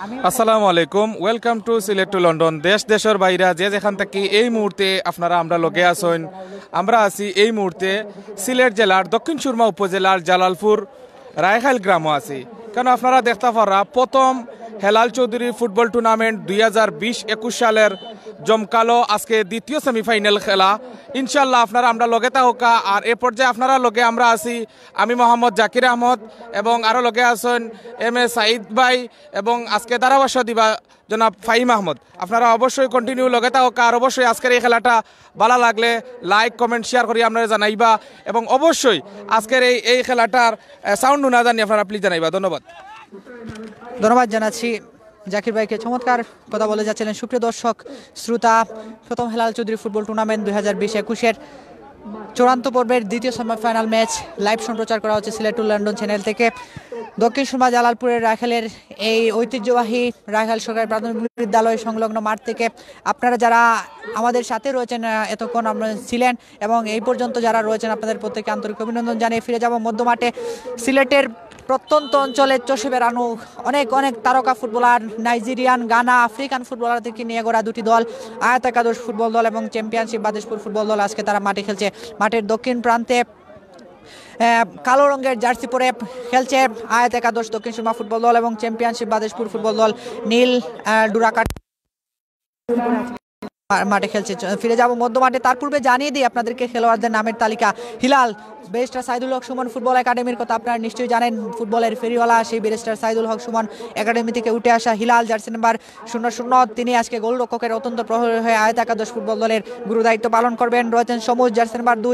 আসসালামু আলাইকুম, welcome to Sylhet to London. দেশ দেশের বাইরে যে যেখান থেকে এই মুহূর্তে আপনারা আমরা লগে আসেন, আমরা আছি এই মুহূর্তে সিলেট জেলার দক্ষিণ সুরমা উপজেলার জালালপুর রায়খাইল গ্রামও আছি। কেন আপনারা দেখতে পারা প্রথম হেলাল চৌধুরী ফুটবল টুর্নামেন্ট 2020-21 সালের জমকালো আজকে দ্বিতীয় সেমিফাইনাল খেলা। ইনশাল্লাহ আপনারা আমরা লগে থাকা আর এ পর্যায়ে আপনারা লগে আমরা আছি আমি মোহাম্মদ জাকির আহমদ এবং আরও লগে আছেন এম.এ. সাইদ ভাই এবং আজকে ধারাভাষ্য দিবা জনাব ফাহিম আহমদ। আপনারা অবশ্যই কন্টিনিউ লগে থাকা আর অবশ্যই আজকের এই খেলাটা ভালো লাগলে লাইক কমেন্ট শেয়ার করি আপনারা জানাইবা এবং অবশ্যই আজকের এই খেলাটার সাউন্ড না জানি আপনারা প্লিজ জানাইবা। ধন্যবাদ জানাচ্ছি জাকির ভাইকে, চমৎকার কথা বলে যাচ্ছিলেন। সুপ্রিয় দর্শক শ্রোতা, প্রথম হেলাল চৌধুরী ফুটবল টুর্নামেন্ট 2020-21-এর চূড়ান্ত পর্বের দ্বিতীয় সেমিফাইনাল ম্যাচ লাইভ সম্প্রচার করা হচ্ছে সিলেট টু লন্ডন চ্যানেল থেকে। দক্ষিণ সুরমা জালালপুরের রাখালের এই ঐতিহ্যবাহী রাখাল সরকারি প্রাথমিক বিদ্যালয় সংলগ্ন মাঠ থেকে আপনারা যারা আমাদের সাথে রয়েছেন এতক্ষণ আপনারা ছিলেন এবং এই পর্যন্ত যারা রয়েছেন আপনাদের প্রত্যেকে আন্তরিক অভিনন্দন জানিয়ে ফিরে যাব মধ্যমাঠে। সিলেটের প্রত্যন্ত অঞ্চলে চষে বেড়ানো অনেক অনেক তারকা ফুটবলার, নাইজেরিয়ান, গানা, আফ্রিকান ফুটবলার থেকে নিয়ে গড়া দুটি দল, আয়াত একাদশ ফুটবল দল এবং চ্যাম্পিয়নশিপ বাদেশপুর ফুটবল দল আজকে তারা মাঠে খেলছে। মাঠের দক্ষিণ প্রান্তে কালো রঙের জার্সি পরে খেলছে আয়াত একাদশ দক্ষিণ সুরমা ফুটবল দল এবং চ্যাম্পিয়নশিপ বাদেশপুর ফুটবল দল নীল ডুরাকাট মাঠে খেলছে। ফিরে যাব মধ্যমাঠে, তার পূর্বে জানিয়ে দিই আপনাদেরকে খেলোয়াড়দের নামের তালিকা। হিলাল ব্যারিস্টার সাইদুল হক সুমন ফুটবল একাডেমির কথা আপনারা নিশ্চয়ই জানেন, ফুটবলের ফেরিওয়ালা সেই ব্যারিস্টার সাইদুল হক সুমন একাডেমি থেকে উঠে আসা হিলাল জার্সি নাম্বার 00, তিনি আজকে গোলরক্ষকের অত্যন্ত প্রহরী হয়ে আয়াত একাদশ ফুটবল দলের গুরু দায়িত্ব পালন করবেন। রয়েছেন সমুজ জার্সি নাম্বার 2,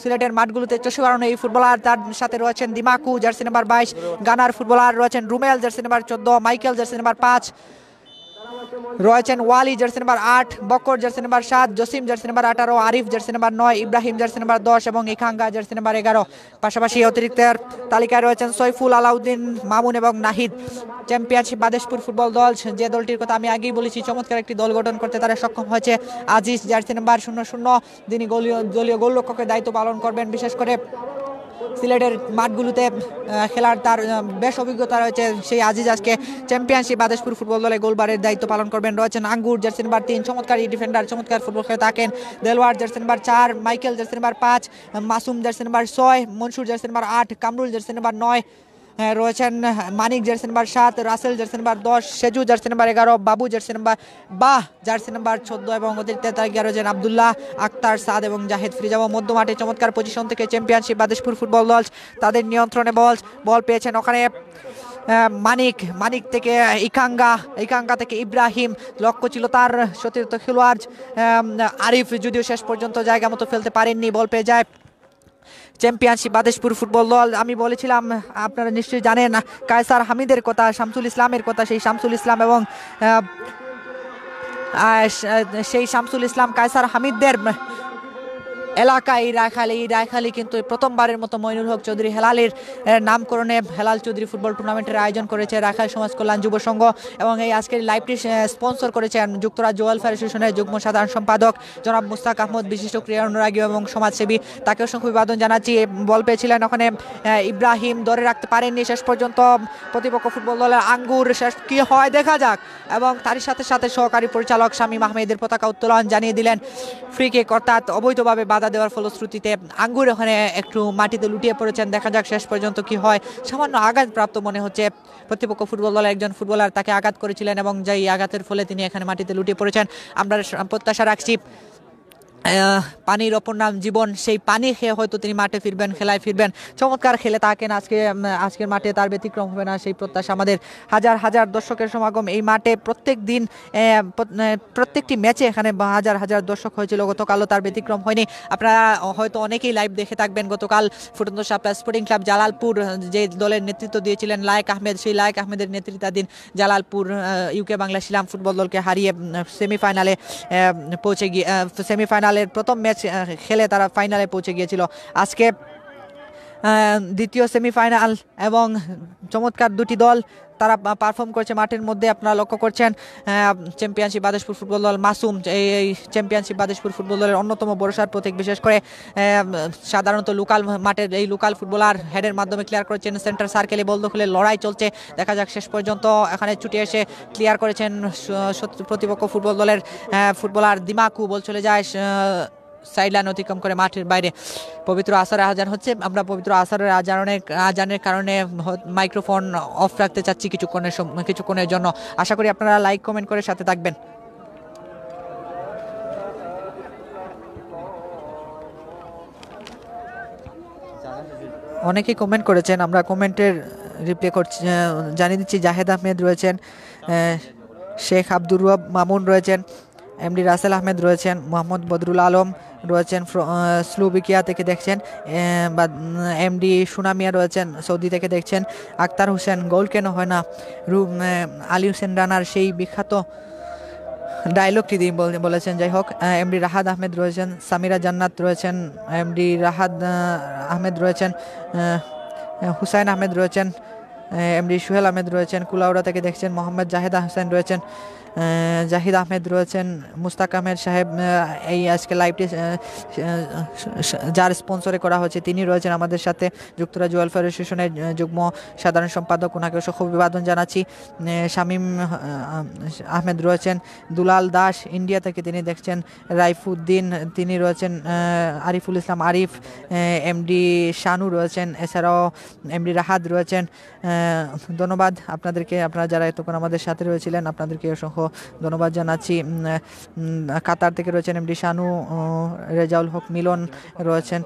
সিলেটের মাঠগুলোতে চষে বেড়ানো এই ফুটবলার। তার সাথে রয়েছেন দিমাকু জার্সি নাম্বার 22, গানার ফুটবলার রয়েছেন Rumel jersey number 14, Michael jersey number 5, রয়েছেন Wali jersey number 8, Bakkar jersey number 7, Jasim jersey number 18, Arif jersey number 9, Ibrahim jersey number 10 এবং ইখাঙ্গা জার্সি নাম্বার 11। পাশাপাশি অতিরিক্ত তালিকায় রয়েছেন সৈফুল, আলাউদ্দিন, মামুন এবং নাহিদ। চ্যাম্পিয়নশিপ বাদেশপুর ফুটবল দল, যে দলটির কথা আমি আগেই বলেছি, চমৎকার একটি দল গঠন করতে তারা সক্ষম হয়েছে। আজিজ জার্সি নাম্বার 00, তিনি দলীয় গোলরক্ষকের দায়িত্ব পালন করবেন। বিশেষ করে সিলেটের মাঠগুলোতে খেলার তার বেশ অভিজ্ঞতা রয়েছে সেই আজিজ আজকে চ্যাম্পিয়নশিপ বাদেশপুর ফুটবল দলে গোলবারের দায়িত্ব পালন করবেন। রয়েছেন আঙ্গুর জার্সি নাম্বার 3, চমৎকার ডিফেন্ডার, চমৎকার ফুটবল খেলে থাকেন। Delwar jersey number 4, Michael jersey number 5, Masum jersey number 6, Mansur jersey number 8, Kamrul jersey number 9, রয়েছেন Manik jersey number 7, Rasel jersey number 10, Seju jersey number 11, Babu jersey number jersey number 14 এবং অতিরিক্ত তালিকায় রয়েছেন আবদুল্লাহ, আক্তার, সাদ এবং জাহেদ। ফিরে যাব মধ্যমাঠে, চমৎকার পজিশন থেকে চ্যাম্পিয়নশিপ বাদেশপুর ফুটবল দল তাদের নিয়ন্ত্রণে বল পেয়েছেন ওখানে মানিক থেকে ইকাঙ্গা থেকে ইব্রাহিম, লক্ষ্য ছিল তার সতীর্থ খেলোয়াড় আরিফ, যদিও শেষ পর্যন্ত জায়গা মতো ফেলতে পারেননি। বল পেয়ে যায় চ্যাম্পিয়নশিপ বাদেশপুর ফুটবল দল। আমি বলেছিলাম আপনারা নিশ্চয়ই জানেন কায়সার হামিদের কথা, শামসুল ইসলামের কথা, সেই শামসুল ইসলাম এবং সেই শামসুল ইসলাম কায়সার হামিদদের এলাকা এই রায়খালী কিন্তু প্রথমবারের মতো মইনুল হক চৌধুরী হেলালের নামকরণে হেলাল চৌধুরী ফুটবল টুর্নামেন্টের আয়োজন করেছে রায়খাল সমাজ কল্যাণ যুব সংঘ এবং এই আজকের লাইভটি স্পন্সর করেছেন যুক্তরাজ্য ওয়েলফেয়ার অ্যাসোসিয়েশনের যুগ্ম সাধারণ সম্পাদক জনাব মুস্তাক আহমদ, বিশিষ্ট ক্রীড়া অনুরাগী এবং সমাজসেবী। তাকে অসংখ্য অভিবাদন জানাচ্ছি। বল পেয়েছিলেন ওখানে ইব্রাহিম, ধরে রাখতে পারেননি শেষ পর্যন্ত প্রতিপক্ষ ফুটবল দলের আঙ্গুর। শেষ কি হয় দেখা যাক। এবং তারই সাথে সাথে সহকারী পরিচালক শামীম আহমেদের পতাকা উত্তোলন জানিয়ে দিলেন। ফ্রি কিক অর্থাৎ অবৈধভাবে বাধা দেওয়ার ফলশ্রুতিতে আঙ্গুর ওখানে একটু মাটিতে লুটিয়ে পড়েছেন। দেখা যাক শেষ পর্যন্ত কি হয়। সামান্য আঘাতপ্রাপ্ত মনে হচ্ছে প্রতিপক্ষ ফুটবল দলের একজন ফুটবলার তাকে আঘাত করেছিলেন এবং যেই আঘাতের ফলে তিনি এখানে মাটিতে লুটিয়ে পড়েছেন। আমরা প্রত্যাশা রাখছি পানির অপর নাম জীবন, সেই পানি খেয়ে হয়তো তিনি মাঠে ফিরবেন, খেলায় ফিরবেন। চমৎকার খেলে থাকেন আজকের মাঠে, তার ব্যতিক্রম হবে না সেই প্রত্যাশা আমাদের। হাজার হাজার দর্শকের সমাগম এই মাঠে প্রত্যেক দিন, প্রত্যেকটি ম্যাচে এখানে হাজার হাজার দর্শক হয়েছিল। গতকালও তার ব্যতিক্রম হয়নি। আপনারা হয়তো অনেকেই লাইভ দেখে থাকবেন। গতকাল ফুটন্ত শাপলা স্পোর্টিং ক্লাব জালালপুর যে দলের নেতৃত্ব দিয়েছিলেন লায়েক আহমেদ, সেই লায়েক আহমেদের নেতৃত্বাধীন জালালপুর ইউকে বাংলা শিলাম ফুটবল দলকে হারিয়ে সেমিফাইনালে পৌঁছে গিয়ে সেমিফাইনালের প্রথম ম্যাচ খেলে তারা ফাইনালে পৌঁছে গিয়েছিল। আজকে দ্বিতীয় সেমিফাইনাল এবং চমৎকার দুটি দল তারা পারফর্ম করছে মাঠের মধ্যে। আপনারা লক্ষ্য করছেন চ্যাম্পিয়নশিপ বাদেশপুর ফুটবল দল মাসুম এই চ্যাম্পিয়নশিপ বাদেশপুর ফুটবল দলের অন্যতম ভরসার প্রতীক, বিশেষ করে সাধারণত লোকাল মাঠের এই লোকাল ফুটবলার হেডের মাধ্যমে ক্লিয়ার করেছেন সেন্টার সার্কেলে বল দখলের লড়াই চলছে। দেখা যাক শেষ পর্যন্ত এখানে ছুটে এসে ক্লিয়ার করেছেন প্রতিপক্ষ ফুটবল দলের ফুটবলার দিমাকু, বল চলে যায় সাইডলাইন অতিক্রম করে মাঠের বাইরে। পবিত্র আসরের আজান হচ্ছে, আমরা পবিত্র আসরের আজানের কারণে মাইক্রোফোন অফ রাখতে চাচ্ছি কিছুক্ষণের জন্য। আশা করি আপনারা লাইক কমেন্ট করে সাথে থাকবেন। অনেকেই কমেন্ট করেছেন, আমরা কমেন্টের রিপ্লাই করছি, জানিয়ে দিচ্ছি। জাহেদ আহমেদ রয়েছেন, শেখ আব্দুর রব মামুন রয়েছেন, এমডি রাসেল আহমেদ রয়েছেন, মোহাম্মদ বদরুল আলম রয়েছেন স্লোভাকিয়া থেকে দেখছেন, বা এমডি সুনামিয়া রয়েছেন সৌদি থেকে দেখছেন, আক্তার হোসেন গোল কেন হয় না, আলী হোসেন রানার সেই বিখ্যাত ডায়লগটি দিয়ে বলেছেন। যাই হোক, এমডি রাহাত আহমেদ রয়েছেন, সামিরা জান্নাত রয়েছেন, এমডি রাহাত আহমেদ রয়েছেন, হুসাইন আহমেদ রয়েছেন, এমডি সুহেল আহমেদ রয়েছেন, কুলাউড়া থেকে দেখছেন, মোহাম্মদ জাহিদ হোসেন রয়েছেন, জাহিদ আহমেদ রয়েছেন, মুস্তাক আহমেদ সাহেব এই আজকে লাইভটি যার স্পন্সরে করা হয়েছে তিনি রয়েছেন আমাদের সাথে, যুক্তরাজ্য ওয়েলফেয়ার অ্যাসোসিয়েশনের যুগ্ম সাধারণ সম্পাদক, ওনাকে অসংখ্য অভিবাদন জানাচ্ছি। শামীম আহমেদ রয়েছেন, দুলাল দাস ইন্ডিয়া থেকে তিনি দেখছেন, রাইফুদ্দিন তিনি রয়েছেন, আরিফুল ইসলাম আরিফ, এমডি শানু রয়েছেন, এছাড়াও এমডি রাহাত রয়েছেন। ধন্যবাদ আপনাদেরকে, আপনারা যারা এতক্ষণ আমাদের সাথে রয়েছিলেন আপনাদেরকে অসংখ্য ধন্যবাদ জানাচ্ছি। কাতার থেকে রয়েছেন এমডি শানু, রেজাউল হক মিলন রয়েছেন,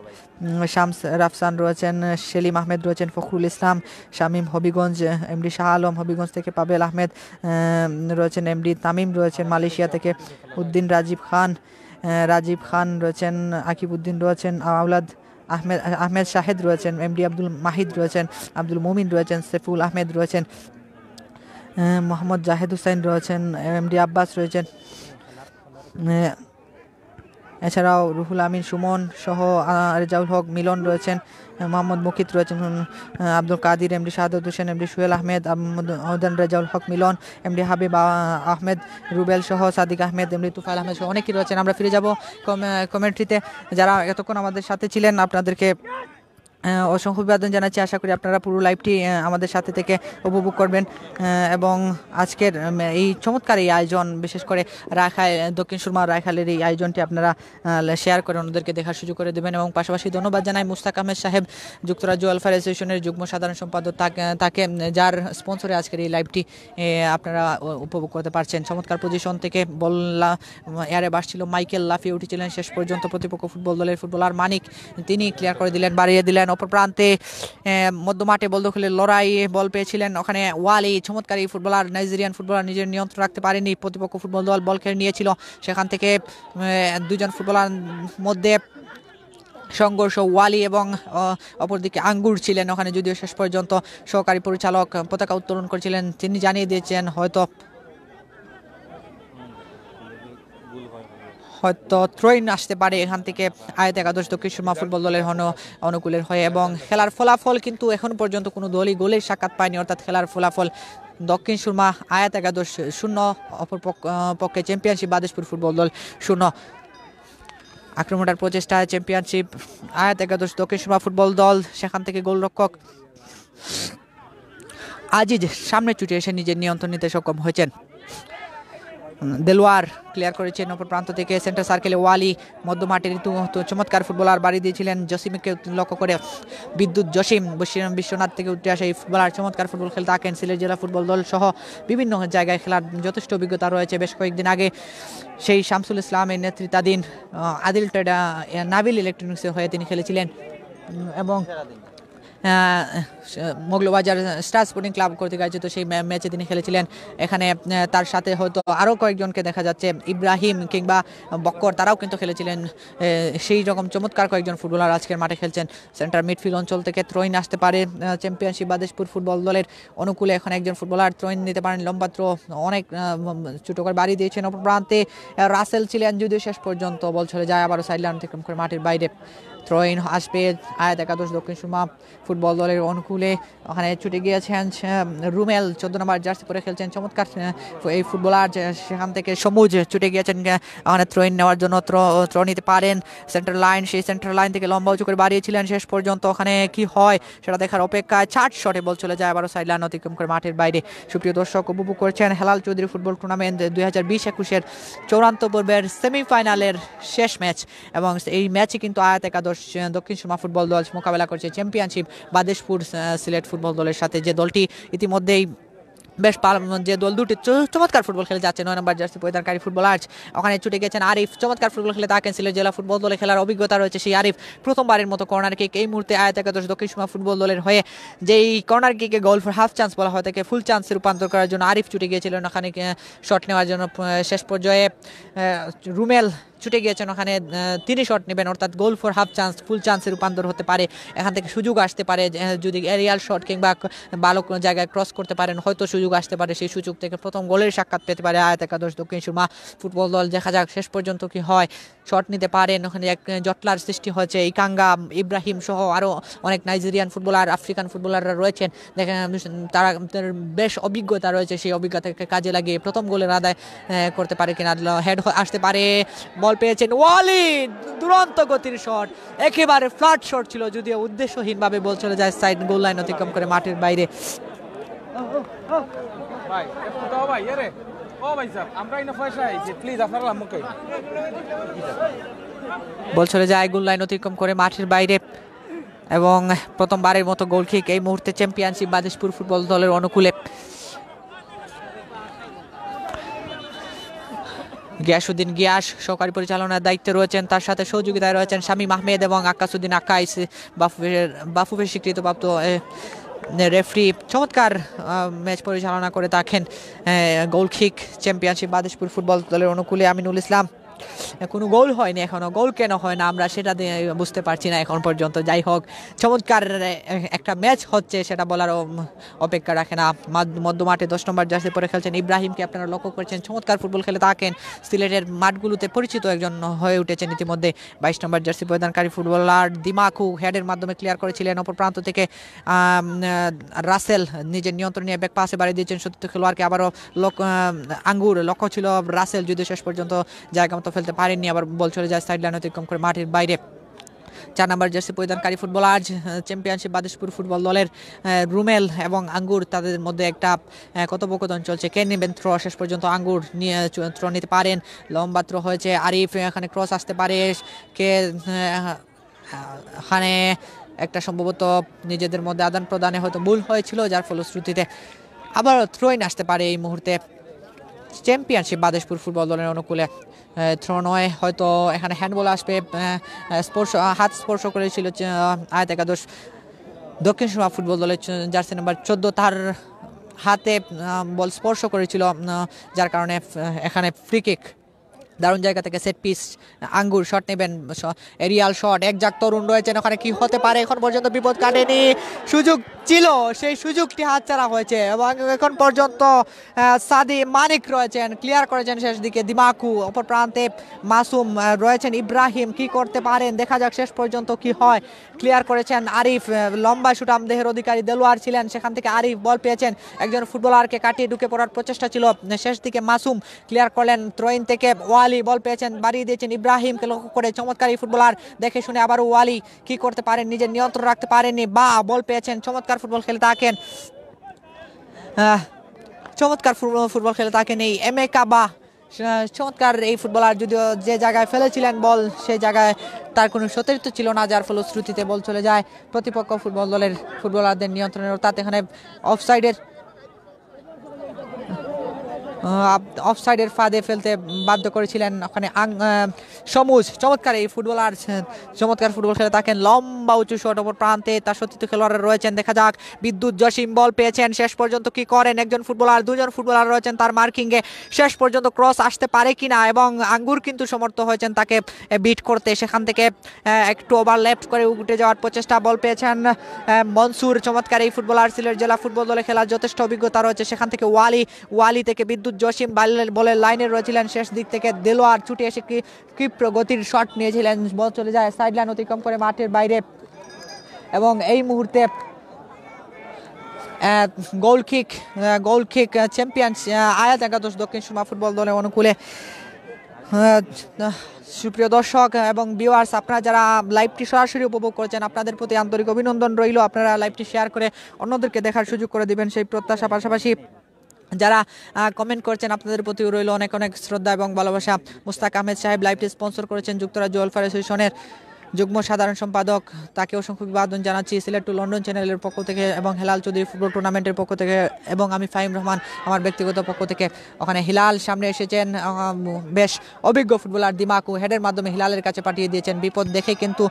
শামস রাফসান রয়েছেন, সেলিম আহমেদ রয়েছেন, ফখরুল ইসলাম, শামীম হবিগঞ্জ, এমডি শাহ আলম হবিগঞ্জ থেকে, পাবেল আহমেদ রয়েছেন, এমডি তামিম রয়েছেন মালয়েশিয়া থেকে, উদ্দিন রাজীব খান রয়েছেন, আকিব উদ্দিন রয়েছেন, আওলাদ আহমেদ শাহেদ রয়েছেন, এমডি আব্দুল মাহিদ রয়েছেন, আব্দুল মুমিন রয়েছেন, সেফুল আহমেদ রয়েছেন, মোহাম্মদ জাহেদ হুসাইন রয়েছেন, এমডি আব্বাস রয়েছেন, এছাড়াও রুহুল আমিন সুমন সহ রেজাউল হক মিলন রয়েছেন, মোহাম্মদ মুকিত রয়েছেন, আব্দুল কাদির, এমডি শাহাদত হোসেন, এমডি সুহেল আহমেদ, রেজাউল হক মিলন, এমডি হাবিব আহমেদ রুবেল সহ সাদিক আহমেদ, এমডি তুফাইল আহমেদ সহ অনেকেই রয়েছেন। আমরা ফিরে যাব কমেন্ট্রিতে। যারা এতক্ষণ আমাদের সাথে ছিলেন আপনাদেরকে অসংখ্য অভিবাদন জানাচ্ছি। আশা করি আপনারা পুরো লাইভটি আমাদের সাথে থেকে উপভোগ করবেন এবং আজকের এই চমৎকার এই আয়োজন, বিশেষ করে দক্ষিণ সুরমা রায়খালের এই আয়োজনটি আপনারা শেয়ার করে অন্যদেরকে দেখার সুযোগ করে দেবেন। এবং পাশাপাশি ধন্যবাদ জানাই মুস্তাক আহমেদ সাহেব, যুক্তরাজ্য ওয়েলফেয়ার অ্যাসোসিয়েশনের যুগ্ম সাধারণ সম্পাদক, তাকে যার স্পন্সরে আজকের এই লাইভটি আপনারা উপভোগ করতে পারছেন। চমৎকার পজিশন থেকে বল এয়ারে বাসছিল, মাইকেল লাফিয়ে উঠেছিলেন, শেষ পর্যন্ত প্রতিপক্ষ ফুটবল দলের ফুটবলার মানিক তিনি ক্লিয়ার করে দিলেন, বাড়িয়ে দিলেন। অপর প্রান্তে মধ্যমাঠে বল দখলের লড়াই, বল পেয়েছিলেন ওখানে ওয়ালি, চমৎকার এই ফুটবলার, নাইজেরিয়ান ফুটবলার নিজের নিয়ন্ত্রণ রাখতে পারেনি, প্রতিপক্ষ ফুটবল দল বল খেলে নিয়েছিল, সেখান থেকে দুজন ফুটবলার মধ্যে সংঘর্ষ, ওয়ালি এবং অপরদিকে আঙ্গুর ছিলেন ওখানে, যদিও শেষ পর্যন্ত সহকারী পরিচালক পতাকা উত্তোলন করেছিলেন, তিনি জানিয়ে দিয়েছেন হয়তো থ্রোইন আসতে পারে এখান থেকে আয়াত একাদশ দক্ষিণ সুরমা ফুটবল দলের অনুকূলের হয়ে। এবং খেলার ফলাফল কিন্তু এখন পর্যন্ত কোনো দলই গোলের সাক্ষাৎ পায়নি, অর্থাৎ খেলার ফলাফল দক্ষিণ সুরমা আয়াত একাদশ 0, অপর পক্ষে চ্যাম্পিয়নশিপ বাদেশপুর ফুটবল দল 0। আক্রমণের প্রচেষ্টায় চ্যাম্পিয়নশিপ আয়াত একাদশ দক্ষিণ সুরমা ফুটবল দল, সেখান থেকে গোলরক্ষক আজিজ সামনে ছুটে এসে নিজের নিয়ন্ত্রণ নিতে সক্ষম হয়েছেন। দেলোয়ার ক্লিয়ার করেছেন অপর প্রান্ত থেকে, সেন্টার সার্কেলে ওয়ালি, মধ্যমাঠের চমৎকার ফুটবলার বাড়ি দিয়েছিলেন জসিমকে লক্ষ্য করে, বিদ্যুৎ জসিম বিশ্বনাথ থেকে উঠে আসা এই ফুটবলার চমৎকার ফুটবল খেলতে থাকেন, সিলেট জেলা ফুটবল দল সহ বিভিন্ন জায়গায় খেলার যথেষ্ট অভিজ্ঞতা রয়েছে। বেশ কয়েকদিন আগে সেই শামসুল ইসলামের নেতৃত্বাধীন আদিল ট্রেডা নাবিল ইলেকট্রনিক্সের হয়ে তিনি খেলেছিলেন এবং মোগলবাজার স্টার স্পোর্টিং ক্লাব কর্তৃক আয়োজিত সেই ম্যাচে তিনি খেলেছিলেন। এখানে তার সাথে হয়তো আরও কয়েকজনকে দেখা যাচ্ছে, ইব্রাহিম কিংবা বক্কর, তারাও কিন্তু খেলেছিলেন। সেই রকম চমৎকার কয়েকজন ফুটবলার আজকের মাঠে খেলছেন। সেন্টার মিডফিল্ড অঞ্চল থেকে থ্রোইন আসতে পারে চ্যাম্পিয়নশিপ বাদেশপুর ফুটবল দলের অনুকূলে, এখন একজন ফুটবলার থ্রোইন নিতে পারেন, লম্বা থ্রো অনেক ছোটো করে বাড়ি দিয়েছেন। অপর প্রান্তে রাসেল ছিলেন, যদিও শেষ পর্যন্ত বল চলে যায় আবারও সাইডলাইন অতিক্রম করে মাঠের বাইরে। থ্রোইন আসবে আয়াত একাদশ দক্ষিণ সুরমা ফুটবল দলের অনুকূলে। ওখানে ছুটে গিয়েছেন রুমেল, 14 নম্বর জার্সি পরে খেলছেন চমৎকার এই ফুটবলার। সেখান থেকে সমুজ ছুটে গিয়েছেন ওখানে থ্রোইন নেওয়ার জন্য, থ্রো নিতে পারেন সেন্টার লাইন, সেই সেন্টার লাইন থেকে লম্বা উঁচু করে বাড়িয়েছিলেন, শেষ পর্যন্ত ওখানে কি হয় সেটা দেখার অপেক্ষায়। 60 শটে বল চলে যায় আবারও সাইড লাইন অতিক্রম করে মাঠের বাইরে। সুপ্রিয় দর্শক, উপভোগ করছেন হেলাল চৌধুরী ফুটবল টুর্নামেন্ট 2020-21-এর চূড়ান্ত পর্বের সেমিফাইনালের শেষ ম্যাচ, এবং এই ম্যাচে কিন্তু আয়াত একাদশ দক্ষিণ সুরমা ফুটবল দল মোকাবেলা করছে চ্যাম্পিয়নশিপ বাদেশপুর সিলেট ফুটবল দলের সাথে, যে দলটি ইতিমধ্যেই বেশ যে দল দুটি চমৎকার ফুটবল খেলে যাচ্ছে। 9 নম্বর জার্সি পরিধানকারী ফুটবলার ওখানে ছুটে গেছেন আরিফ, চমৎকার ফুটবল খেলে থাকেন, সিলেট জেলা ফুটবল দলে খেলার অভিজ্ঞতা রয়েছে সেই আরিফ। প্রথমবারের মতো কর্নার কিক এই মুহূর্তে আয়াত একাদশ দক্ষিণ সুরমা ফুটবল দলের হয়ে, যেই কর্নার কিকে গোল ফর হাফ চান্স বলা হয় তাকে ফুল চান্সে রূপান্তর করার জন্য আরিফ ছুটে গিয়েছিলেন ওখানে শট নেওয়ার জন্য। শেষ পর্যায়ে রুমেল ছুটে গিয়েছেন ওখানে, তিনি শট নেবেন, অর্থাৎ গোল ফর হাফ চান্স ফুল চান্সে রূপান্তর হতে পারে, এখান থেকে সুযোগ আসতে পারে, যদি এরিয়াল শট কিংবা ভালো জায়গায় ক্রস করতে পারেন হয়তো সুযোগ আসতে পারে, সেই সুযোগ থেকে প্রথম গোলের সাক্ষাৎ পেতে পারে আয়াত একাদশ দক্ষিণ সুরমা ফুটবল দল। দেখা যাক শেষ পর্যন্ত কি হয়, শট নিতে পারেন, ওখানে এক জটলার সৃষ্টি হয়েছে, ইকাঙ্গা ইব্রাহিম সহ আরও অনেক নাইজেরিয়ান ফুটবলার আফ্রিকান ফুটবলাররা রয়েছেন, দেখেন তারা বেশ অভিজ্ঞতা রয়েছে, সেই অভিজ্ঞতাকে কাজে লাগিয়ে প্রথম গোলের আদায় করতে পারে কিনা। হেড আসতে পারে, বল পেয়েছেন ওয়ালি, দুরন্ত গতির শট, একেবারে ফ্ল্যাট শট ছিল, যদিও উদ্দেশ্যহীনভাবে বল চলে যায় সাইড গোল লাইন অতিক্রম করে মাঠের বাইরে। বল চলে যায় গোল লাইন অতিক্রম করে মাঠের বাইরে, এবং প্রথমবারের মতো গোল কিক এই মুহূর্তে চ্যাম্পিয়নশিপ বাদেশপুর ফুটবল দলের অনুকূলে। গিয়াসউদ্দিন গিয়াস সহকারী পরিচালনার দায়িত্বে রয়েছেন, তার সাথে সহযোগিতায় রয়েছেন শামীম আহমেদ এবং আকাশউদ্দিন আকাইস, বাফুফের স্বীকৃতপ্রাপ্ত রেফারি। চমৎকার ম্যাচ পরিচালনা করে থাকেন গোল কিক চ্যাম্পিয়নশিপ বাদেশপুর ফুটবল দলের অনুকূলে আমিনুল ইসলাম। কোনো গোল হয়নি এখনো, গোল কেন হয় না আমরা সেটা বুঝতে পারছি না এখন পর্যন্ত। যাই হোক, চমৎকার একটা ম্যাচ হচ্ছে সেটা বলার অপেক্ষা রাখে না। মধ্যমাঠে 10 নম্বর জার্সি পরে খেলছেন ইব্রাহিমকে আপনারা লক্ষ্য করেছেন, চমৎকার ফুটবল খেলে থাকেন, সিলেটের মাঠগুলোতে পরিচিত একজন হয়ে উঠেছেন ইতিমধ্যে। 22 নম্বর জার্সি পরিধানকারী ফুটবলার দিমাকু হেডের মাধ্যমে ক্লিয়ার করেছিলেন, অপর প্রান্ত থেকে রাসেল নিজের নিয়ন্ত্রণ নিয়ে ব্যাক পাসে বাড়িয়ে দিয়েছেন সতীর্থ খেলোয়াড়কে। আবারও আঙ্গুর লক্ষ্য ছিল রাসেল, যদিও শেষ পর্যন্ত জায়গা মতো ফেলতে পারেননি, আবার বল চলে যায় সাইড লাইন অতিক্রম করে মাঠের বাইরে। 4 নম্বর জার্সি পরিধানকারী ফুটবলার চ্যাম্পিয়নশিপ বাদেশপুর ফুটবল দলের রুমেল এবং আঙ্গুর, তাদের মধ্যে একটা কথোপকথন চলছে, কে নেবেন থ্রো। শেষ পর্যন্ত আঙ্গুর নিয়ে থ্রো নিতে পারেন, লম্বা থ্রো হয়েছে, আরিফ এখানে ক্রস আসতে পারে, কে এখানে একটা সম্ভবত নিজেদের মধ্যে আদান প্রদানে হয়তো ভুল হয়েছিল, যার ফলশ্রুতিতে আবার থ্রোইন আসতে পারে এই মুহূর্তে চ্যাম্পিয়নশিপ বাদেশপুর ফুটবল দলের অনুকূলে। থ্রো নয়, হয়তো এখানে হ্যান্ডবল আসবে, হাত স্পর্শ করেছিল আয়াত একাদশ দক্ষিণ সুরমা ফুটবল দলের জার্সি নাম্বার 14, তার হাতে বল স্পর্শ করেছিল, যার কারণে এখানে ফ্রি কিক। দারুণ জায়গা থেকে সেট পিস, আঙ্গুর শট নেবেন, এরিয়াল শট, একজাক তরুণ রয়েছেন ওখানে, কি হতে পারে এখন পর্যন্ত বিপদ কাটেনি, সুযোগ ছিল সেই সুযোগটি হাতছাড়া হয়েছে, এবং এখন পর্যন্ত সাদি মানিক রয়েছেন, ক্লিয়ার করেছেন শেষ দিকে দিমাকু, অপর প্রান্তে মাসুম রয়েছেন, ইব্রাহিম কি করতে পারেন দেখা যাক শেষ পর্যন্ত কি হয়। ক্লিয়ার করেছেন আরিফ, লম্বা সুটাম দেহের অধিকারী দেলোয়ার ছিলেন, সেখান থেকে আরিফ বল পেয়েছেন, একজন ফুটবলারকে কাটিয়ে ঢুকে পড়ার প্রচেষ্টা ছিল, শেষ দিকে মাসুম ক্লিয়ার করলেন, থ্রোইন থেকে ওয়ালি বল পেয়েছেন, বাড়িয়ে দিয়েছেন ইব্রাহিমকে লক্ষ্য করে, চমৎকার এই ফুটবলার, দেখে শুনে আবারও ওয়ালি কি করতে পারেন, নিজের নিয়ন্ত্রণ রাখতে পারেননি, বা বল পেয়েছেন, চমৎকার ফুটবল খেলে থাকেন, চমৎকার ফুটবল খেলে থাকেন এই এমেকা বা, চমৎকার এই ফুটবলার, যদিও যে জায়গায় ফেলেছিলেন বল সেই জায়গায় তার কোনো সতীর্থ ছিল না, যার ফলশ্রুতিতে বল চলে যায় প্রতিপক্ষ ফুটবল দলের ফুটবলারদের নিয়ন্ত্রণের, অর্থাৎ এখানে অফসাইডের ফাঁদে ফেলতে বাধ্য করেছিলেন ওখানে সমুজ। চমৎকার এই ফুটবলার, চমৎকার ফুটবল খেলে থাকেন, লম্বা উঁচু শট, অপর প্রান্তে তার সতীর্থ খেলোয়াড়রা রয়েছেন, দেখা যাক বিদ্যুৎ জসিম বল পেয়েছেন, শেষ পর্যন্ত কি করেন একজন ফুটবলার, দুজন ফুটবলার রয়েছেন তার মার্কিংয়ে, শেষ পর্যন্ত ক্রস আসতে পারে কিনা, এবং আঙ্গুর কিন্তু সমর্থ হয়েছেন তাকে বিট করতে, সেখান থেকে একটু ওভারল্যাপ করে উঠে যাওয়ার প্রচেষ্টা, বল পেয়েছেন মনসুর, চমৎকার এই ফুটবলার, সিলেট জেলা ফুটবল দলে খেলার যথেষ্ট অভিজ্ঞতা রয়েছে, সেখান থেকে ওয়ালি থেকে বিদ্যুৎ জসিম বলের লাইনে রয়েছিলেন, শেষ দিক থেকে দেলোয়ার ছুটে এসে ক্ষিপ্র গতির শট নিয়েছিলেন, বল চলে যায় সাইড লাইন অতিক্রম করে মাঠের বাইরে। এবং এই মুহূর্তে গোল কিক চ্যাম্পিয়ন আয়াত একাদশ দক্ষিণ সুরমা ফুটবল দলের অনুকূলে। সুপ্রিয় দর্শক এবং ভিউয়ার্স, আপনারা যারা লাইভটি সরাসরি উপভোগ করেছেন আপনাদের প্রতি আন্তরিক অভিনন্দন রইল। আপনারা লাইভটি শেয়ার করে অন্যদেরকে দেখার সুযোগ করে দিবেন সেই প্রত্যাশা। পাশাপাশি যারা কমেন্ট করছেন আপনাদের প্রতি রইল অনেক অনেক শ্রদ্ধা এবং ভালোবাসা। মুস্তাক আহমেদ সাহেব লাইভটি স্পন্সর করেছেন যুক্তরাজ্য ওয়েলফেয়ার অ্যাসোসিয়েশনের যুগ্ম সাধারণ সম্পাদক, তাকে অসংখ্য অভিবাদন জানাচ্ছি সিলেট টু লন্ডন চ্যানেলের পক্ষ থেকে এবং হেলাল চৌধুরী ফুটবল টুর্নামেন্টের পক্ষ থেকে এবং আমি ফাহিম রহমান আমার ব্যক্তিগত পক্ষ থেকে। ওখানে হিলাল সামনে এসেছেন, বেশ অভিজ্ঞ ফুটবলার দিমাকু হেডের মাধ্যমে হিলালের কাছে পাঠিয়ে দিয়েছেন। বিপদ দেখে কিন্তু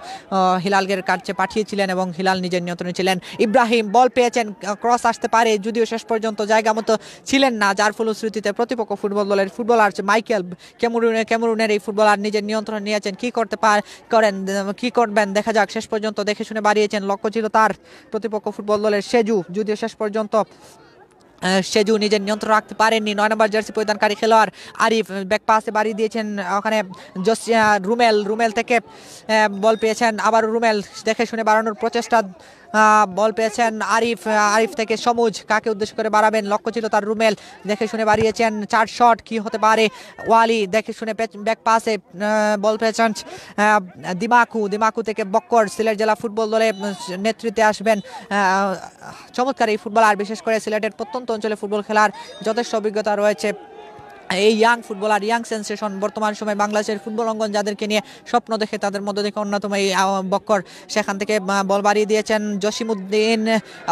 হিলালের কাছে পাঠিয়েছিলেন এবং হিলাল নিজের নিয়ন্ত্রণে ছিলেন। ইব্রাহিম বল পেয়েছেন, ক্রস আসতে পারে যদিও শেষ পর্যন্ত জায়গা মতো ছিলেন না, যার ফলশ্রুতিতে প্রতিপক্ষ ফুটবল দলের ফুটবলার মাইকেল ক্যামেরুনের এই ফুটবলার নিজের নিয়ন্ত্রণ নিয়েছেন। কি করবেন দেখা যাক। শেষ পর্যন্ত দেখে শুনে বাড়িয়েছেন, লক্ষ্য ছিল তার প্রতিপক্ষ ফুটবল দলের সেজু, যদিও শেষ পর্যন্ত সেজু নিজের নিয়ন্ত্রণ রাখতে পারেননি। 9 নম্বর জার্সি পরিধানকারী খেলোয়াড় আরিফ ব্যাক পাসে বাড়িয়ে দিয়েছেন, ওখানে রুমেল থেকে বল পেয়েছেন, আবার রুমেল দেখে শুনে বাড়ানোর প্রচেষ্টা, বল পেয়েছেন আরিফ থেকে সমুজ, কাকে উদ্দেশ্য করে বাড়াবেন, লক্ষ্য ছিল তার রুমেল, দেখে শুনে বাড়িয়েছেন। 4 শট কি হতে পারে, ওয়ালি দেখে শুনে ব্যাক পাসে বল পেয়েছেন দিমাকু থেকে বক্কর, সিলেট জেলা ফুটবল দলে নেতৃত্বে আসবেন চমৎকার এই ফুটবলার, বিশেষ করে সিলেটের প্রত্যন্ত অঞ্চলে ফুটবল খেলার যথেষ্ট অভিজ্ঞতা রয়েছে। এই ইয়াং ফুটবলার, ইয়াং সেন্সেশন বর্তমান সময় বাংলাদেশের ফুটবল অঙ্গন যাদেরকে নিয়ে স্বপ্ন দেখে তাদের মধ্যে থেকে অন্যতম এই বক্কর, সেখান থেকে বল বাড়িয়ে দিয়েছেন জসিমউদ্দিন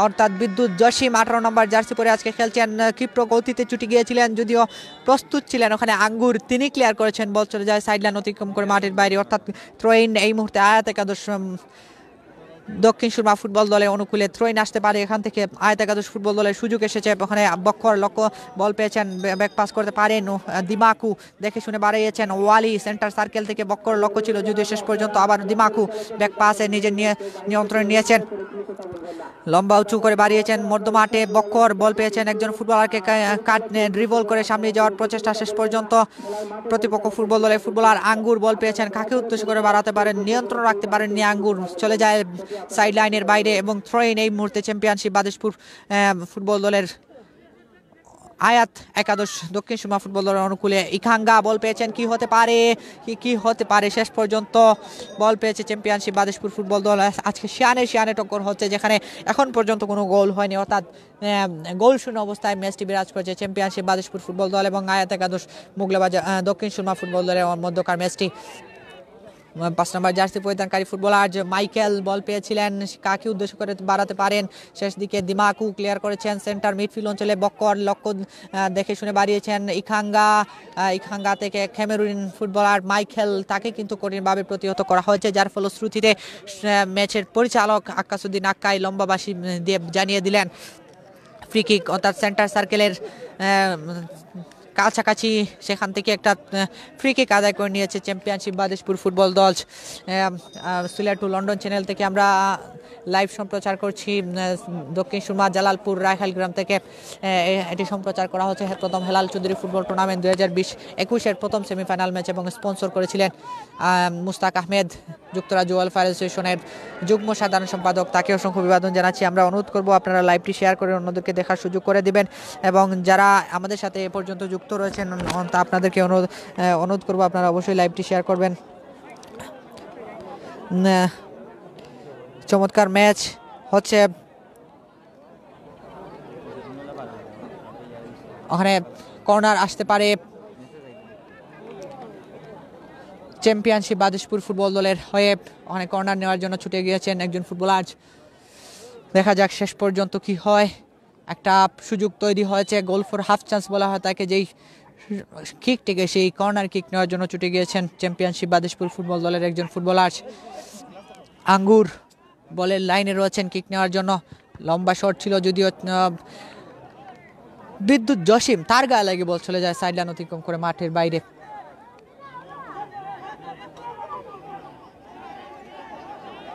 অর্থাৎ বিদ্যুৎ জসিম, 18 নম্বর জার্সি পরে আজকে খেলছেন। ক্ষিপ্র গতিতে ছুটে গিয়েছিলেন, যদিও প্রস্তুত ছিলেন ওখানে আঙ্গুর, তিনি ক্লিয়ার করেছেন, বল চলে যায় সাইডলাইন অতিক্রম করে মাঠের বাইরে, অর্থাৎ থ্রোইন এই মুহূর্তে আয়াত একাদশ দক্ষিণ সুরমা ফুটবল দলের অনুকূলে। থ্রোইন আসতে পারে এখান থেকে, আয়াত একাদশ ফুটবল দলের সুযোগ এসেছে, ওখানে বক্কর লক্ষ্য বল পেয়েছেন, ব্যাক পাস করতে পারেন দিমাকু, দেখে শুনে বাড়িয়েছেন ওয়ালি, সেন্টার সার্কেল থেকে বক্কর লক্ষ্য ছিল, যদিও শেষ পর্যন্ত আবার দিমাকু ব্যাক পাসে নিজের নিয়ন্ত্রণ নিয়েছেন, লম্বা উঁচু করে বাড়িয়েছেন মধ্যমাঠে। বক্কর বল পেয়েছেন, একজন ফুটবলারকে ড্রিবল করে সামনে যাওয়ার প্রচেষ্টা, শেষ পর্যন্ত প্রতিপক্ষ ফুটবল দলের ফুটবলার আঙ্গুর বল পেয়েছেন, কাকে উদ্দেশ্য করে বাড়াতে পারেন, নিয়ন্ত্রণ রাখতে পারেননি আঙ্গুর, চলে যায় সাইড লাইনের বাইরে। এবং থ্রোইন এই মুহূর্তে চ্যাম্পিয়নশিপ বাদেশপুর ফুটবল দলের আয়াত একাদশ দক্ষিণ সুরমা ফুটবল দলের অনুকূলে। ইখাঙ্গা বল পেয়েছেন, কি হতে পারে শেষ পর্যন্ত বল পেয়েছে চ্যাম্পিয়নশিপ বাদেশপুর ফুটবল দল। আজকে শিয়ানে টক্কর হচ্ছে, যেখানে এখন পর্যন্ত কোনো গোল হয়নি, অর্থাৎ গোল শূন্য অবস্থায় ম্যাচটি বিরাজ করছে চ্যাম্পিয়নশিপ বাদেশপুর ফুটবল দল এবং আয়াত একাদশ মোগলাবাজার দক্ষিণ সুরমা ফুটবল দলের মধ্যকার ম্যাচটি। 5 নম্বর জার্সি পরিধানকারী ফুটবলার মাইকেল বল পেয়েছিলেন, কাকে উদ্দেশ্য করে বাড়াতে পারেন, শেষ দিকে দিমাকু ক্লিয়ার করেছেন, সেন্টার মিডফিল্ড অঞ্চলে বক্কর লক্ষ্য দেখে শুনে বাড়িয়েছেন ইখাঙ্গা থেকে ক্যামেরুন ফুটবলার মাইকেল, তাকে কিন্তু কঠিনভাবে প্রতিহত করা হয়েছে, যার ফলশ্রুতিতে ম্যাচের পরিচালক আক্কাসুদ্দিন আক্কাই লম্বাবাসী দিয়ে জানিয়ে দিলেন ফ্রি কিক, অর্থাৎ সেন্টার সার্কেলের কাছাকাছি সেখান থেকে একটা ফ্রি কিক আদায় করে নিয়েছে চ্যাম্পিয়নশিপ বাদেশপুর ফুটবল দল। সিলেট টু লন্ডন চ্যানেল থেকে আমরা লাইভ সম্প্রচার করছি, দক্ষিণ সুরমা জালালপুর রায়হাল গ্রাম থেকে এটি সম্প্রচার করা হচ্ছে। প্রথম হেলাল চৌধুরী ফুটবল টুর্নামেন্ট 2020-21 প্রথম সেমিফাইনাল ম্যাচ এবং স্পন্সর করেছিলেন মুস্তাক আহমেদ, যুক্তরাজ্য ওয়েলফেয়ার অ্যাসোসিয়েশনের যুগ্ম সাধারণ সম্পাদক, তাকে অসংখ্য অভিবাদন জানাচ্ছি। আমরা অনুরোধ করব আপনারা লাইভটি শেয়ার করে অন্যদেরকে দেখার সুযোগ করে দিবেন এবং যারা আমাদের সাথে এ পর্যন্ত যুক্ত রয়েছেন তা আপনাদেরকে অনুরোধ করব আপনারা অবশ্যই লাইভটি শেয়ার করবেন। চমৎকার ম্যাচ হচ্ছে, ওখানে কর্নার আসতে পারে চ্যাম্পিয়নশিপ বাদেশপুর ফুটবল দলের হয়ে, ওখানে কর্নার নেওয়ার জন্য ছুটে গিয়েছেন একজন ফুটবলার, দেখা যাক শেষ পর্যন্ত কি হয়। একটা সুযোগ তৈরি হয়েছে, গোল ফর হাফ চান্স বলা হয় তাকে, যেই কিক থেকে সেই কর্নার কিক নেওয়ার জন্য ছুটে গিয়েছেন চ্যাম্পিয়নশিপ বাদেশপুর ফুটবল দলের একজন ফুটবলার আঙ্গুর, বলের লাইনে রয়েছেন কিক নেওয়ার জন্য, লম্বা শট ছিল, যদিও বিদ্যুৎ জসিম তার গায়ে লাগে বল চলে যায় সাইডলাইন অতিক্রম করে মাঠের বাইরে।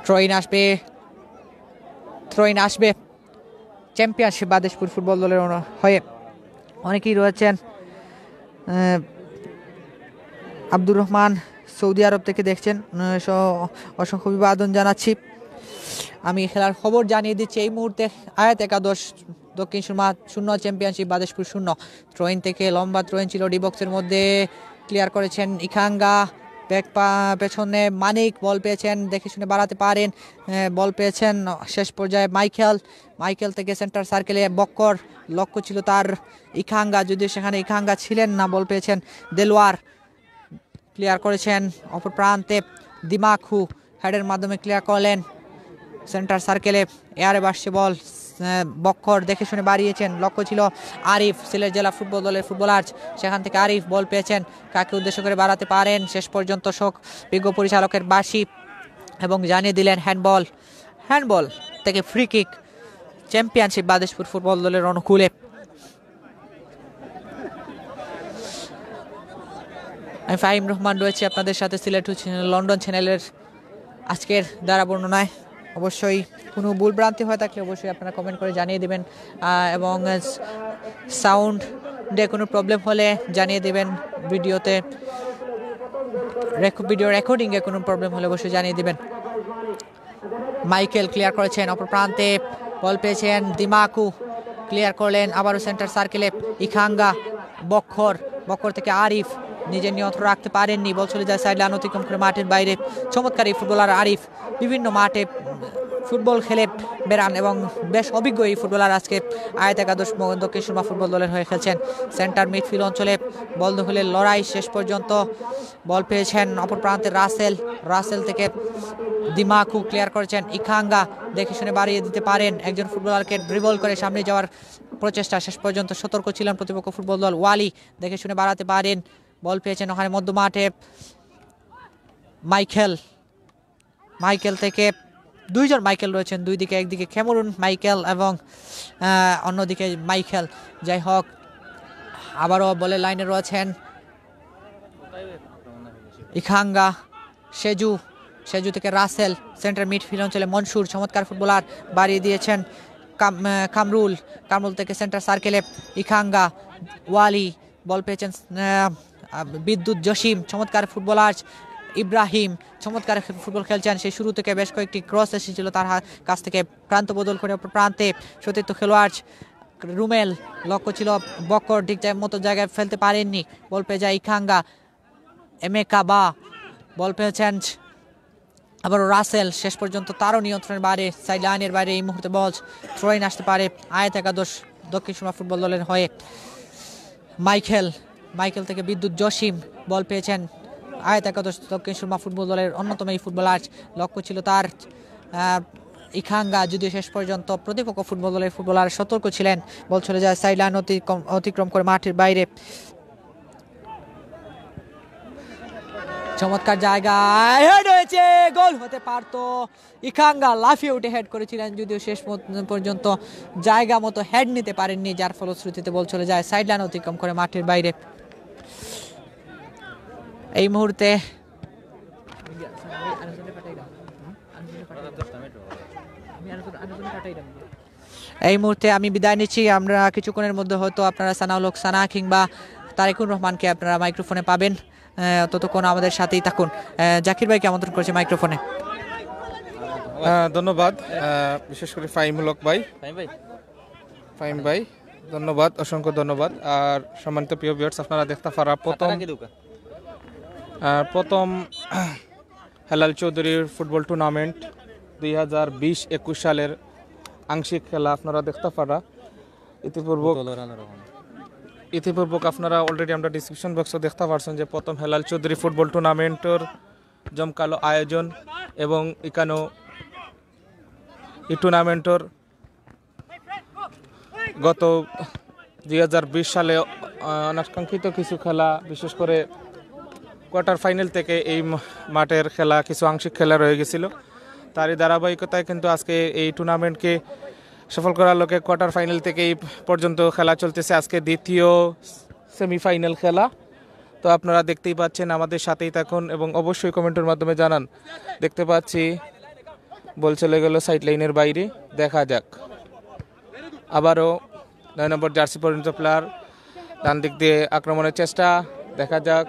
থ্রোইন আসবে চ্যাম্পিয়নশিপ বাদেশপুর ফুটবল দলের হয়ে, অনেকেই রয়েছেন আব্দুর রহমান সৌদি আরব থেকে দেখছেন, অসংখ্য অভিবাদন জানাচ্ছি। আমি খেলার খবর জানিয়ে দিচ্ছি এই মুহূর্তে আয়াত একাদশ দক্ষিণ সুরমা 0 চ্যাম্পিয়নশিপ বাদেশপুর 0। থ্রোইন থেকে লম্বা থ্রোইন ছিল, ডি বক্সের মধ্যে ক্লিয়ার করেছেন ইখাঙ্গা, পেছনে মানিক বল পেয়েছেন, দেখে শুনে বাড়াতে পারেন, বল পেয়েছেন শেষ পর্যায়ে মাইকেল থেকে সেন্টার সার্কেলে বক্কর, লক্ষ্য ছিল তার ইখাঙ্গা, যদিও সেখানে ইখাঙ্গা ছিলেন না। বল পেয়েছেন দেলোয়ার, ক্লিয়ার করেছেন অপর প্রান্তে দিমাখু, হেডের মাধ্যমে ক্লিয়ার করলেন সেন্টার সার্কেলে, এয়ারে বাসছে বল, বক্কর দেখে শুনে বাড়িয়েছেন, লক্ষ্য ছিল আরিফ, সিলেট জেলা ফুটবল দলের ফুটবলার, সেখান থেকে আরিফ বল পেয়েছেন, কাকে উদ্দেশ্য করে বাড়াতে পারেন, শেষ পর্যন্ত শোক বিজ্ঞ পরিচালকের বাঁশি এবং জানিয়ে দিলেন হ্যান্ডবল থেকে ফ্রি কিক চ্যাম্পিয়নশিপ বাদেশপুর ফুটবল দলের অনুকূলে। আমি ফাহিম রহমান রয়েছে আপনাদের সাথে সিলেট লন্ডন চ্যানেলের আজকের দ্বারা বর্ণনায়। অবশ্যই কোনো ভুলভ্রান্তি হয়ে থাকলে অবশ্যই আপনারা কমেন্ট করে জানিয়ে দেবেন, এবং সাউন্ডে কোনো প্রবলেম হলে জানিয়ে দেবেন, ভিডিও রেকর্ডিংয়ে কোনো প্রবলেম হলে অবশ্যই জানিয়ে দেবেন। মাইকেল ক্লিয়ার করেছেন অপর প্রান্তে, বল পেয়েছেন দিমাকু, ক্লিয়ার করলেন আবারও সেন্টার সার্কেলে ইখাঙ্গা, বক্কর থেকে আরিফ, নিজের নিয়ন্ত্রণ রাখতে পারেননি, বল চলে যায় সাইড লাইন অতিক্রম করে মাঠের বাইরে। চমৎকার এই ফুটবলার আরিফ, বিভিন্ন মাঠে ফুটবল খেলে বেড়ান এবং বেশ অভিজ্ঞ এই ফুটবলার আজকে আয়াত একাদশ দক্ষিণ সুরমা ফুটবল দলের হয়ে খেলছেন। সেন্টার মিডফিল্ড অঞ্চলে বল দখলের লড়াই শেষ পর্যন্ত, বল পেয়েছেন অপর প্রান্তে রাসেল থেকে দিমাকু, ক্লিয়ার করেছেন ইখাঙ্গা, দেখে শুনে বাড়িয়ে দিতে পারেন, একজন ফুটবলারকে ড্রিবল করে সামনে যাওয়ার প্রচেষ্টা, শেষ পর্যন্ত সতর্ক ছিলেন প্রতিপক্ষ ফুটবল দল, ওয়ালি দেখে শুনে বাড়াতে পারেন, বল পেয়েছেন ওখানে মধ্য মাঠে মাইকেল থেকে, দুইজন মাইকেল রয়েছেন দুই দিকে, একদিকে ক্যামেরুন মাইকেল এবং অন্যদিকে মাইকেল। যাই হোক, আবারও বলের লাইনে রয়েছেন ইখাঙ্গা, সেজু থেকে রাসেল, সেন্টার মিডফিল্ড অঞ্চলে মনসুর, চমৎকার ফুটবলার, বাড়িয়ে দিয়েছেন কামরুল থেকে সেন্টার সার্কেলে ইখাঙ্গা, ওয়ালি, বল পেয়েছেন বিদ্যুৎ জসিম, চমৎকার ফুটবলার ইব্রাহিম, চমৎকার ফুটবল খেলছেন, সেই শুরু থেকে বেশ কয়েকটি ক্রস এসেছিল তার কাছ থেকে, প্রান্ত বদল করে প্রান্তে সতীর্থ খেলোয়াড় রুমেল, লক্ষ্য ছিল বক্কর, ঠিক মতো জায়গায় ফেলতে পারেননি, বল পেয়ে যায় ইখাঙ্গা, এমেকা বা, বল পেয়েছেন আবার রাসেল, শেষ পর্যন্ত তারও নিয়ন্ত্রণের বাইরে, সাইড লাইনের বাইরে এই মুহূর্তে বল থ্রোইন আসতে পারে আয়াত একাদশ দক্ষিণ সুরমা ফুটবল দলের হয়ে। মাইকেল থেকে বিদ্যুৎ জসিম, বল পেয়েছেন আয়াত একাদশ দক্ষিণ সুরমা ফুটবল দলের অন্যতম এই ফুটবলার, লক্ষ্য ছিল তার ইখাঙ্গা, যদিও শেষ পর্যন্ত প্রতিপক্ষ ফুটবল দলের ফুটবলার সতর্ক ছিলেন, বল চলে যায় সাইড লাইন অতিক্রম করে মাঠের বাইরে। চমৎকার জায়গায় হেড হয়েছে, গোল হতে পারতো, ইখাঙ্গা লাফিয়ে উঠে হেড করেছিলেন, যদিও শেষ পর্যন্ত জায়গা মতো হেড নিতে পারেননি, যার ফলশ্রুতিতে বল চলে যায় সাইড লাইন অতিক্রম করে মাঠের বাইরে। এই মুহূর্তে আমি বিদায় নিচ্ছি। আমরা কিছুক্ষণের মধ্যে হয়তো আপনারা সানাউল হক সানা কিংবা তারেকুর রহমানকে আপনারা মাইক্রোফোনে পাবেন, ততক্ষণ আমাদের সাথেই থাকুন। জাকির ভাইকে আমন্ত্রণ করছি মাইক্রোফোনে। ধন্যবাদ, বিশেষ করে ফাহিম ভাই ধন্যবাদ, অসংখ্য ধন্যবাদ। আর সম্মানিত প্রিয় ভিউয়ার্স, আপনারা দেখতে পারা প্রথম হেলাল চৌধুরীর ফুটবল টুর্নামেন্ট 2020-21 সালের আংশিক খেলা আপনারা দেখতে পারা। ইতিপূর্বক আপনারা অলরেডি আমরা ডিসক্রিপশন বক্সে দেখতে পারছেন যে প্রথম হেলাল চৌধুরী ফুটবল টুর্নামেন্টের জমকালো আয়োজন, এবং এখানেও এই টুর্নামেন্টের গত 2020 সালে অনাকাঙ্ক্ষিত কিছু খেলা, বিশেষ করে কোয়ার্টার ফাইনাল থেকে এই মাঠের খেলা কিছু আংশিক খেলা রয়ে গেছিল, তারই ধারাবাহিকতায় কিন্তু আজকে এই টুর্নামেন্টকে সফল করার লক্ষ্যে কোয়ার্টার ফাইনাল থেকে এই পর্যন্ত খেলা চলতেছে। আজকে দ্বিতীয় সেমিফাইনাল খেলা, তো আপনারা দেখতেই পাচ্ছেন, আমাদের সাথেই থাকুন এবং অবশ্যই কমেন্টের মাধ্যমে জানান। দেখতে পাচ্ছি বল চলে গেল সাইড লাইনের বাইরে, দেখা যাক। আবারও 9 নম্বর জার্সি পর্যন্ত প্লেয়ার ডান দিক দিয়ে আক্রমণের চেষ্টা, দেখা যাক,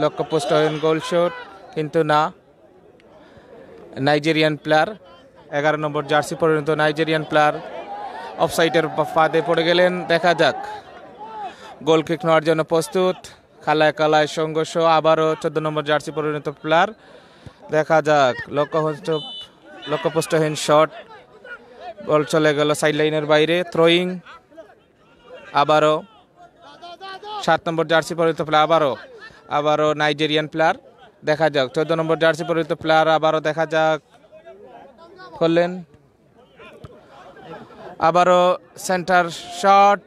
লক্ষ্যপোস্ট হন গোল শট, কিন্তু না। নাইজেরিয়ান প্লেয়ার 11 নম্বর জার্সি পরিণত নাইজেরিয়ান প্লেয়ার অফসাইডের ফাঁদে পড়ে গেলেন। দেখা যাক, গোল কিক নেওয়ার জন্য প্রস্তুত, খালায় কালায় সংঘর্ষ, আবারও 14 নম্বর জার্সি পরিণত প্লেয়ার। দেখা যাক, লক্ষ্যপোস্টহীন শট, বল চলে গেল সাইড লাইনের বাইরে, থ্রোয়িং। আবারও 7 নম্বর জার্সি পরিণত প্লেয়ার, আবারও নাইজেরিয়ান প্লেয়ার। দেখা যাক, 14 নম্বর জার্সি পরিণত প্লেয়ার আবারও দেখা যাক করলেন, আবারও সেন্টার শট।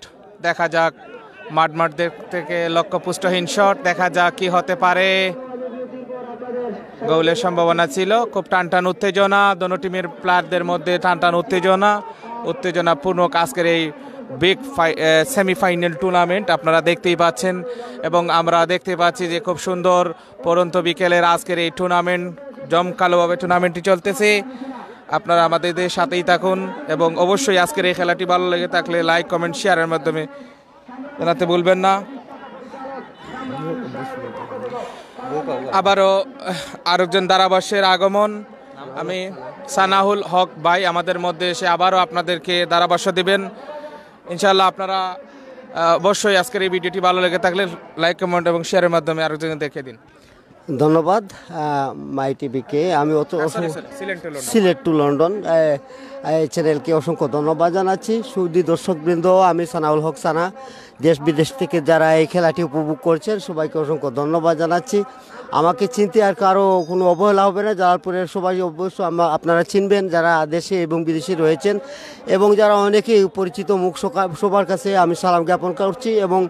দেখা যাক, মাঠ থেকে লক্ষ্যপুষ্টহীন শট, দেখা যাক কি হতে পারে। গোলের সম্ভাবনা ছিল। খুব টানটান উত্তেজনা, দোনো টিমের প্লেয়ারদের মধ্যে টানটান উত্তেজনাপূর্ণ আজকের এই বিগ সেমিফাইনাল টুর্নামেন্ট আপনারা দেখতেই পাচ্ছেন, এবং আমরা দেখতে পাচ্ছি যে খুব সুন্দর পরন্ত বিকেলের আজকের এই টুর্নামেন্ট, জমকালোভাবে টুর্নামেন্টটি চলতেছে। আপনারা আমাদের সাথেই থাকুন, এবং অবশ্যই আজকের এই খেলাটি ভালো লেগে থাকলে লাইক, কমেন্ট, শেয়ারের মাধ্যমে জানাতে ভুলবেন না। আবারও আরেকজন ধারাভাষ্যের আগমন, আমি সানাহুল হক ভাই আমাদের মধ্যে এসে আবারও আপনাদেরকে ধারাভাষ্য দিবেন ইনশাআল্লাহ। আপনারা অবশ্যই আজকের এই ভিডিওটি ভালো লেগে থাকলে লাইক, কমেন্ট এবং শেয়ারের মাধ্যমে আরেকজনকে দেখে দিন। ধন্যবাদ মাই টিভিকে, আমি সিলেট টু লন্ডন চ্যানেলকে অসংখ্য ধন্যবাদ জানাচ্ছি। সুদী দর্শকবৃন্দ, আমি সানাউল হক সানা, দেশ বিদেশ থেকে যারা এই খেলাটি উপভোগ করছেন সবাইকে অসংখ্য ধন্যবাদ জানাচ্ছি। আমাকে চিনতে আর কারো কোনো অবহেলা হবে না। জালালপুরের সবাই অবশ্য আপনারা চিনবেন যারা দেশে এবং বিদেশে রয়েছেন, এবং যারা অনেকেই পরিচিত মুখ সবার কাছে আমি সালাম জ্ঞাপন করছি। এবং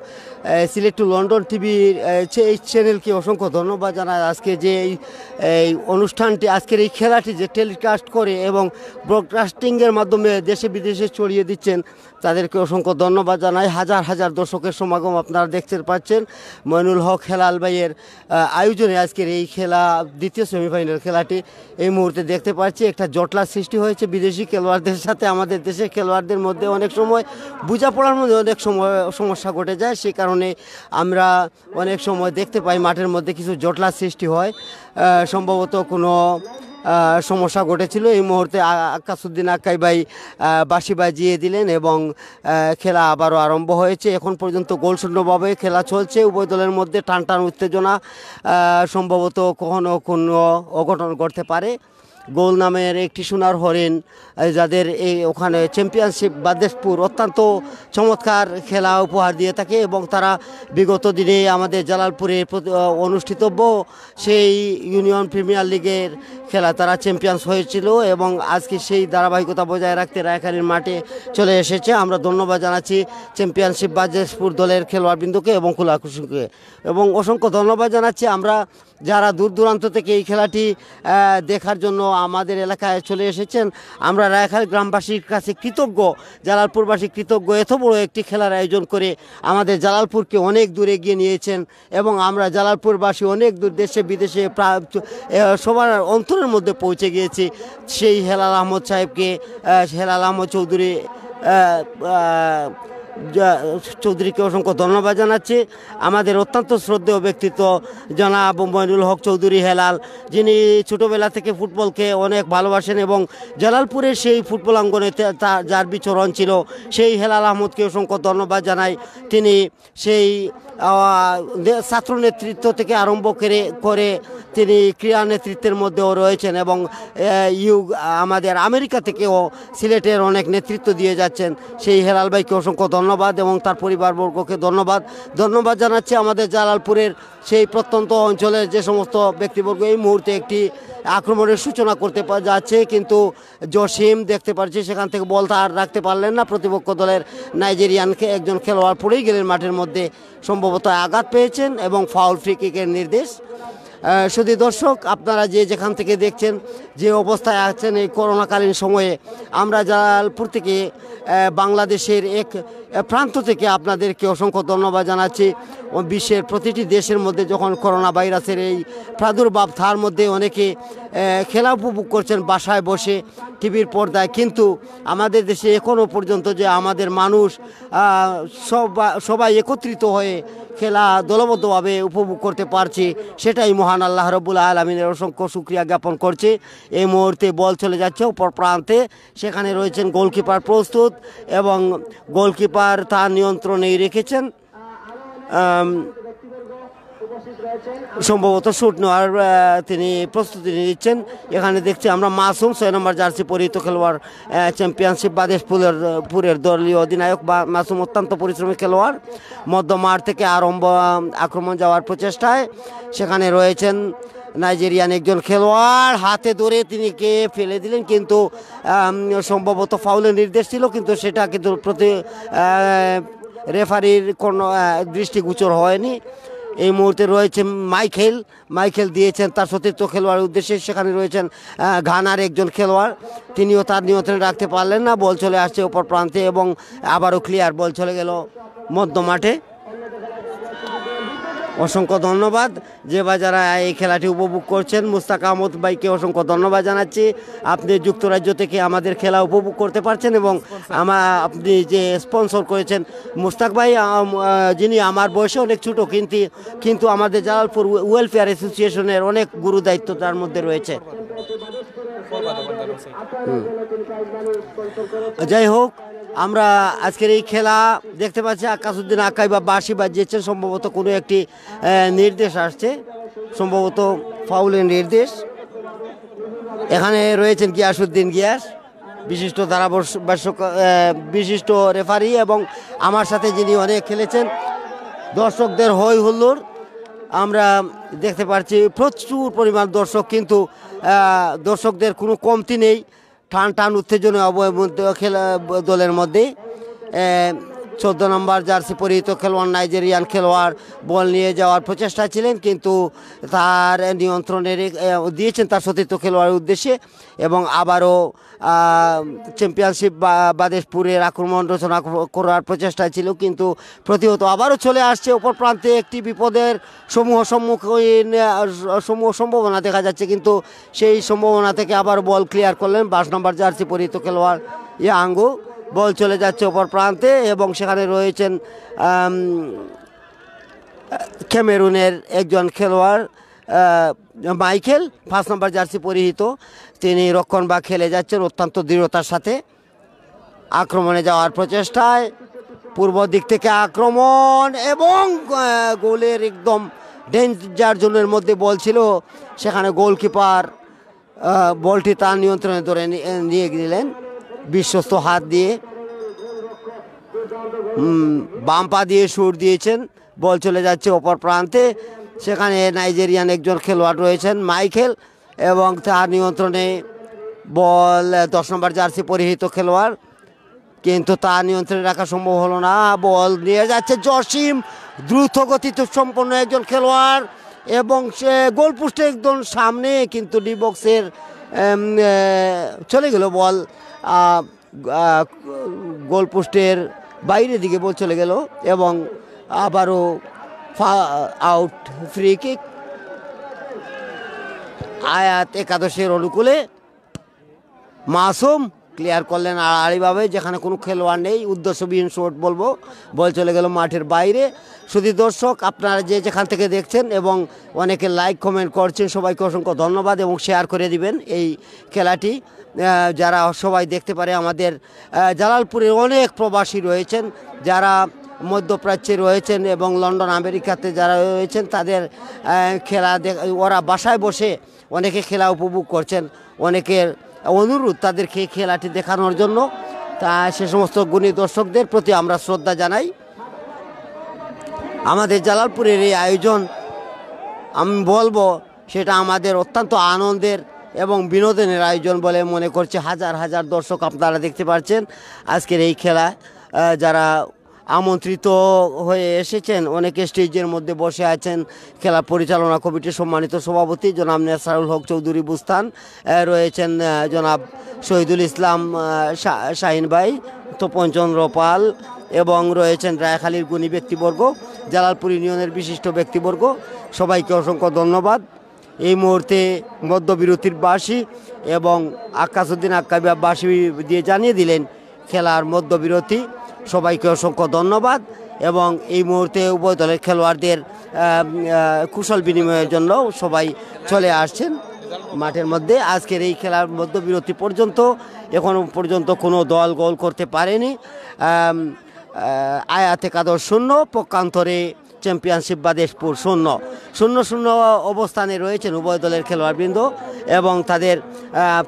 সিলেট টু লন্ডন টিভির এই চ্যানেলকে অসংখ্য ধন্যবাদ জানাই। আজকে যে এই অনুষ্ঠানটি, আজকের এই খেলাটি যে টেলিকাস্ট করে এবং ব্রডকাস্টিংয়ের মাধ্যমে দেশে বিদেশে ছড়িয়ে দিচ্ছেন, তাদেরকে অসংখ্য ধন্যবাদ জানাই। হাজার হাজার দর্শকের সমাগম আপনারা দেখতে পাচ্ছেন। মইনুল হক হেলাল ভাইয়ের আয়োজনে আজকের এই খেলা, দ্বিতীয় সেমিফাইনাল খেলাটি এই মুহূর্তে দেখতে পাচ্ছি। একটা জটলার সৃষ্টি হয়েছে বিদেশি খেলোয়াড়দের সাথে আমাদের দেশের খেলোয়াড়দের মধ্যে। অনেক সময় বোঝাপড়ার মধ্যে অনেক সময় সমস্যা ঘটে যায়, সেই কারণে আমরা অনেক সময় দেখতে পাই মাঠের মধ্যে কিছু জটলার সৃষ্টি হয়। সম্ভবত কোনো সমস্যা ঘটেছিল। এই মুহূর্তে আকাশুদ্দিন আক্কাই ভাই বাঁশি বাজিয়ে দিলেন এবং খেলা আবারও আরম্ভ হয়েছে। এখন পর্যন্ত গোলশূন্যভাবে খেলা চলছে। উভয় দলের মধ্যে টানটান উত্তেজনা, সম্ভবত কখনো কোনো অঘটন ঘটতে পারে। গোল নামের একটি সোনার হরিণ, যাদের এই ওখানে চ্যাম্পিয়নশিপ বাদেশপুর অত্যন্ত চমৎকার খেলা উপহার দিয়ে থাকে, এবং তারা বিগত দিনে আমাদের জালালপুরে অনুষ্ঠিতব্য সেই ইউনিয়ন প্রিমিয়ার লিগের খেলা তারা চ্যাম্পিয়ন্স হয়েছিল, এবং আজকে সেই ধারাবাহিকতা বজায় রাখতে রায়খালীর মাঠে চলে এসেছে। আমরা ধন্যবাদ জানাচ্ছি চ্যাম্পিয়নশিপ বাদেশপুর দলের খেলোয়াড়বৃন্দকে এবং কুলাকুশিকে, এবং অসংখ্য ধন্যবাদ জানাচ্ছি আমরা যারা দূর দূরান্ত থেকে এই খেলাটি দেখার জন্য আমাদের এলাকায় চলে এসেছেন। আমরা রায়খালী গ্রামবাসীর কাছে কৃতজ্ঞ, জালালপুরবাসী কৃতজ্ঞ, এত বড় একটি খেলার আয়োজন করে আমাদের জালালপুরকে অনেক দূর এগিয়ে নিয়েছেন, এবং আমরা জালালপুরবাসী অনেক দূর দেশে বিদেশে প্রায় সবার অন্তরের মধ্যে পৌঁছে গিয়েছি। সেই হেলাল আহমদ সাহেবকে, হেলাল আহমদ চৌধুরীকে অসংখ্য ধন্যবাদ জানাচ্ছি। আমাদের অত্যন্ত শ্রদ্ধেয় ব্যক্তিত্ব জনাব মইনুল হক চৌধুরী হেলাল, যিনি ছোটোবেলা থেকে ফুটবলকে অনেক ভালোবাসেন, এবং জালালপুরের সেই ফুটবল অঙ্গনে যার বিচরণ ছিল, সেই হেলাল আহমদকে অসংখ্য ধন্যবাদ জানাই। তিনি সেই ছাত্র নেতৃত্ব থেকে আরম্ভ করে তিনি ক্রীড়া নেতৃত্বের মধ্যেও রয়েছেন, এবং আমাদের আমেরিকা থেকেও সিলেটের অনেক নেতৃত্ব দিয়ে যাচ্ছেন। সেই হেলাল ভাইকে অসংখ্য ধন্যবাদ, এবং তার পরিবারবর্গকে ধন্যবাদ জানাচ্ছি। আমাদের জালালপুরের সেই প্রত্যন্ত অঞ্চলের যে সমস্ত ব্যক্তিবর্গ এই মুহূর্তে একটি আক্রমণের সূচনা করতে যাচ্ছে, কিন্তু জসিম দেখতে পাচ্ছি সেখান থেকে বল আর রাখতে পারলেন না। প্রতিপক্ষ দলের নাইজেরিয়ানকে একজন খেলোয়াড় পড়েই গেলেন মাঠের মধ্যে, সম্ভবত আঘাত পেয়েছেন, এবং ফাউল ফ্রি কিকের নির্দেশ। শুধু দর্শক, আপনারা যেখান থেকে দেখছেন, যে অবস্থায় আছেন এই করোনাকালীন সময়ে, আমরা জালালপুর থেকে বাংলাদেশের এক প্রান্ত থেকে আপনাদেরকে অসংখ্য ধন্যবাদ জানাচ্ছি। বিশ্বের প্রতিটি দেশের মধ্যে যখন করোনা ভাইরাসের এই প্রাদুর্ভাব, তার মধ্যে অনেকে খেলা উপভোগ করছেন বাসায় বসে টিভির পর্দায়, কিন্তু আমাদের দেশে এখনও পর্যন্ত যে আমাদের মানুষ সবাই একত্রিত হয়ে খেলা দলবদ্ধভাবে উপভোগ করতে পারছি, সেটাই মহান আল্লাহ রব্বুল আলামিনের অসংখ্য শুকরিয়া জ্ঞাপন করছে। এই মুহূর্তে বল চলে যাচ্ছে অপর প্রান্তে, সেখানে রয়েছেন গোলকিপার প্রস্তুত এবং গোলকিপার তার নিয়ন্ত্রণেই রেখেছেন, সম্ভবত শুট নেওয়ার তিনি প্রস্তুতি নিচ্ছেন। এখানে দেখছি আমরা মাসুম 6 নম্বর জার্সি পরিহিত খেলোয়াড়, চ্যাম্পিয়নশিপ বাদেশপুরের দলীয় অধিনায়ক বা মাসুম অত্যন্ত পরিশ্রমী খেলোয়াড়। মধ্যমাঠ থেকে আক্রমণ যাওয়ার প্রচেষ্টায় সেখানে রয়েছেন নাইজেরিয়ান একজন খেলোয়াড়, হাতে ধরে তিনি কে ফেলে দিলেন, কিন্তু সম্ভবত ফাউলের নির্দেশ ছিল, কিন্তু সেটা কিন্তু রেফারির কোনো দৃষ্টিগোচর হয়নি। এই মুহূর্তে রয়েছে মাইকেল দিয়েছেন তার সতীর্থ খেলোয়াড়ের উদ্দেশ্যে। সেখানে রয়েছেন ঘানার একজন খেলোয়াড়, তিনিও তার নিয়ন্ত্রণে রাখতে পারলেন না, বল চলে আসছে অপর প্রান্তে এবং আবারও ক্লিয়ার, বল চলে গেল মধ্য মাঠে। অসংখ্য ধন্যবাদ যে যারা এই খেলাটি উপভোগ করছেন। মুস্তাক আহমদ ভাইকে অসংখ্য ধন্যবাদ জানাচ্ছি, আপনি যুক্তরাজ্য থেকে আমাদের খেলা উপভোগ করতে পারছেন এবং আপনি যে স্পন্সর করেছেন মুস্তাক ভাই, যিনি আমার বয়সে অনেক ছোটো, কিন্তু আমাদের জালালপুর ওয়েলফেয়ার অ্যাসোসিয়েশনের অনেক গুরু দায়িত্ব তার মধ্যে রয়েছে। যাই হোক, আমরা আজকের এই খেলা দেখতে পাচ্ছি আকাশুদ্দিন আকাই বা বাঁশি বাজিয়েছেন, সম্ভবত কোনো একটি নির্দেশ আসছে, সম্ভবত ফাউলের নির্দেশ। এখানে রয়েছেন গিয়াসউদ্দিন গিয়াস, বিশিষ্ট বিশিষ্ট রেফারি, এবং আমার সাথে যিনি অনেক খেলেছেন। দর্শকদের হই হুল্লোড় আমরা দেখতে পাচ্ছি, প্রচুর পরিমাণ দর্শক, কিন্তু দর্শকদের কোনো কমতি নেই। টান উত্তেজনা খেলা দলের মধ্যে 14 নম্বর জার্সি পরিহিত খেলোয়াড় নাইজেরিয়ান খেলোয়াড় বল নিয়ে যাওয়ার প্রচেষ্টা ছিলেন, কিন্তু তার নিয়ন্ত্রণে দিয়েছেন তার সতীর্থ খেলোয়াড়ের উদ্দেশ্যে এবং আবারও চ্যাম্পিয়নশিপ বাদেশপুরের আক্রমণ রচনা করার প্রচেষ্টা ছিল, কিন্তু প্রতিহত আবারও চলে আসছে অপর প্রান্তে একটি বিপদের সমূহ সম্ভাবনা দেখা যাচ্ছে, কিন্তু সেই সম্ভাবনা থেকে আবার বল ক্লিয়ার করলেন 22 নম্বর জার্সি পরিহিত খেলোয়াড় ইয়াঙ্গু। বল চলে যাচ্ছে অপর প্রান্তে এবং সেখানে রয়েছেন ক্যামেরুনের একজন খেলোয়াড় মাইকেল, 5 নম্বর জার্সি পরিহিত, তিনি রক্ষণ বা খেলে যাচ্ছেন অত্যন্ত দৃঢ়তার সাথে। আক্রমণে যাওয়ার প্রচেষ্টায় পূর্ব দিক থেকে আক্রমণ এবং গোলের একদম ডেঞ্জার জোনের মধ্যে বল ছিল, সেখানে গোলকিপার বলটি তার নিয়ন্ত্রণে ধরে নিয়ে গেলেন বিশ্বস্ত হাত দিয়ে, বাম পা দিয়ে শুট দিয়েছেন। বল চলে যাচ্ছে অপর প্রান্তে, সেখানে নাইজেরিয়ান একজন খেলোয়াড় রয়েছেন মাইকেল এবং তার নিয়ন্ত্রণে বল 10 নম্বর জার্সি পরিহিত খেলোয়াড়, কিন্তু তার নিয়ন্ত্রণে রাখা সম্ভব হলো না। বল নিয়ে যাচ্ছে জসিম, দ্রুত গতিতে সম্পন্ন একজন খেলোয়াড় এবং সে গোলপোস্টে একদম সামনে, কিন্তু ডি বক্সের চলে গেল বল, গোলপোস্টের বাইরের দিকে বল চলে গেল এবং আবারও আউট, ফ্রি কিক। আয়াত একাদশের অনুকূলে মাসুম ক্লিয়ার করলেন আড়াআড়িভাবে, যেখানে কোনো খেলোয়াড় নেই, উদ্দেশ্যবিহীন শট বলবো, বল চলে গেল মাঠের বাইরে। শুধু দর্শক আপনারা যেখান থেকে দেখছেন এবং অনেকে লাইক কমেন্ট করছেন, সবাইকে অসংখ্য ধন্যবাদ এবং শেয়ার করে দিবেন এই খেলাটি, যারা সবাই দেখতে পারে। আমাদের জালালপুরে অনেক প্রবাসী রয়েছেন, যারা মধ্যপ্রাচ্যে রয়েছেন এবং লন্ডন আমেরিকাতে যারা রয়েছেন, তাদের খেলা ওরা বাসায় বসে অনেকে খেলা উপভোগ করছেন। অনেকের অনুরোধ তাদেরকে খেলাটি দেখানোর জন্য, তা সে সমস্ত গুণী দর্শকদের প্রতি আমরা শ্রদ্ধা জানাই। আমাদের জালালপুরের এই আয়োজন আমি বলবো সেটা আমাদের অত্যন্ত আনন্দের এবং বিনোদনের আয়োজন বলে মনে করছে। হাজার হাজার দর্শক আপনারা দেখতে পাচ্ছেন আজকের এই খেলা, যারা আমন্ত্রিত হয়ে এসেছেন। অনেকে স্টেজের মধ্যে বসে আছেন। খেলা পরিচালনা কমিটির সম্মানিত সভাপতি জনাব নেসারুল হক চৌধুরী বুস্তান, রয়েছেন জনাব শহীদুল ইসলাম শাহিন ভাই, তপনচন্দ্র পাল, এবং রয়েছেন রায়খালীর গুণী ব্যক্তিবর্গ, জালালপুর ইউনিয়নের বিশিষ্ট ব্যক্তিবর্গ। সবাইকে অসংখ্য ধন্যবাদ। এই মুহূর্তে মধ্যবিরতির বাঁশি এবং আকাশউদ্দিন আক্কাবিয়া বাঁশি দিয়ে জানিয়ে দিলেন খেলার মধ্যবিরতি। সবাইকে অসংখ্য ধন্যবাদ। এবং এই মুহূর্তে উভয় দলের খেলোয়াড়দের কুশল বিনিময়ের জন্য সবাই চলে আসছেন মাঠের মধ্যে। আজকের এই খেলার মধ্যবিরতি পর্যন্ত এখনও পর্যন্ত কোনো দল গোল করতে পারেনি। আয়াতে কাদর 0, পক্ষান্তরে চ্যাম্পিয়নশিপ বাদেশপুর 0-0 অবস্থানে রয়েছেন উভয় দলের খেলোয়াড়বৃন্দ, এবং তাদের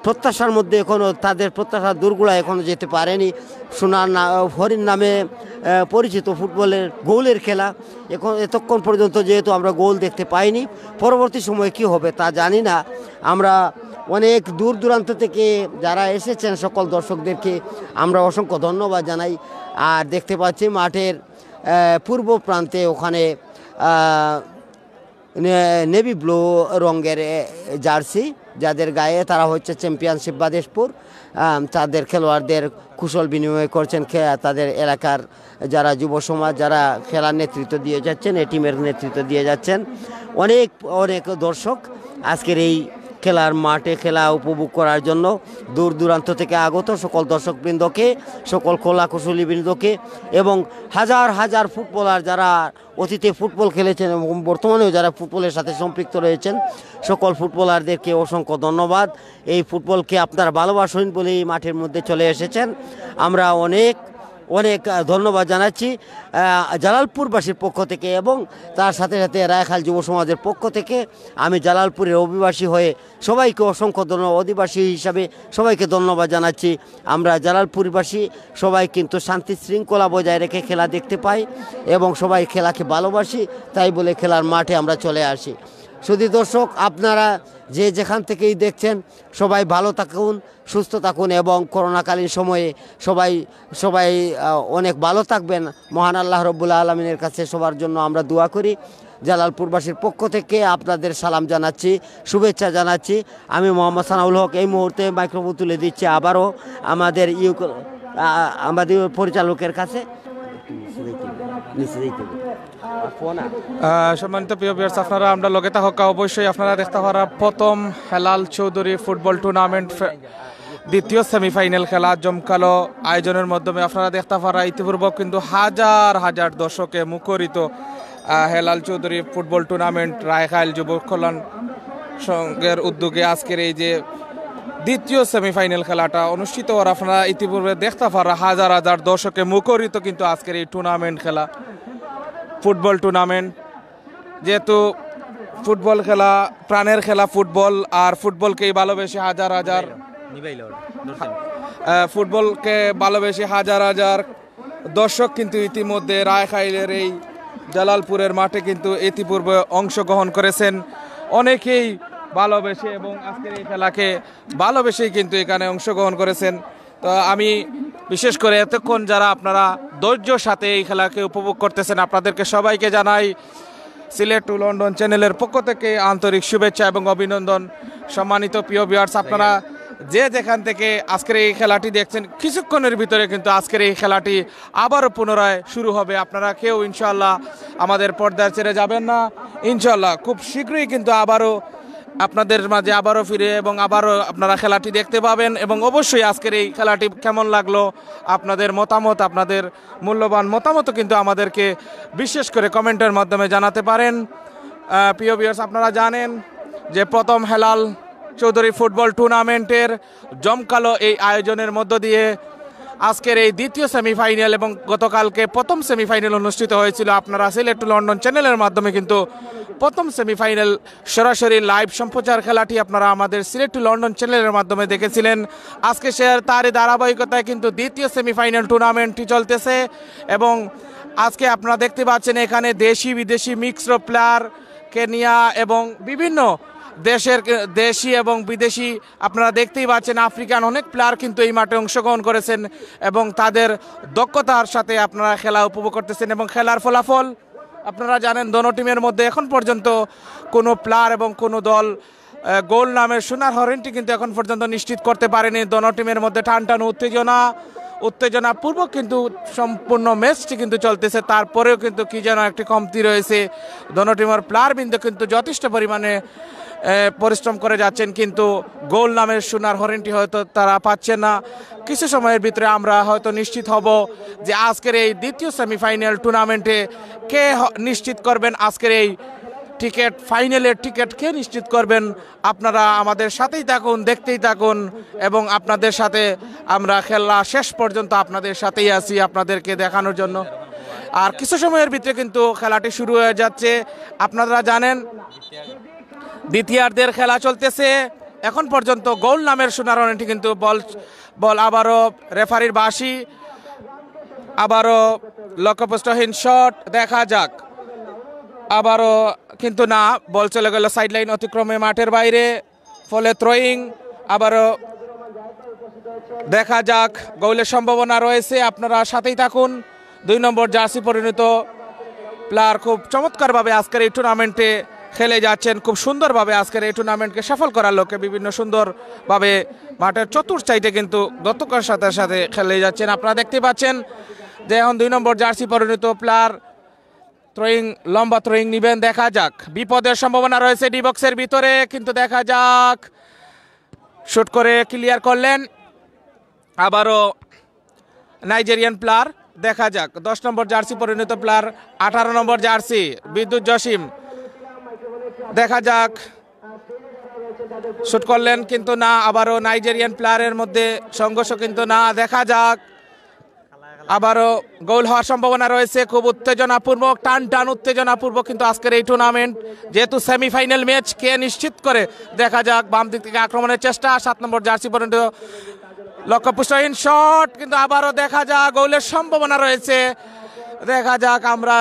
প্রত্যাশার মধ্যে এখনও তাদের প্রত্যাশার দূরগোড়া এখনও যেতে পারেনি। সোনার হরিণ নামে পরিচিত ফুটবলের গোলের খেলা এতক্ষণ পর্যন্ত যেহেতু আমরা গোল দেখতে পাইনি, পরবর্তী সময়ে কি হবে তা জানি না। আমরা অনেক দূর দূরান্ত থেকে যারা এসেছেন সকল দর্শকদেরকে আমরা অসংখ্য ধন্যবাদ জানাই। আর দেখতে পাচ্ছি মাঠের পূর্ব প্রান্তে ওখানে নেভি ব্লু রঙের জার্সি যাদের গায়ে, তারা হচ্ছে চ্যাম্পিয়নশিপ বাদেশপুর। তাদের খেলোয়াড়দের কুশল বিনিময় করছেন তাদের এলাকার যারা যুব সমাজ, যারা খেলার নেতৃত্ব দিয়ে যাচ্ছেন, এই টিমের নেতৃত্ব দিয়ে যাচ্ছেন। অনেক অনেক দর্শক আজকের এই খেলার মাঠে খেলা উপভোগ করার জন্য দূর দূরান্ত থেকে আগত সকল দর্শকবৃন্দকে, সকল কলাকুশলীবৃন্দকে, এবং হাজার হাজার ফুটবলার যারা অতীতে ফুটবল খেলেছেন এবং বর্তমানেও যারা ফুটবলের সাথে সম্পৃক্ত রয়েছেন, সকল ফুটবলারদেরকে অসংখ্য ধন্যবাদ। এই ফুটবলকে আপনারা ভালোবাসেন বলে এই মাঠের মধ্যে চলে এসেছেন। আমরা অনেক অনেক ধন্যবাদ জানাচ্ছি জালালপুরবাসীর পক্ষ থেকে, এবং তার সাথে সাথে রায়খাল যুব সমাজের পক্ষ থেকে। আমি জালালপুরের অভিবাসী হয়ে সবাইকে অসংখ্য ধন্যবাদ, অধিবাসী হিসাবে সবাইকে ধন্যবাদ জানাচ্ছি। আমরা জালালপুরবাসী সবাই কিন্তু শান্তি শৃঙ্খলা বজায় রেখে খেলা দেখতে পাই এবং সবাই খেলাকে ভালোবাসি, তাই বলে খেলার মাঠে আমরা চলে আসি। শুধু দর্শক, আপনারা যে যেখান থেকেই দেখছেন সবাই ভালো থাকুন, সুস্থ থাকুন, এবং করোনাকালীন সময়ে সবাই অনেক ভালো থাকবেন। মহান আল্লাহ রব্বুল আলমিনের কাছে সবার জন্য আমরা দোয়া করি। জালালপুরবাসীর পক্ষ থেকে আপনাদের সালাম জানাচ্ছি, শুভেচ্ছা জানাচ্ছি। আমি মোহাম্মদ সানাউল হক এই মুহূর্তে মাইক্রোফোন তুলে দিচ্ছি আবারও আমাদের পরিচালকের কাছে। সম্মানিত প্রিয় ভিউয়ার্স, আপনারা আমরা লগে থাকা অবশ্যই আপনারা দেখতে পারা প্রথম হেলাল চৌধুরী ফুটবল টুর্নামেন্ট দ্বিতীয় সেমিফাইনাল খেলা জমকালো আয়োজনের মাধ্যমে আপনারা দেখতে পারা ইতিপূর্বে কিন্তু হাজার হাজার দর্শকে মুখরিত হেলাল চৌধুরী ফুটবল টুর্নামেন্ট রায়খাল যুব কল্যাণ সংঘের উদ্যোগে আজকের এই যে দ্বিতীয় সেমিফাইনাল খেলাটা অনুষ্ঠিত হওয়ার আপনারা ইতিপূর্বে দেখতে পারা হাজার হাজার দর্শকে মুখরিত কিন্তু আজকের এই টুর্নামেন্ট খেলা ফুটবল টুর্নামেন্ট। যেহেতু ফুটবল খেলা প্রাণের খেলা ফুটবল, আর ফুটবলকেই ভালোবেসে হাজার হাজার ফুটবলকে ভালোবেসে হাজার হাজার দর্শক কিন্তু ইতিমধ্যে রায়খাইলের এই জালালপুরের মাঠে কিন্তু ইতিপূর্বে অংশগ্রহণ করেছেন। অনেকেই ভালোবেসে এবং আজকের এই খেলাকে ভালোবেসেই কিন্তু এখানে অংশগ্রহণ করেছেন। তো আমি বিশেষ করে এতক্ষণ যারা আপনারা ধৈর্যর সাথে এই খেলাকে উপভোগ করতেছেন, আপনাদেরকে সবাইকে জানাই সিলেট টু লন্ডন চ্যানেলের পক্ষ থেকে আন্তরিক শুভেচ্ছা এবং অভিনন্দন। সম্মানিত প্রিয় ভিউয়ার্স, আপনারা যে যেখান থেকে আজকের এই খেলাটি দেখছেন, কিছুক্ষণের ভিতরে কিন্তু আজকের এই খেলাটি আবারও পুনরায় শুরু হবে। আপনারা কেউ ইনশাআল্লাহ আমাদের পর্দায় ছেড়ে যাবেন না। ইনশাআল্লাহ খুব শীঘ্রই কিন্তু আবারও আপনাদের মাঝে আবারও ফিরে এবং আবারও আপনারা খেলাটি দেখতে পাবেন। এবং অবশ্যই আজকের এই খেলাটি কেমন লাগলো আপনাদের মতামত, আপনাদের মূল্যবান মতামত কিন্তু আমাদেরকে বিশেষ করে কমেন্টের মাধ্যমে জানাতে পারেন। প্রিয় ভিউয়ার্স, আপনারা জানেন যে প্রথম হেলাল চৌধুরী ফুটবল টুর্নামেন্টের জমকালো এই আয়োজনের মধ্য দিয়ে আজকের এই দ্বিতীয় সেমিফাইনাল এবং গতকালকে প্রথম সেমিফাইনাল অনুষ্ঠিত হয়েছিল। আপনারা সিলেট টু লন্ডন চ্যানেলের মাধ্যমে কিন্তু প্রথম সেমিফাইনাল সরাসরি লাইভ সম্প্রচার খেলাটি আপনারা আমাদের সিলেট টু লন্ডন চ্যানেলের মাধ্যমে দেখেছিলেন। আজকে তারই ধারাবাহিকতায় কিন্তু দ্বিতীয় সেমিফাইনাল টুর্নামেন্টটি চলতেছে এবং আজকে আপনারা দেখতে পাচ্ছেন এখানে দেশি বিদেশি মিক্সড প্লেয়ার কেনিয়া এবং বিভিন্ন দেশি এবং বিদেশি আপনারা দেখতেই পাচ্ছেন আফ্রিকান অনেক প্লেয়ার কিন্তু এই মাঠে অংশগ্রহণ করেছেন এবং তাদের দক্ষতার সাথে আপনারা খেলা উপভোগ করতেছেন এবং খেলার ফলাফল আপনারা জানেন দোনো টিমের মধ্যে এখন পর্যন্ত কোনো প্লেয়ার এবং কোনো দল গোল নামের সোনার হরিণটি কিন্তু এখন পর্যন্ত নিশ্চিত করতে পারেনি। দোনো টিমের মধ্যে টানটান উত্তেজনাপূর্বক কিন্তু সম্পূর্ণ ম্যাচটি কিন্তু চলতেছে, তারপরেও কিন্তু কি যেন একটি কমতি রয়েছে। দোনো টিমের প্লেয়ারবৃন্দ কিন্তু যথেষ্ট পরিমাণে পরিশ্রম করে যাচ্ছেন, কিন্তু গোল নামের সোনার হরিণটি হয়তো তারা পাচ্ছেন না। কিছু সময়ের ভিতরে আমরা হয়তো নিশ্চিত হব যে আজকের এই দ্বিতীয় সেমিফাইনাল টুর্নামেন্টে কে নিশ্চিত করবেন আজকের এই ফাইনালের টিকিট কে নিশ্চিত করবেন। আপনারা আমাদের সাথেই থাকুন, দেখতেই থাকুন এবং আপনাদের সাথে আমরা খেলা শেষ পর্যন্ত আপনাদের সাথেই আছি আপনাদেরকে দেখানোর জন্য। আর কিছু সময়ের ভিতরে কিন্তু খেলাটি শুরু হয়ে যাচ্ছে। আপনারা জানেন দ্বিতীয়ার্ধের খেলা চলতেছে, এখন পর্যন্ত গোল নামের সোনার হরিণটি কিন্তু বল আবারও রেফারির বাঁশি, আবারও লক্ষ্যভ্রষ্টহীন শট, দেখা যাক আবারও কিন্তু না, বল চলে গেল সাইড লাইন অতিক্রমে মাঠের বাইরে, ফলে থ্রোয়িং। আবারও দেখা যাক, গোলের সম্ভাবনা রয়েছে, আপনারা সাথেই থাকুন। 2 নম্বর জার্সি পরিণত প্লেয়ার খুব চমৎকারভাবে আজকের এই টুর্নামেন্টে খেলে যাচ্ছেন, খুব সুন্দরভাবে আজকের এই টুর্নামেন্টকে সফল করার লক্ষ্যে বিভিন্ন সুন্দরভাবে মাঠের চতুর্থ সাইডে কিন্তু দক্ষতার সাথে সাথে খেলে যাচ্ছেন। আপনারা দেখতে পাচ্ছেন যে এখন 2 নম্বর জার্সি পরিণত প্লেয়ার লম্বা থ্রোয়িং নিবেন, দেখা যাক। বিপদের সম্ভাবনা রয়েছে ডি বক্সের ভিতরে, কিন্তু দেখা যাক, শুট করে ক্লিয়ার করলেন আবারও নাইজেরিয়ান প্লেয়ার। দেখা যাক 10 নম্বর জার্সি পরিণত প্লেয়ার, 18 নম্বর জার্সি বিদ্যুৎ জসিম, দেখা যাক, শুট করলেন কিন্তু না, আবারও নাইজেরিয়ান প্লেয়ারের মধ্যে সংঘর্ষ কিন্তু না, দেখা যাক আবারও গোল হওয়ার সম্ভাবনা রয়েছে। খুব উত্তেজনাপূর্বক, টান উত্তেজনাপূর্বক কিন্তু আজকের এই টুর্নামেন্ট, যেহেতু সেমিফাইনাল ম্যাচ কে নিশ্চিত করে। দেখা যাক, বাম দিক থেকে আক্রমণের চেষ্টা, 7 নম্বর জার্সি পর্যন্ত লক্ষ্যভ্রষ্টহীন শট, কিন্তু আবারও দেখা যাক গোলের সম্ভাবনা রয়েছে। দেখা যাক, আমরা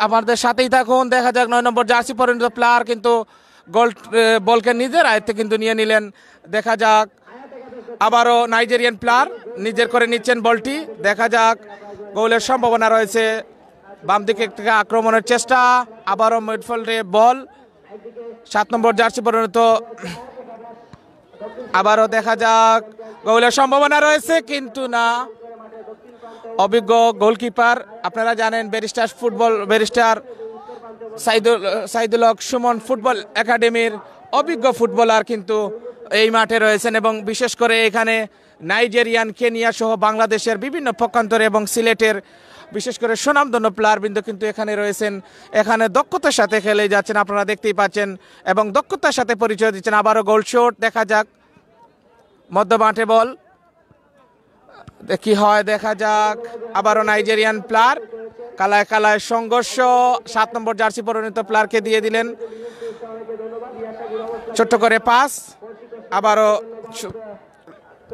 আমাদের সাথেই থাকুন। দেখা যাক 9 নম্বর জার্সি পরিণত প্লেয়ার কিন্তু বলকে নিজের আয়ত্তে কিন্তু নিয়ে নিলেন। দেখা যাক আবারও নাইজেরিয়ান প্লেয়ার নিজের করে নিচ্ছেন বলটি, দেখা যাক গোলের সম্ভাবনা রয়েছে। বাম দিকে থেকে আক্রমণের চেষ্টা, আবারও মিডফিল্ডে বল, 7 নম্বর জার্সি পরিণত, আবারও দেখা যাক গোলের সম্ভাবনা রয়েছে কিন্তু না। অভিজ্ঞ গোলকিপার, আপনারা জানেন ব্যারিস্টার সাইদুল হক সুমন ফুটবল একাডেমির অভিজ্ঞ ফুটবলার কিন্তু এই মাঠে রয়েছেন এবং বিশেষ করে এখানে নাইজেরিয়ান, কেনিয়া সহ বাংলাদেশের বিভিন্ন পক্ষান্তরে এবং সিলেটের বিশেষ করে সুনামধন্য প্লেয়ারবৃন্দ কিন্তু এখানে রয়েছেন। এখানে দক্ষতার সাথে খেলে যাচ্ছেন, আপনারা দেখতেই পাচ্ছেন, এবং দক্ষতার সাথে পরিচয় দিচ্ছেন। আবারও গোল শট, দেখা যাক মধ্য মাঠে বল কি হয়, দেখা যাক আবারও নাইজেরিয়ান প্লেয়ার, কালায় সংঘর্ষ, 7 নম্বর জার্সি পরিণত প্লেয়ারকে দিয়ে দিলেন ছোট্ট করে পাস, আবারও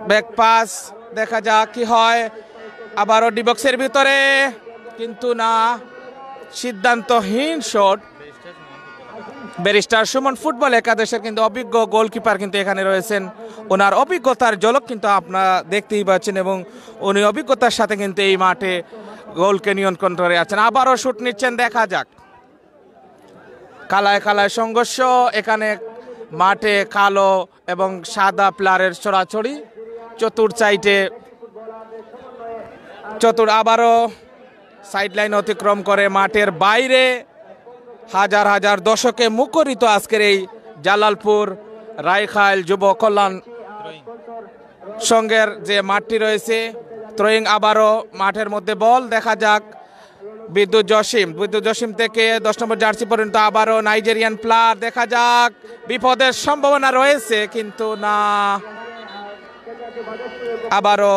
ব্যাক পাস, দেখা যাক কি হয়। আবারও ডি বক্সের ভিতরে কিন্তু না, সিদ্ধান্তহীন শট। ব্যারিস্টার সুমন ফুটবল একাদশের কিন্তু অভিজ্ঞ গোলকিপার কিন্তু এখানে রয়েছেন, ওনার অভিজ্ঞতার ঝলক কিন্তু আপনারা দেখতেই পাচ্ছেন এবং উনি অভিজ্ঞতার সাথে কিন্তু এই মাঠে গোলকে নিয়ন্ত্রণ করে আছেন। আবারও শুট নিচ্ছেন, দেখা যাক। কালায় সংঘর্ষ, এখানে মাঠে কালো এবং সাদা প্লেয়ারের ছড়াছড়ি, আবারও সাইড লাইন অতিক্রম করে মাঠের বাইরে হাজার দর্শকে মুখরিত আজকের এই জালালপুর রায়খাইল যুব কল্যাণ সংঘের যে মাঠটি রয়েছে। থ্রোয়িং, আবারও মাঠের মধ্যে বল, দেখা যাক বিদ্যুৎ জসিম থেকে 10 নম্বর জার্সি পর্যন্ত আবারও নাইজেরিয়ান প্লেয়ার, দেখা যাক বিপদের সম্ভাবনা রয়েছে কিন্তু না, আবারও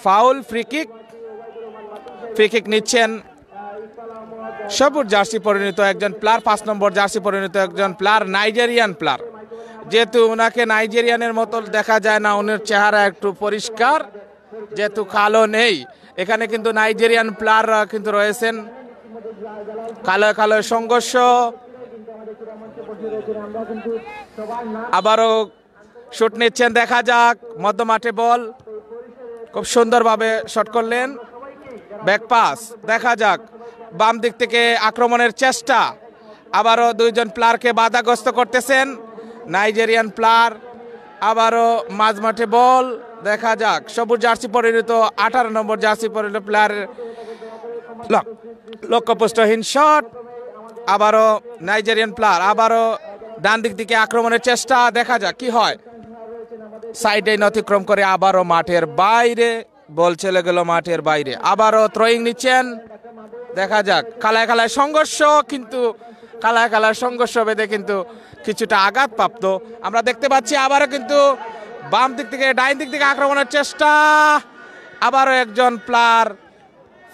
ফাউল। ফ্রি কিক নিচ্ছেন সবুজ জার্সি পরিণত একজন প্লেয়ার, 5 নম্বর জার্সি পরিণত একজন প্লেয়ার, নাইজেরিয়ান প্লেয়ার। যেহেতু ওনাকে নাইজেরিয়ানের মতো দেখা যায় না, ওনার চেহারা একটু পরিষ্কার, যেহেতু কালো নেই, এখানে কিন্তু নাইজেরিয়ান প্লেয়াররা কিন্তু রয়েছেন। কালো সংঘর্ষ, আবারও শট নিচ্ছেন, দেখা যাক। মধ্য মাঠে বল, খুব সুন্দরভাবে শট করলেন, ব্যাক পাস, দেখা যাক। বাম দিক থেকে আক্রমণের চেষ্টা, আবারও দুইজন প্লেয়ারকে বাধাগ্রস্ত করতেছেন নাইজেরিয়ান প্লেয়ার। আবারও মাঝ মাঠে বল, দেখা যাক। সবুজ জার্সি পরিণত 18 নম্বর জার্সি পরিণত প্লেয়ার, লক্ষ্যপুষ্টহীন শট। আবারও নাইজেরিয়ান প্লেয়ার, আবারও ডান দিক থেকে আক্রমণের চেষ্টা, দেখা যাক কি হয়। সাইডে অতিক্রম করে আবারও মাঠের বাইরে, বল চলে গেল মাঠের বাইরে। আবারও থ্রোয়িং নিচ্ছেন, দেখা যাক। খেলায় খেলায় সংঘর্ষ, কিন্তু খেলায় খেলায় সংঘর্ষ বেঁধে কিন্তু কিছুটা আঘাতপ্রাপ্ত আমরা দেখতে পাচ্ছি। আবারও কিন্তু বাম দিক থেকে ডাইন দিক থেকে আক্রমণের চেষ্টা, আবারও একজন প্লেয়ার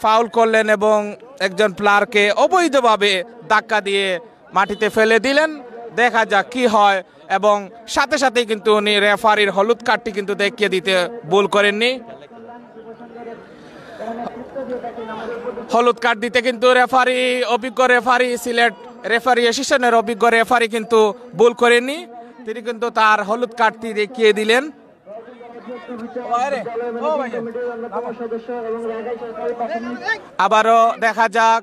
ফাউল করলেন এবং একজন প্লেয়ারকে অবৈধভাবে ধাক্কা দিয়ে মাটিতে ফেলে দিলেন। দেখা যাক কি হয়, এবং সাথে সাথেই কিন্তু উনি রেফারির হলুদ কার্ডটি কিন্তু দেখিয়ে দিতে ভুল করেননি। হলুদ কার্ড দিতে কিন্তু রেফারি, অভিজ্ঞ রেফারি, সিলেট রেফারি অ্যাসোসিয়েশনের অভিজ্ঞ রেফারি কিন্তু ভুল করেননি, তিনি কিন্তু তার হলুদ কার্ডটি দেখিয়ে দিলেন। আবারও দেখা যাক,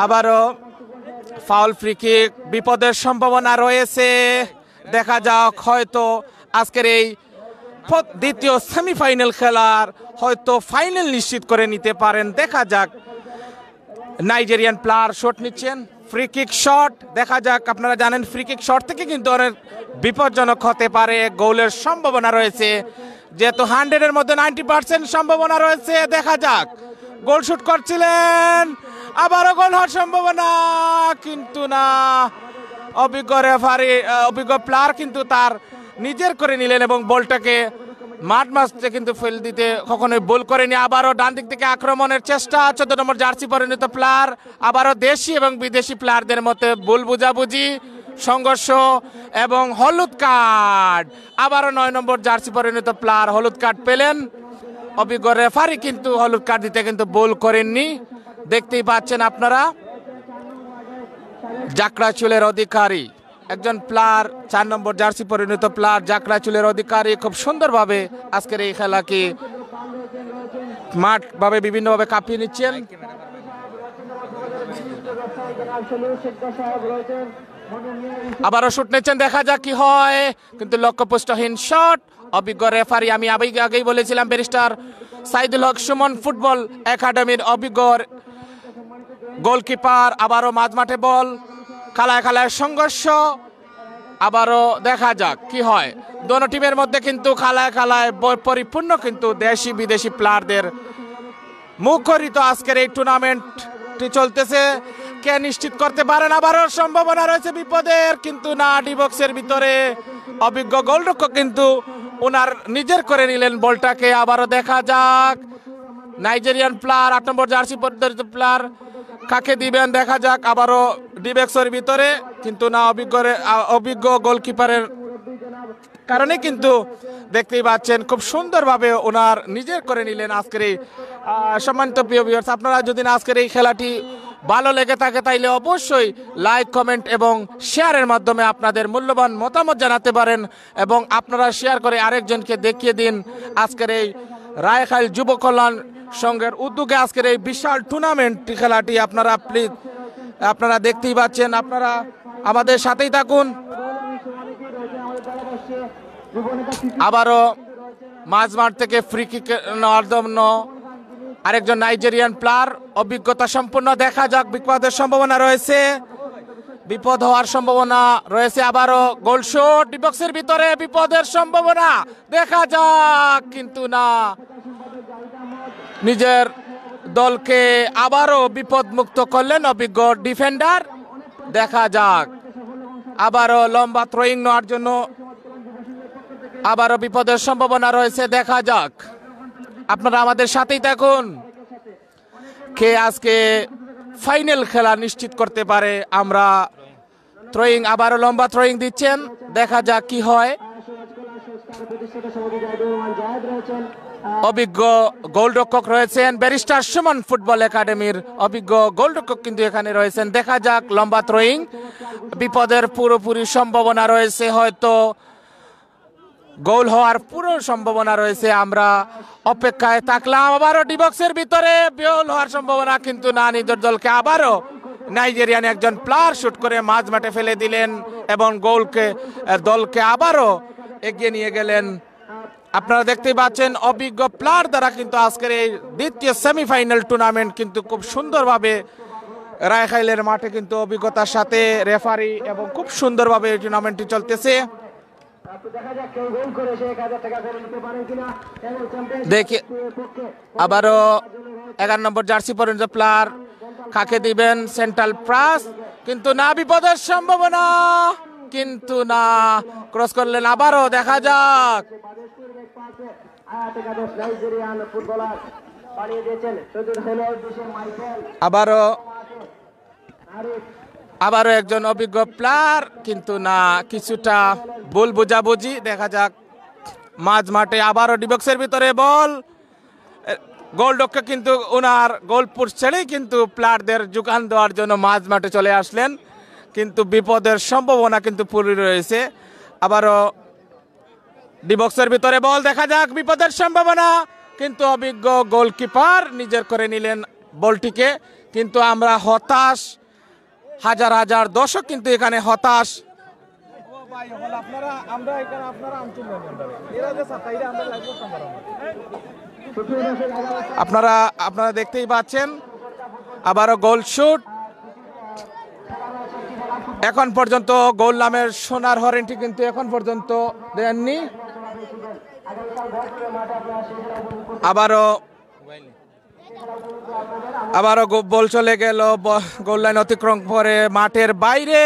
আবারও ফাউল, ফ্রি কিক, বিপদের সম্ভাবনা রয়েছে। দেখা যাক, হয়তো আজকের এই দ্বিতীয় সেমিফাইনাল খেলার হয়তো ফাইনাল নিশ্চিত করে নিতে পারেন। দেখা যাক। নাইজেরিয়ান প্লেয়ার শট নিচ্ছেন, ফ্রি কিক শট, দেখা যাক। আপনারা জানেন ফ্রি কিক শট থেকে কিন্তু অনেক বিপজ্জনক হতে পারে, গোলের সম্ভাবনা রয়েছে, যেহেতু 100-এর মধ্যে 90% সম্ভাবনা রয়েছে। দেখা যাক, গোল শুট করছিলেন, আবারও গোল হওয়ার সম্ভাবনা, কিন্তু না। অভিজ্ঞ রেফারি, অভিজ্ঞ প্লেয়ার কিন্তু তার নিজের করে নিলেন এবং বলটাকে মাঠ মাঝে কিন্তু ফেল দিতে কখনোই ভুল করেনি। আবারও ডান দিক থেকে আক্রমণের চেষ্টা, 14 নম্বর জার্সি পরিণত প্লেয়ার, আবারও দেশি এবং বিদেশি প্লেয়ারদের মধ্যে ভুল বুঝাবুঝি, সংঘর্ষ এবং হলুদ কার্ড। আবারও 9 নম্বর জার্সি পরিণত প্লেয়ার হলুদ কার্ড পেলেন। অভিজ্ঞ রেফারি কিন্তু হলুদ কার্ড দিতে কিন্তু ভুল করেননি, দেখতেই পাচ্ছেন আপনারা। জাকড়া চুলের অধিকারী একজন প্লেয়ার, 4 নম্বর জার্সি পরিণত প্লেয়ার, জাকড়া চুলের অধিকারী, খুব সুন্দরভাবে আজকের এই খেলাকে মাঠ ভাবে বিভিন্নভাবে কাঁপিয়ে নিচ্ছেন। আবারও শুট নিচ্ছেন, দেখা যাক কি হয়, কিন্তু লক্ষ্যপুষ্টহীন শট। অভিজ্ঞ রেফারি, আমি আগেই বলেছিলাম, ব্যারিস্টার সাইদুল হক সুমন ফুটবল একাডেমির অভিজ্ঞ গোলকিপার। আবারও মাঝমাঠে বল, খেলায় খেলায় সংঘর্ষ, আবারও দেখা যাক কি হয়। দোনো টিমের মধ্যে কিন্তু খেলায় খেলায় পরিপূর্ণ, কিন্তু দেশি বিদেশি প্লেয়ারদের মুখরিত আজকের এই টুর্নামেন্টটি চলতেছে। কে নিশ্চিত করতে পারেন, আবারও সম্ভাবনা রয়েছে বিপদের, কিন্তু না। ডি বক্সের ভিতরে অভিজ্ঞ গোলরক্ষক কিন্তু ওনার নিজের করে নিলেন বলটাকে। আবারও দেখা যাক, নাইজেরিয়ান প্লেয়ার, 8 নম্বর জার্সি পরিধারিত প্লেয়ার কাকে দিবেন, দেখা যাক। আবারও ডিবেক্সের ভিতরে, কিন্তু না। অভিজ্ঞ গোলকিপারের কারণে কিন্তু দেখতেই পাচ্ছেন খুব সুন্দরভাবে ওনার নিজের করে নিলেন আজকের এই। সম্মানিত প্রিয় ভিউয়ার্স, আপনারা যদি আজকের এই খেলাটি ভালো লেগে থাকে তাইলে অবশ্যই লাইক, কমেন্ট এবং শেয়ারের মাধ্যমে আপনাদের মূল্যবান মতামত জানাতে পারেন, এবং আপনারা শেয়ার করে আরেকজনকে দেখিয়ে দিন আজকের এই রায়খাইল যুব কল্যাণ সংঘের উদ্যোগে আজকের এই বিশাল টুর্নামেন্ট খেলাটি। আপনারা প্লিজ, আপনারা দেখতেই পাচ্ছেন, আপনারা আমাদের সাথেই থাকুন। আবারও মাঝমাঠ থেকে ফ্রি কিক নেওয়ার জন্য আরেকজন নাইজেরিয়ান প্লেয়ার, অভিজ্ঞতা সম্পন্ন। দেখা যাক, বিপদের সম্ভাবনা রয়েছে, বিপদ হওয়ার সম্ভাবনা রয়েছে। আবারও গোল শট, ডিবক্সের ভিতরে, বিপদের সম্ভাবনা, দেখা যাক, কিন্তু না। নিজের দলকে আবারও বিপদ মুক্ত করলেন অভিজ্ঞ ডিফেন্ডার। দেখা যাক, আবারও লম্বা থ্রোয়িং নেওয়ার জন্য আবারও বিপদের সম্ভাবনা রয়েছে। দেখা যাক, আপনারা আমাদের সাথেই থাকুন, কে আজকে ফাইনাল খেলা নিশ্চিত করতে পারে। আমরা থ্রোয়িং, আবারও লম্বা থ্রোয়িং দিচ্ছেন, দেখা যাক কি হয়। অভিজ্ঞ গোলরক্ষক রয়েছেন ব্যারিস্টার সুমন ফুটবল একাডেমির অভিজ্ঞ গোলরক্ষক কিন্তু এখানে রয়েছেন। দেখা যাক লম্বা থ্রোয়িং, বিপদের পুরোপুরি সম্ভাবনা রয়েছে, হয়তো গোল হওয়ার পুরো সম্ভাবনা রয়েছে। আমরা অপেক্ষায় থাকলাম। আবারও ডিবক্সের ভিতরে গোল হওয়ার সম্ভাবনা, কিন্তু না, নিজের দলকে আবারও নাইজেরিয়ান একজন প্লেয়ার শুট করে মাঝ মাঠে ফেলে দিলেন এবং দলকে আবারও এগিয়ে নিয়ে গেলেন। আপনারা দেখতেই পাচ্ছেন অভিজ্ঞ প্লেয়ার দ্বারা কিন্তু আজকের এই দ্বিতীয় সেমিফাইনাল টুর্নামেন্ট কিন্তু খুব সুন্দরভাবে রায়খাইলের মাঠে কিন্তু অভিজ্ঞতার সাথে রেফারি এবং খুব সুন্দরভাবে এই টুর্নামেন্টটি চলতেছে। দেখি আবারও 11 নম্বর জার্সি পর্যন্ত প্লেয়ার কাকে দিবেন, সেন্ট্রাল প্রাস, কিন্তু না, বিপদের সম্ভাবনা, কিন্তু না, ক্রস করলেন। আবারও দেখা যাক, আবারও একজন অভিজ্ঞ প্লেয়ার, কিন্তু না, কিছুটা ভুল বুঝাবুঝি। দেখা যাক মাঝ মাঠে আবারও ডিবক্সের ভিতরে বল, গোলরক্ষক কিন্তু ওনার গোলপোস্ট ছেড়েই কিন্তু প্লেয়ারদের যোগান দেওয়ার জন্য মাঝ মাঠে চলে আসলেন, কিন্তু বিপদের সম্ভাবনা কিন্তু পুরো রয়েছে। আবারও ডিবক্সের ভিতরে বল, দেখা যাক বিপদের সম্ভাবনা, কিন্তু অভিজ্ঞ গোলকিপার নিজের করে নিলেন বলটিকে। কিন্তু আমরা হতাশ, হাজার হাজার দর্শক কিন্তু এখানে হতাশ। আপনারা দেখতেই পাচ্ছেন আবারও গোল শুট। এখন পর্যন্ত গোল নামের সোনার হরিণটি কিন্তু এখন পর্যন্ত দেননি। আবারও বল চলে গেল গোল লাইন অতিক্রম করে মাঠের বাইরে।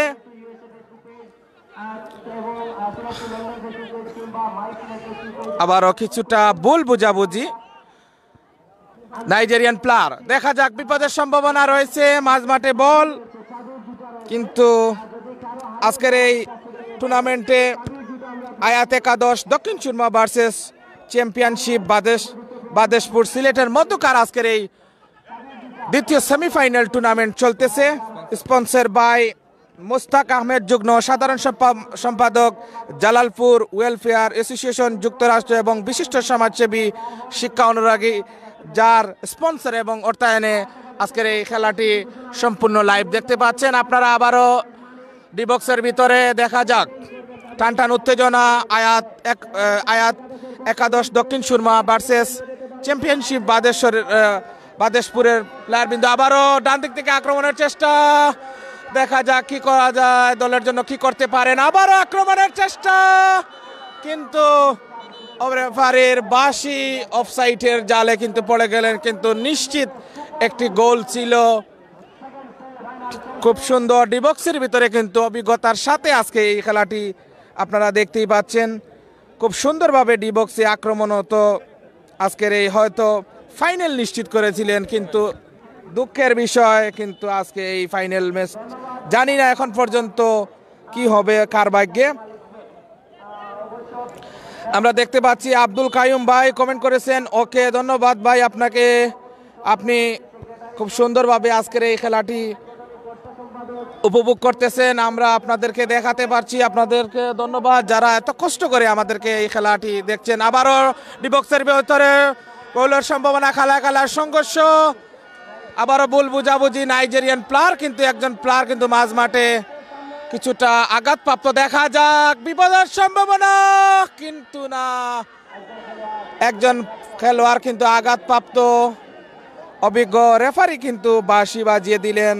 আবারও কিছুটা ভুল বুঝাবুঝি, নাইজেরিয়ান প্লেয়ার, দেখা যাক বিপদের সম্ভাবনা রয়েছে মাঝ মাঠে বল, কিন্তু আজকের এই টুর্নামেন্টে আয়াত একাদশ দক্ষিণ সুরমা ভার্সেস চ্যাম্পিয়নশিপ বাদেশপুর সিলেটের মধ্যকার আজকের এই দ্বিতীয় সেমিফাইনাল টুর্নামেন্ট চলতেছে। স্পন্সর বাই মুস্তাক আহমেদ যুগ্ম সাধারণ সম্পাদক, জালালপুর ওয়েলফেয়ার অ্যাসোসিয়েশন যুক্তরাষ্ট্র এবং বিশিষ্ট সমাজসেবী শিক্ষা অনুরাগী, যার স্পন্সর এবং অর্থায়নে আজকের এই খেলাটি সম্পূর্ণ লাইভ দেখতে পাচ্ছেন আপনারা। আবারও ডিবক্সের ভিতরে দেখা যাক টানটান উত্তেজনা, আয়াত একাদশ Dakshin Surma versus championship বাদেশপুরের player বিন্দু। আবারও ডান দিক থেকে আক্রমণের চেষ্টা, দেখা যাক কি করা যায়, দলের জন্য কি করতে পারেন। আবারও আক্রমণের চেষ্টা, কিন্তু রেফারির বাঁশি অফসাইডের জালে কিন্তু পড়ে গেলেন, কিন্তু নিশ্চিত একটি গোল ছিল। খুব সুন্দর ডিবক্সের ভিতরে কিন্তু অভিজ্ঞতার সাথে আজকে এই খেলাটি আপনারা দেখতেই পাচ্ছেন। খুব সুন্দরভাবে ডিবক্সে আক্রমণ হতো আজকের এই, হয়তো ফাইনাল নিশ্চিত করেছিলেন, কিন্তু দুঃখের বিষয় কিন্তু আজকে এই ফাইনাল ম্যাচ জানি না এখন পর্যন্ত কি হবে কার ভাগ্যে। আমরা দেখতে পাচ্ছি আব্দুল কাইয়ুম ভাই কমেন্ট করেছেন, ওকে ধন্যবাদ ভাই আপনাকে, আপনি খুব সুন্দরভাবে আজকের এই খেলাটি উপভোগ করতেছেন, আমরা আপনাদেরকে দেখাতে পারছি, আপনাদেরকে ধন্যবাদ যারা এত কষ্ট করে আমাদেরকে এই খেলাটি দেখছেন। আবারও ডিবক্সের ভিতরে গোলের সম্ভাবনা, খেলার সংঘর্ষ, আবারও ভুল বুঝাবুঝি, নাইজেরিয়ান প্লেয়ার কিন্তু একজন প্লেয়ার কিন্তু মাঝ মাঠে কিছুটা আঘাতপ্রাপ্ত, দেখা যাক বিপদের সম্ভাবনা, কিন্তু না, একজন খেলোয়াড় কিন্তু আঘাতপ্রাপ্ত, অভিজ্ঞ রেফারি কিন্তু বাঁশি বাজিয়ে দিলেন।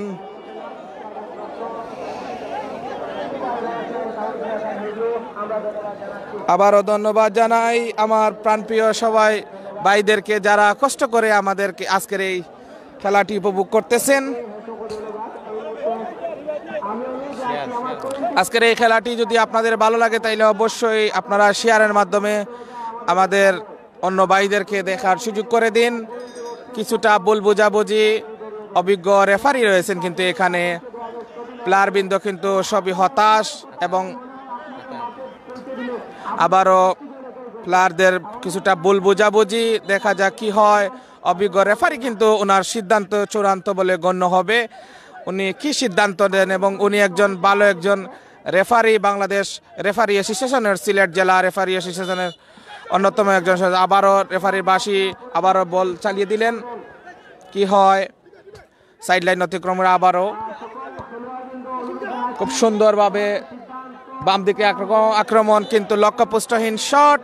আবারও ধন্যবাদ জানাই আমার প্রাণপ্রিয় সবাই ভাইদেরকে যারা কষ্ট করে আমাদেরকে আজকের এই খেলাটি উপভোগ করতেছেন। আজকের এই খেলাটি যদি আপনাদের ভালো লাগে তাইলে অবশ্যই আপনারা শেয়ারের মাধ্যমে আমাদের অন্য ভাইদেরকে দেখার সুযোগ করে দিন। কিছুটা ভুল বুঝাবুঝি, অভিজ্ঞ রেফারি রয়েছেন কিন্তু এখানে, প্লেয়ারবৃন্দ কিন্তু সবই হতাশ এবং আবারও প্লেয়ারদের কিছুটা ভুল বোঝাবুঝি, দেখা যাক কি হয়। অভিজ্ঞ রেফারি কিন্তু ওনার সিদ্ধান্ত চূড়ান্ত বলে গণ্য হবে। উনি কি সিদ্ধান্ত দেন, এবং উনি একজন ভালো একজন রেফারি, বাংলাদেশ রেফারি অ্যাসোসিয়েশনের, সিলেট জেলা রেফারি অ্যাসোসিয়েশনের অন্যতম একজন। আবারও রেফারির বাঁশি, আবারও বল চালিয়ে দিলেন, কি হয়। সাইড লাইন অতিক্রম করে আবারও খুব সুন্দরভাবে বাম দিকে আক্রমণ, কিন্তু লক্ষ্যপুষ্টহীন শট।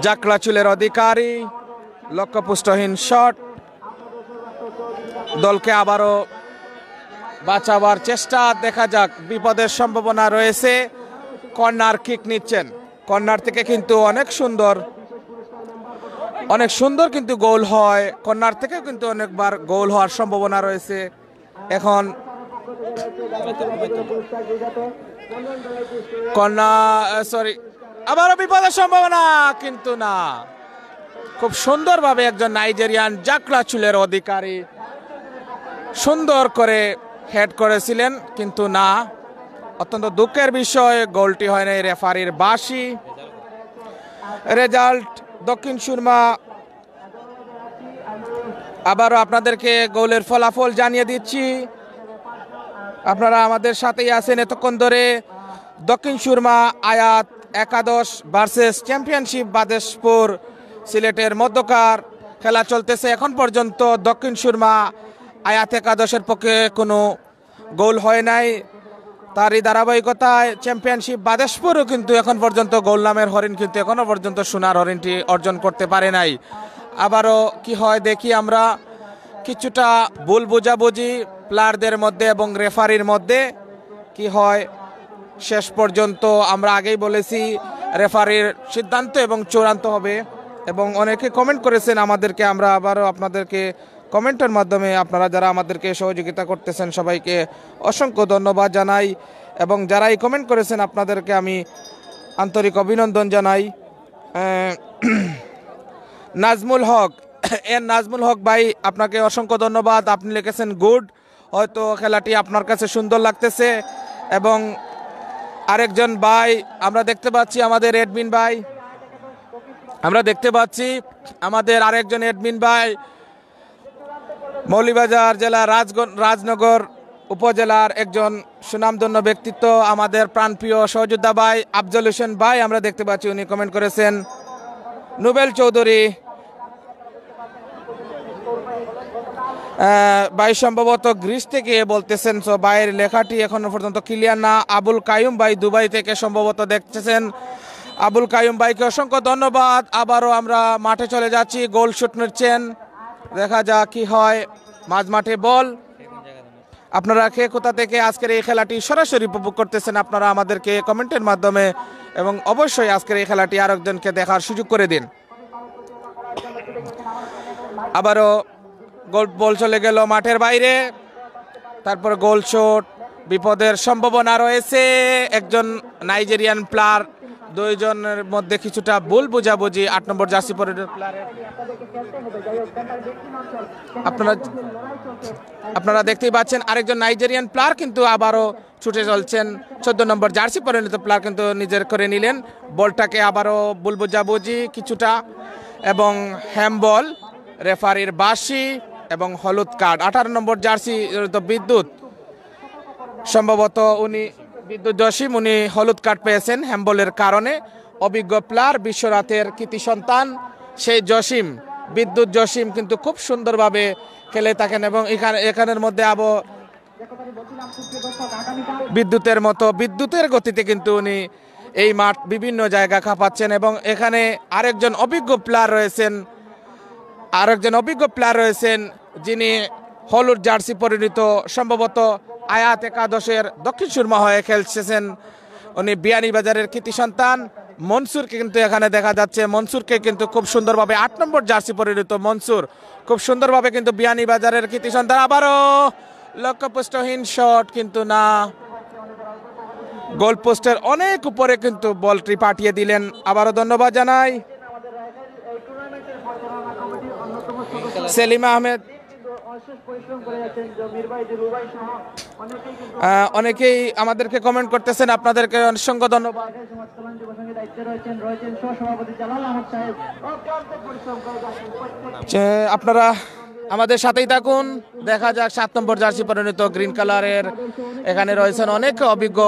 জাকলা চুলের অধিকারী, লক্ষ্যপুষ্টহীন শট। দলকে আবারও বাঁচাবার চেষ্টা, দেখা যাক, বিপদের সম্ভাবনা রয়েছে। কর্নার কিক নিচ্ছেন, কর্নার থেকে কিন্তু অনেক সুন্দর কিন্তু গোল হয়। কর্নার থেকে কিন্তু অনেকবার গোল হওয়ার সম্ভাবনা রয়েছে। এখন আবারও বিপদের সম্ভাবনা, কিন্তু না। খুব সুন্দরভাবে একজন নাইজেরিয়ান জাকলা চুলের অধিকারী সুন্দর করে হেড করেছিলেন, কিন্তু না। অত্যন্ত দুঃখের বিষয়, গোলটি হয় নাই। রেফারির বাঁশি। রেজাল্ট দক্ষিণ সুরমা। আবারও আপনাদেরকে গোলের ফলাফল জানিয়ে দিচ্ছি, আপনারা আমাদের সাথেই আছেন এতক্ষণ ধরে। দক্ষিণ সুরমা আয়াত একাদশ ভার্সেস চ্যাম্পিয়নশিপ বাদেশপুর সিলেটের মধ্যকার খেলা চলতেছে। এখন পর্যন্ত দক্ষিণ সুরমা আয়াত একাদশের পক্ষে কোনো গোল হয় নাই। তারই ধারাবাহিকতায় চ্যাম্পিয়নশিপ বাদেশপুরও কিন্তু এখন পর্যন্ত গোল নামের হরিণ কিন্তু এখনো পর্যন্ত সোনার হরিণটি অর্জন করতে পারে নাই। আবারও কি হয় দেখি আমরা। কিছুটা ভুল বোঝাবুঝি প্লেয়ারদের মধ্যে এবং রেফারির মধ্যে, কি হয় শেষ পর্যন্ত। আমরা আগেই বলেছি রেফারির সিদ্ধান্ত এবং চূড়ান্ত হবে, এবং অনেকে কমেন্ট করেছেন আমাদেরকে। আমরা আবারও আপনাদেরকে কমেন্টের মাধ্যমে, আপনারা যারা আমাদেরকে সহযোগিতা করতেছেন সবাইকে অসংখ্য ধন্যবাদ জানাই, এবং যারা এই কমেন্ট করেছেন আপনাদেরকে আমি আন্তরিক অভিনন্দন জানাই। নাজমুল হক, নাজমুল হক ভাই, আপনাকে অসংখ্য ধন্যবাদ। আপনি লিখেছেন গুড, হয়তো খেলাটি আপনার কাছে সুন্দর লাগতেছে। এবং আরেকজন ভাই আমরা দেখতে পাচ্ছি, আমাদের এডমিন ভাই, আমরা দেখতে পাচ্ছি আমাদের আরেকজন এডমিন ভাই, মৌলভীবাজার জেলা রাজনগর উপজেলার একজন সুনামধন্য ব্যক্তিত্ব, আমাদের প্রাণপ্রিয় সহযোদ্ধা ভাই আফজল হোসেন ভাই, আমরা দেখতে পাচ্ছি উনি কমেন্ট করেছেন। নুবেল চৌধুরী ভাই সম্ভবত গ্রিস থেকে বলতেছেন, সো ভাইয়ের লেখাটি এখনো পর্যন্ত ক্লিয়ার না। আবুল কায়ুম ভাই দুবাই থেকে সম্ভবত দেখতেছেন। আবুল কায়ুম ভাইকে অসংখ্য ধন্যবাদ। আবারও আমরা মাঠে চলে যাচ্ছি, গোল শুট নিচ্ছেন, দেখা যাক কি হয়। মাঝ মাঠে বল। আপনারা কে কোথা থেকে আজকের এই খেলাটি সরাসরি উপভোগ করতেছেন আপনারা আমাদেরকে কমেন্টের মাধ্যমে, এবং অবশ্যই আজকের এই খেলাটি আরেকজনকে দেখার সুযোগ করে দিন। আবারও গোল, বল চলে গেল মাঠের বাইরে, তারপর গোল শট। বিপদের সম্ভাবনা রয়েছে। একজন নাইজেরিয়ান প্লেয়ার, দুইজনের মধ্যে কিছুটা ভুল বোঝাবুঝি। 8 নম্বর জার্সি পরে আপনারা দেখতেই পাচ্ছেন আরেকজন নাইজেরিয়ান প্লেয়ার কিন্তু আবারও ছুটে চলছেন। 14 নম্বর জার্সি পরিণত প্লেয়ার কিন্তু নিজের করে নিলেন বলটাকে। আবারও ভুল বোঝাবুঝি কিছুটা, এবং হ্যামবল, রেফারির বাঁশি এবং হলুদ কার্ড। 18 নম্বর জার্সি বিদ্যুৎ, সম্ভবত উনি বিদ্যুৎ জসিম, উনি হলুদ কার্ড পেয়েছেন হ্যাম্বলের কারণে। অভিজ্ঞ প্লেয়ার, বিশ্বরাতের কৃতি সন্তান সেই জসিম, বিদ্যুৎ জসিম কিন্তু খুব সুন্দরভাবে খেলে থাকেন, এবং এখানের মধ্যে বিদ্যুতের মতো বিদ্যুতের গতিতে কিন্তু উনি এই মাঠ বিভিন্ন জায়গা কাঁপাচ্ছেন। এবং এখানে আরেকজন অভিজ্ঞ প্লেয়ার রয়েছেন, যিনি হলুদ জার্সি পরিণত, সম্ভবত আয়াত একাদশের দক্ষিণ সুরমা হয়ে খেলছেন। উনি বিয়ানীবাজারের কৃতি সন্তান মনসুরকে কিন্তু এখানে দেখা যাচ্ছে। মনসুরকে কিন্তু খুব সুন্দরভাবে 8 নম্বর জার্সি পরিণত মনসুর খুব সুন্দরভাবে কিন্তু বিয়ানীবাজারের কৃতি সন্তান। আবারও লক্ষ্যপুষ্টহীন শট, কিন্তু না। গোলপোস্টের অনেক উপরে কিন্তু বলটি পাঠিয়ে দিলেন। আবারও ধন্যবাদ জানাই সেলিম আহমেদ। অনেকেই আমাদেরকে কমেন্ট করতেছেন, আপনাদেরকে অসংখ্য ধন্যবাদ। আপনারা আমাদের সাথেই থাকুন, দেখা যাক 7 নম্বর জার্সি পরিণত গ্রিন কালারের এখানে রয়েছেন অনেক অভিজ্ঞ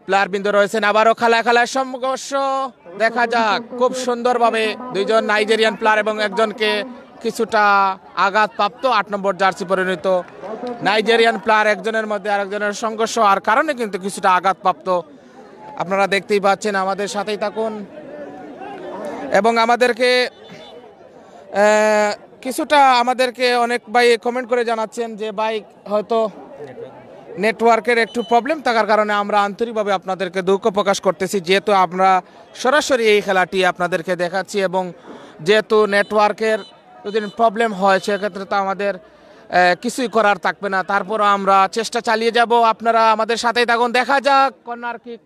প্লেয়ার বিন্দু রয়েছেন। আবারও খেলায় সংঘর্ষ দেখা যাক, খুব সুন্দরভাবে দুইজন নাইজেরিয়ান প্লেয়ার এবং একজনকে কিছুটা আঘাতপ্রাপ্ত 8 নম্বর জার্সি পরিণত নাইজেরিয়ান প্লেয়ার, একজনের মধ্যে আরেকজনের সংঘর্ষ আর কারণে কিন্তু কিছুটা আঘাতপ্রাপ্ত। আপনারা দেখতেই পাচ্ছেন, আমাদের সাথেই থাকুন এবং আমাদেরকে আমাদেরকে অনেক ভাই কমেন্ট করে জানাচ্ছেন যে ভাই হয়তো নেটওয়ার্কের একটু প্রবলেম থাকার কারণে আমরা আন্তরিকভাবে আপনাদেরকে দুঃখ প্রকাশ করতেছি, যেহেতু আমরা সরাসরি এই খেলাটি আপনাদেরকে দেখাচ্ছি এবং যেহেতু নেটওয়ার্কের যদি প্রবলেম হয় সেক্ষেত্রে তো আমাদের কিছুই করার থাকবে না। তারপরও আমরা চেষ্টা চালিয়ে যাব, আপনারা আমাদের সাথেই থাকুন। দেখা যাক কর্নার কিক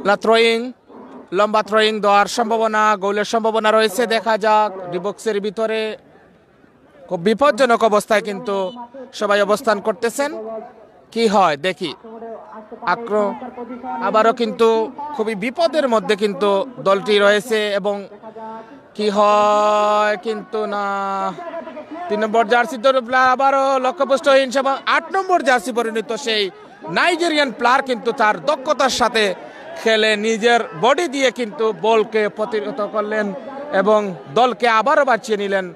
না থ্রোয়িং, লম্বা থ্রোয়িং দেওয়ার সম্ভাবনা, গোলের সম্ভাবনা রয়েছে। দেখা যাক, ডিবক্সের ভিতরে খুব বিপজ্জনক অবস্থায় কিন্তু সবাই অবস্থান করতেছেন, কি হয় দেখি। আবারও কিন্তু খুবই বিপদের মধ্যে কিন্তু দলটি রয়েছে এবং কি হয় কিন্তু না, 3 নম্বর জার্সি আবারও লক্ষ্যপুষ্টহীন। 8 নম্বর জার্সি পরিণত সেই নাইজেরিয়ান প্লেয়ার কিন্তু তার দক্ষতার সাথে খেলে নিজের বডি দিয়ে কিন্তু বলকে প্রতিহত করলেন এবং দলকে আবারও বাঁচিয়ে নিলেন।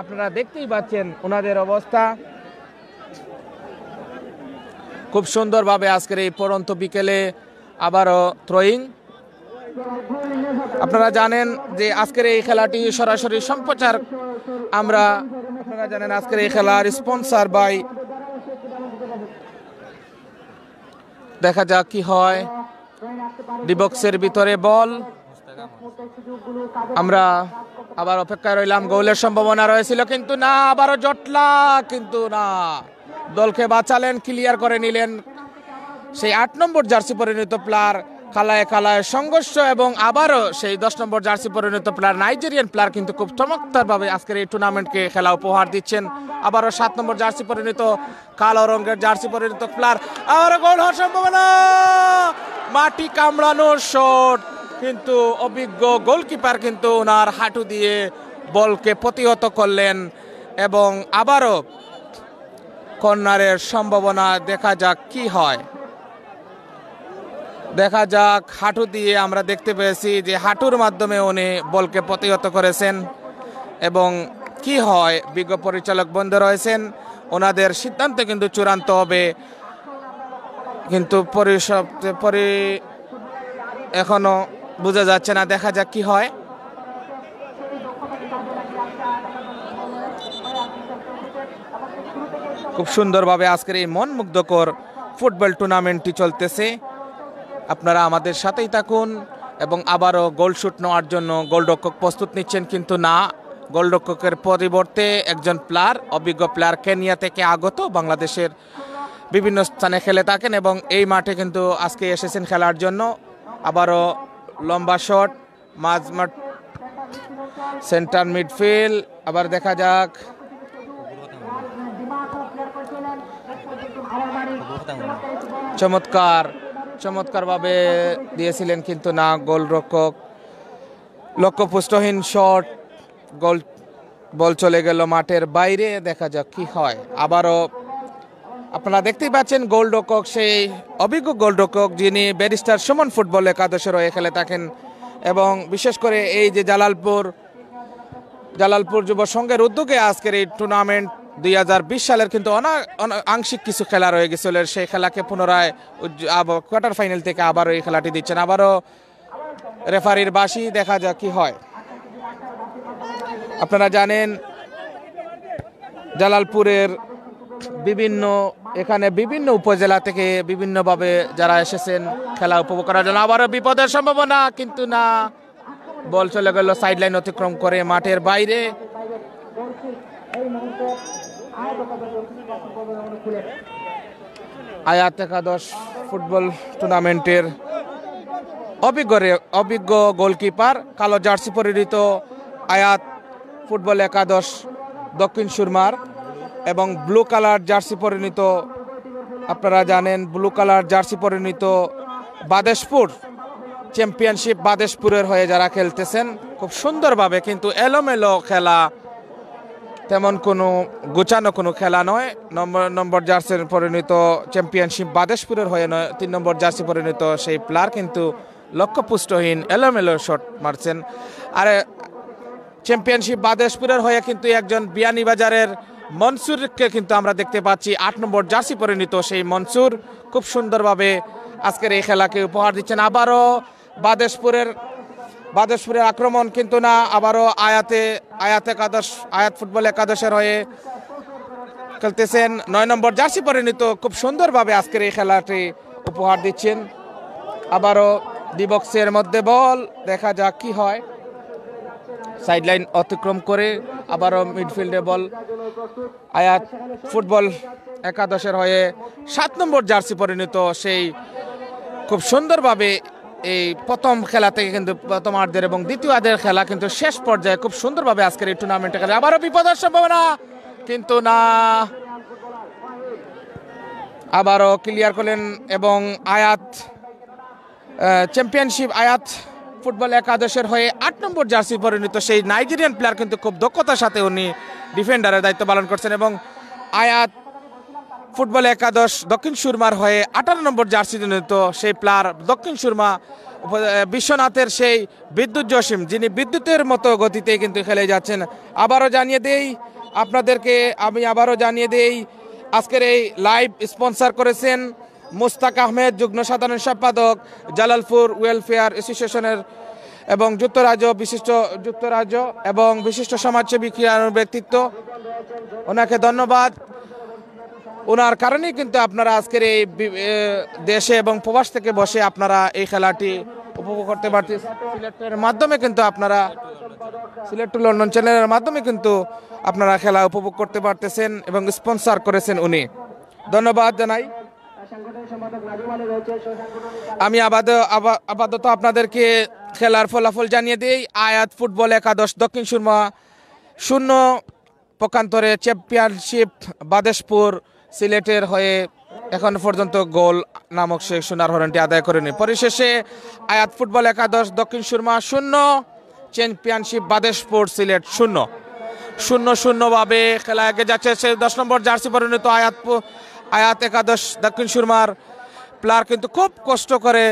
আপনারা দেখতেই পাচ্ছেন ওনাদের অবস্থা। খুব সুন্দরভাবে আজকের এই পরন্ত বিকেলে আবারও থ্রোয়িং। আপনারা জানেন যে আজকের এই খেলাটি সরাসরি সম্প্রচার, আপনারা জানেন আজকের এই খেলার স্পন্সর বাই। দেখা যাক কি হয়। ডিবক্সের ভিতরে বল, আমরা আবার অপেক্ষায় রইলাম। গোলের সম্ভাবনা রয়েছিল কিন্তু না, আবারও জটলা কিন্তু না, দলকে বাঁচালেন, ক্লিয়ার করে নিলেন সেই 8 নম্বর জার্সি পরিণত প্লেয়ার। খেলায় সংঘর্ষ এবং আবারও সেই 10 নম্বর জার্সি পরিণত প্লেয়ার নাইজেরিয়ান প্লেয়ার কিন্তু খুব চমৎকারভাবে আজকের এই টুর্নামেন্টকে খেলা উপহার দিচ্ছেন। আবারও 7 নম্বর জার্সি পরিণত কালো রঙের জার্সি পরিণত প্লেয়ার, আবারও গোল হওয়ার সম্ভাবনা, মাটি কামড়ানোর শট কিন্তু অভিজ্ঞ গোলকিপার কিন্তু ওনার হাঁটু দিয়ে বলকে প্রতিহত করলেন এবং আবারও কর্নারের সম্ভাবনা। দেখা যাক কি হয়, দেখা যাক। হাঁটু দিয়ে আমরা দেখতে পেয়েছি যে হাঁটুর মাধ্যমে উনি বলকে প্রতিহত করেছেন এবং কি হয়, বিজ্ঞ পরিচালক বন্ধ রয়েছেন, ওনাদের সিদ্ধান্ত কিন্তু চূড়ান্ত হবে, কিন্তু এখনো বোঝা যাচ্ছে না। দেখা যাক কি হয়। খুব সুন্দরভাবে আজকের এই মনমুগ্ধকর ফুটবল টুর্নামেন্টটি চলতেছে, আপনারা আমাদের সাথেই থাকুন এবং আবারও গোল শুট নেওয়ার জন্য গোলরক্ষক প্রস্তুত নিচ্ছেন কিন্তু না, গোলরক্ষকের পরিবর্তে একজন প্লেয়ার, অভিজ্ঞ প্লেয়ার কেনিয়া থেকে আগত, বাংলাদেশের বিভিন্ন স্থানে খেলে থাকেন এবং এই মাঠে কিন্তু আজকে এসেছেন খেলার জন্য। আবারও লম্বা শট, মাঝমাঠ, সেন্টার মিডফিল্ড, আবার দেখা যাক। চমৎকারভাবে দিয়েছিলেন কিন্তু না, গোলরক্ষক লক্ষ্যপুষ্টহীন শট, বল চলে গেল মাঠের বাইরে। দেখা যাক কি হয়। আবারও আপনারা দেখতেই পাচ্ছেন গোলরক্ষক, সেই অভিজ্ঞ গোলরক্ষক যিনি ব্যারিস্টার সুমন ফুটবল একাদশের হয়ে খেলে থাকেন এবং বিশেষ করে এই যে জালালপুর যুব সংঘের উদ্যোগে আজকের এই টুর্নামেন্ট 2020 সালের কিন্তু আংশিক কিছু খেলা রয়ে গেছিল, সেই খেলাকে পুনরায় কোয়ার্টার ফাইনাল থেকে আবারও এই খেলাটি দিচ্ছেন। আবারও রেফারির বাঁশি, দেখা যাক কি হয়। আপনারা জানেন জালালপুরের বিভিন্ন উপজেলা থেকে বিভিন্নভাবে যারা এসেছেন খেলা উপভোগ করার জন্য। আবারও বিপদের সম্ভাবনা কিন্তু না, বল চলে গেল সাইড লাইন অতিক্রম করে মাঠের বাইরে। আয়াত একাদশ ফুটবল টুর্নামেন্টের অভিজ্ঞ গোলকিপার, কালো জার্সি পরিহিত আয়াত ফুটবল একাদশ দক্ষিণ সুরমার এবং ব্লু কালার জার্সি পরিণত, আপনারা জানেন ব্লু কালার জার্সি পরিণত বাদেশপুর, চ্যাম্পিয়নশিপ বাদেশপুরের হয়ে যারা খেলতেছেন খুব সুন্দরভাবে, কিন্তু এলোমেলো খেলা, তেমন কোনো গোছানো কোনো খেলা নয়। নম্বর জার্সির পরিণত চ্যাম্পিয়নশিপ বাদেশপুরের হয়ে নয়, 3 নম্বর জার্সি পরিণত সেই প্লেয়ার কিন্তু লক্ষ্যপুষ্টহীন এলোমেলো শট মারছেন। আর চ্যাম্পিয়নশিপ বাদেশপুরের হয়ে কিন্তু একজন বিয়ানীবাজারের মনসুরকে কিন্তু আমরা দেখতে পাচ্ছি, 8 নম্বর জার্সি পরিণত সেই মনসুর খুব সুন্দরভাবে আজকের এই খেলাকে উপহার দিচ্ছেন। আবারও বাদেশপুরের আক্রমণ, কিন্তু না, আবারও আয়াত ফুটবল একাদশের হয়ে খেলতেছেন 9 নম্বর জার্সি পরিণত, খুব সুন্দরভাবে আজকের এই খেলাটি উপহার দিচ্ছেন। আবারও ডিবক্সের মধ্যে বল, দেখা যাক কি হয়। সাইডলাইন অতিক্রম করে আবারও মিডফিল্ডে বল, আয়াত ফুটবল একাদশের হয়ে 7 নম্বর জার্সি পরিণত সেই খুব সুন্দরভাবে এই প্রথম খেলা থেকে কিন্তু প্রথমার্ধের এবং দ্বিতীয়ার্ধের খেলা কিন্তু শেষ পর্যায়ে খুব সুন্দরভাবে আজকের এই টুর্নামেন্টে খেলে। আবারও বিপদের সম্ভাবনা, কিন্তু না, আবারও ক্লিয়ার করলেন এবং আয়াত চ্যাম্পিয়নশিপ আয়াত ফুটবল একাদশের হয়ে 8 নম্বর জার্সি পরিণত সেই নাইজেরিয়ান প্লেয়ার কিন্তু খুব দক্ষতার সাথে উনি ডিফেন্ডারের দায়িত্ব পালন করছেন। এবং আয়াত ফুটবল একাদশ দক্ষিণ সুরমার হয়ে 18 নম্বর জার্সি পরিণত সেই প্লেয়ার দক্ষিণ সুরমা বিশ্বনাথের সেই বিদ্যুৎ জসিম, যিনি বিদ্যুতের মতো গতিতে কিন্তু খেলে যাচ্ছেন। আবারও জানিয়ে দেই আপনাদেরকে, আজকের এই লাইভ স্পন্সর করেছেন মুস্তাক আহমেদ, যুগ্ম সাধারণ সম্পাদক জালালপুর ওয়েলফেয়ার অ্যাসোসিয়েশনের এবং যুক্তরাজ্য এবং বিশিষ্ট সমাজসেবী ক্রীড়ার ব্যক্তিত্ব, ওনাকে ধন্যবাদ। ওনার কারণেই কিন্তু আপনারা আজকের এই দেশে এবং প্রবাস থেকে বসে আপনারা এই খেলাটি উপভোগ করতে পারছেন। সিলেটের মাধ্যমে কিন্তু আপনারা সিলেট টু লন্ডন চ্যানেলের মাধ্যমে কিন্তু আপনারা খেলা উপভোগ করতে পারতেছেন এবং স্পন্সর করেছেন উনি, ধন্যবাদ জানাই। আমি আপাতত আপনাদেরকে খেলার ফলাফল জানিয়ে দিই। আয়াত ফুটবল একাদশ দক্ষিণ সুরমা 0, পক্ষান্তরে চ্যাম্পিয়নশিপ বাদেশপুর সিলেটের হয়ে এখন পর্যন্ত গোল নামক সে সোনার হরণটি আদায় করেনি। পরিশেষে আয়াত ফুটবল একাদশ দক্ষিণ সুরমা 0, চ্যাম্পিয়নশিপ বাদেশপুর সিলেট 0-0 ভাবে খেলা এগিয়ে যাচ্ছে। সে 10 নম্বর জার্সি পরিণত আয়াত একাদশ দক্ষিণ সুরমার প্লেয়ার কিন্তু খুব কষ্ট করে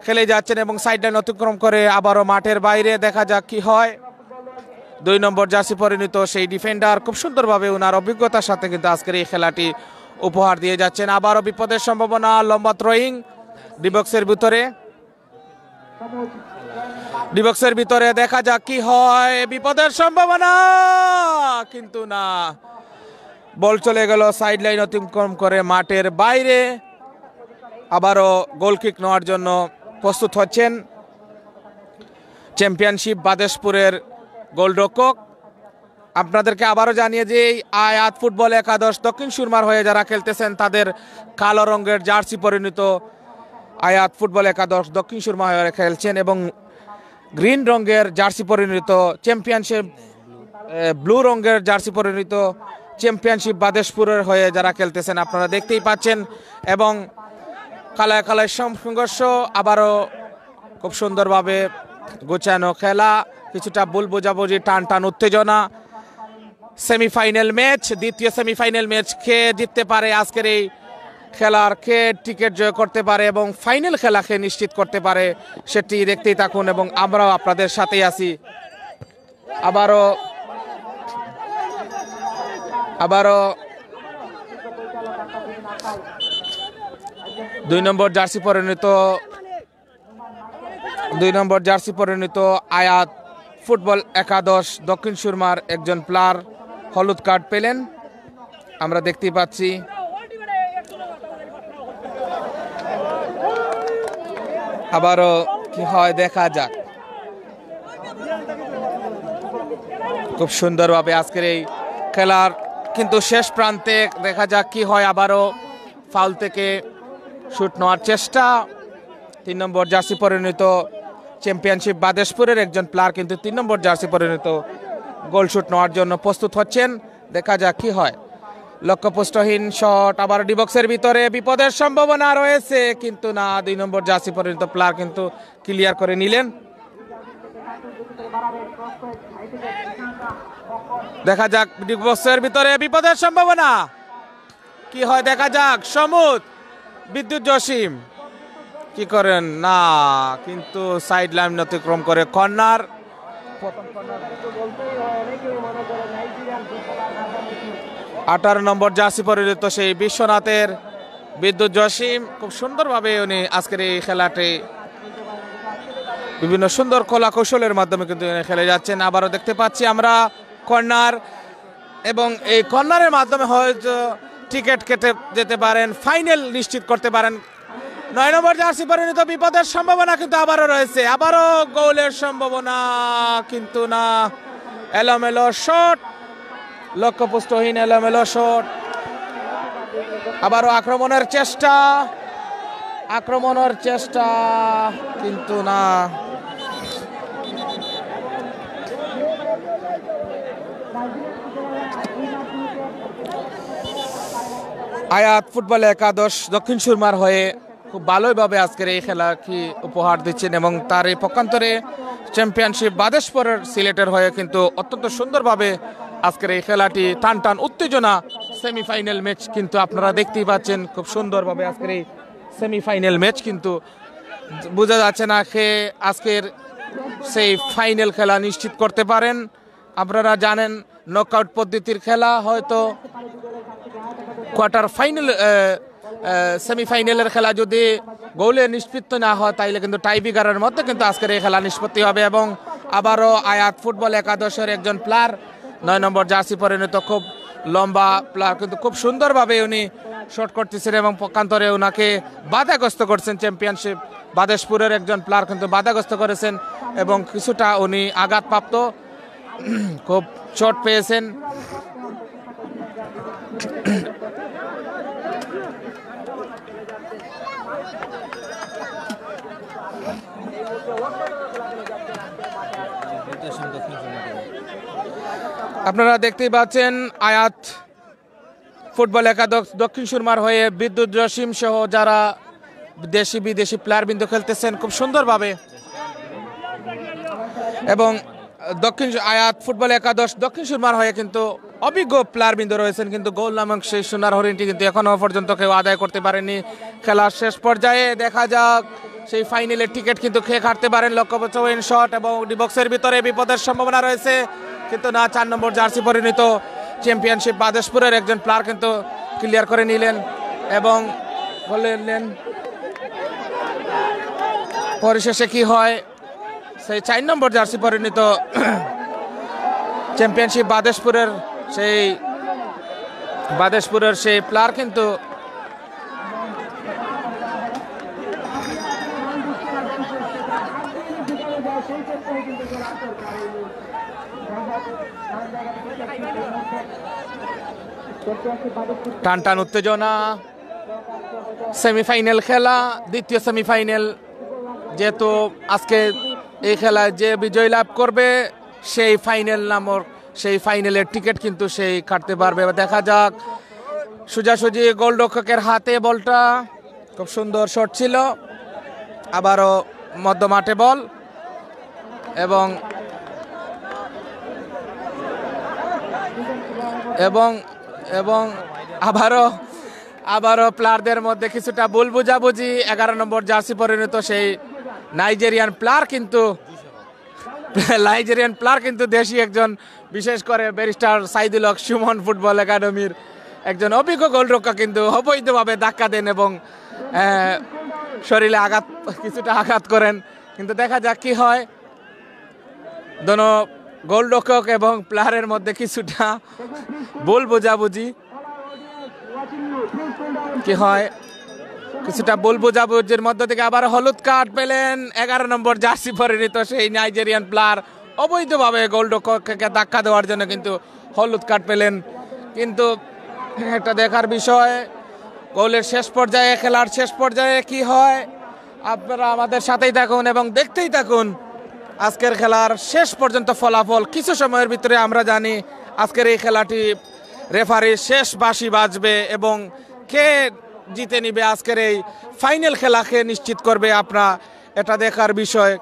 খেলে যাচ্ছেন এবং সাইডলাইন অতিক্রম করে আবারও মাঠের বাইরে, দেখা যাক কি হয়। 2 নম্বর জার্সি পরিণত সেই ডিফেন্ডার খুব সুন্দরভাবে ওনার অভিজ্ঞতার সাথে কিন্তু আজকের এই খেলাটি উপহার দিয়ে যাচ্ছেন। আবারও বিপদের সম্ভাবনা, লম্বা থ্রোয়িং ডিবক্সের ভিতরে, দেখা যাক কি হয়। বিপদের সম্ভাবনা, কিন্তু না, বল চলে গেল সাইড লাইন অতিক্রম করে মাঠের বাইরে। আবারও গোল কিক নেওয়ার জন্য প্রস্তুত হচ্ছেন চ্যাম্পিয়নশিপ বাদেশপুরের গোলরক্ষক। আপনাদেরকে আবারও জানিয়ে যে আয়াত ফুটবল একাদশ দক্ষিণ সুরমার হয়ে যারা খেলতেছেন তাদের কালো রঙের জার্সি পরিণত আয়াত ফুটবল একাদশ দক্ষিণ সুরমা হয়ে খেলছেন এবং গ্রিন রঙের জার্সি পরিণত চ্যাম্পিয়নশিপ ব্লু রঙের জার্সি পরিণত চ্যাম্পিয়নশিপ বাদেশপুরের হয়ে যারা খেলতেছেন আপনারা দেখতেই পাচ্ছেন। এবং কালায় কালায় সংঘর্ষ, আবারও খুব সুন্দরভাবে গোছানো খেলা, কিছুটা ভুল বোঝাবুঝি, টান উত্তেজনা। সেমিফাইনাল ম্যাচ, দ্বিতীয় সেমিফাইনাল ম্যাচ কে জিততে পারে আজকের এই খেলার, কে টিকিট জয় করতে পারে এবং ফাইনাল খেলাকে নিশ্চিত করতে পারে সেটি দেখতেই থাকুন এবং আমরাও আপনাদের সাথেই আছি। আবারও 2 নম্বর জার্সি পরিণত আয়াত ফুটবল একাদশ দক্ষিণ সুরমার একজন প্লেয়ার হলুদ কার্ড পেলেন, আমরা দেখতেই পাচ্ছি। আবারও কি হয় দেখা যাক। খুব সুন্দরভাবে আজকের এই খেলার কিন্তু শেষ প্রান্তে দেখা যাক কি হয়। আবারও ফাউল থেকে শুট নেওয়ার চেষ্টা, 3 নম্বর জার্সি পরিণত চ্যাম্পিয়নশিপ বাদেশপুরের একজন প্লেয়ার কিন্তু 3 নম্বর জার্সি পরিণত গোল শুট নেওয়ার জন্য প্রস্তুত হচ্ছেন, দেখা যাক কি হয়। লক্ষ্যপুষ্টহীন শট, আবার ডিবক্সের ভিতরে বিপদের সম্ভাবনা রয়েছে, কিন্তু না, 2 নম্বর জার্সি পরিণত প্লেয়ার কিন্তু ক্লিয়ার করে নিলেন। দেখা যাক ডিবক্সের ভিতরে বিপদের সম্ভাবনা কি হয়, দেখা যাক। সমুদ বিদ্যুৎ জসিম কি করেন না, কিন্তু সাইড লাইন অতিক্রম করে কর্নার। 18 নম্বর জার্সি পরিণত সেই বিশ্বনাথের বিদ্যুৎ জসিম খুব সুন্দরভাবে উনি আজকের এই খেলাটি বিভিন্ন সুন্দর কলা কৌশলের মাধ্যমে কিন্তু খেলে যাচ্ছেন। আবারও দেখতে পাচ্ছি আমরা কর্নার, এবং এই কর্নারের মাধ্যমে হয়তো টিকিট কেটে যেতে পারেন, ফাইনাল নিশ্চিত করতে পারেন। 9 নম্বর জার্সি পরিণত বিপদের সম্ভাবনা কিন্তু আবারও রয়েছে, আবারও গোলের সম্ভাবনা, কিন্তু না, এলোমেলো শট, লক্ষ্যপুষ্টহীন এলোমেলো শট। আবারও আক্রমণের চেষ্টা, কিন্তু না। আয়াত ফুটবল একাদশ দক্ষিণ সুরমার হয়ে খুব ভালোভাবে আজকের এই খেলা কি উপহার দিচ্ছেন, এবং তার এই পক্ষান্তরে চ্যাম্পিয়নশিপ বাদেশপুরের সিলেটের হয়ে কিন্তু অত্যন্ত সুন্দরভাবে আজকের এই খেলাটি টান টান উত্তেজনা সেমিফাইনাল ম্যাচ কিন্তু আপনারা দেখতেই পাচ্ছেন খুব সুন্দরভাবে। আজকের এই সেমিফাইনাল ম্যাচ কিন্তু বোঝা যাচ্ছে না কে আজকের সেই ফাইনাল খেলা নিশ্চিত করতে পারেন। আপনারা জানেন নকআউট পদ্ধতির খেলা, হয়তো কোয়ার্টার ফাইনাল সেমিফাইনালের খেলা যদি গোলে নিষ্পত্তি না হয় তাইলে কিন্তু টাইব্রেকারের মধ্যে কিন্তু আজকের এই খেলা নিষ্পত্তি হবে। এবং আবারও আয়াত ফুটবল একাদশের একজন প্লেয়ার 9 নম্বর জার্সি পরিণত খুব লম্বা প্লেয়ার কিন্তু খুব সুন্দরভাবে উনি শট করতেছেন, এবং পক্ষান্তরে ওনাকে বাধাগ্রস্ত করছেন। চ্যাম্পিয়নশিপ বাদেশপুরের একজন প্লেয়ার কিন্তু বাধাগ্রস্ত করেছেন, এবং কিছুটা উনি আঘাতপ্রাপ্ত, খুব চোট পেয়েছেন। আপনারা দেখতেই পাচ্ছেন আয়াত ফুটবল একাদশ দক্ষিণ সুরমার হয়ে বিদ্যুৎ জসিম সহ যারা দেশি বিদেশি প্লেয়ার বিন্দু খেলতেছেন খুব সুন্দরভাবে, এবং আয়াত ফুটবল একাদশ দক্ষিণ সুরমার হয়ে কিন্তু অভিজ্ঞ প্লেয়ার বিন্দু রয়েছেন, কিন্তু গোল নামক সেই সোনার হরিণটি কিন্তু এখনো পর্যন্ত কেউ আদায় করতে পারেনি। খেলার শেষ পর্যায়ে দেখা যাক সেই ফাইনালের টিকিট কিন্তু খেয়ে কাটতে পারেন। লক্ষ্যপুষ্টহীন শট, এবং ডিবক্সের ভিতরে বিপদের সম্ভাবনা রয়েছে, কিন্তু না, 4 নম্বর জার্সি পরিণত চ্যাম্পিয়নশিপ বাদেশপুরের একজন প্লেয়ার কিন্তু ক্লিয়ার করে নিলেন এবং বললেন। পরিশেষে কি হয়, সেই 4 নম্বর জার্সি পরিণত চ্যাম্পিয়নশিপ বাদেশপুরের সেই প্লেয়ার কিন্তু টান টান উত্তেজনা, সেমিফাইনাল খেলা, দ্বিতীয় সেমিফাইনাল, যেহেতু আজকে এই খেলায় যে বিজয় লাভ করবে সেই ফাইনালের টিকিট কিন্তু সেই কাটতে পারবে। দেখা যাক, সোজাসুজি গোলরক্ষকের হাতে বলটা, খুব সুন্দর শট ছিল, আবারও মধ্যমাঠে বল, এবং এবং এবং আবারও প্লেয়ারদের মধ্যে কিছুটা ভুল বুঝাবুঝি। 11 নম্বর জার্সি পরিণত সেই নাইজেরিয়ান প্লেয়ার কিন্তু দেশি একজন, বিশেষ করে ব্যারিস্টার সাইদুল হক সুমন ফুটবল একাডেমির একজন অভিজ্ঞ গোলরক্ষক কিন্তু অবৈধভাবে ধাক্কা দেন এবং শরীরে কিছুটা আঘাত করেন। কিন্তু দেখা যাক কি হয়, দোনো গোলরক্ষক এবং প্লেয়ারের মধ্যে কিছুটা ভুল বোঝাবুঝি কি হয়, কিছুটা ভুল বোঝাবুঝির মধ্য থেকে আবার হলুদ কার্ড পেলেন 11 নম্বর জার্সি পরিণত সেই নাইজেরিয়ান প্লেয়ার, অবৈধভাবে গোলরক্ষককে ধাক্কা দেওয়ার জন্য কিন্তু হলুদ কার্ড পেলেন। কিন্তু একটা দেখার বিষয়, গোলের শেষ পর্যায়ে, খেলার শেষ পর্যায়ে কি হয়, আপনারা আমাদের সাথেই থাকুন এবং দেখতেই থাকুন আজকের খেলার শেষ পর্যন্ত ফলাফল। কিছু সময়ের ভিতরে আমরা জানি আজকের এই খেলাটি রেফারি শেষ বাঁশি বাজবে এবং কে জিতে নিবে আজকের এই ফাইনাল খেলাকে নিশ্চিত করবে আপনারা এটা দেখার বিষয়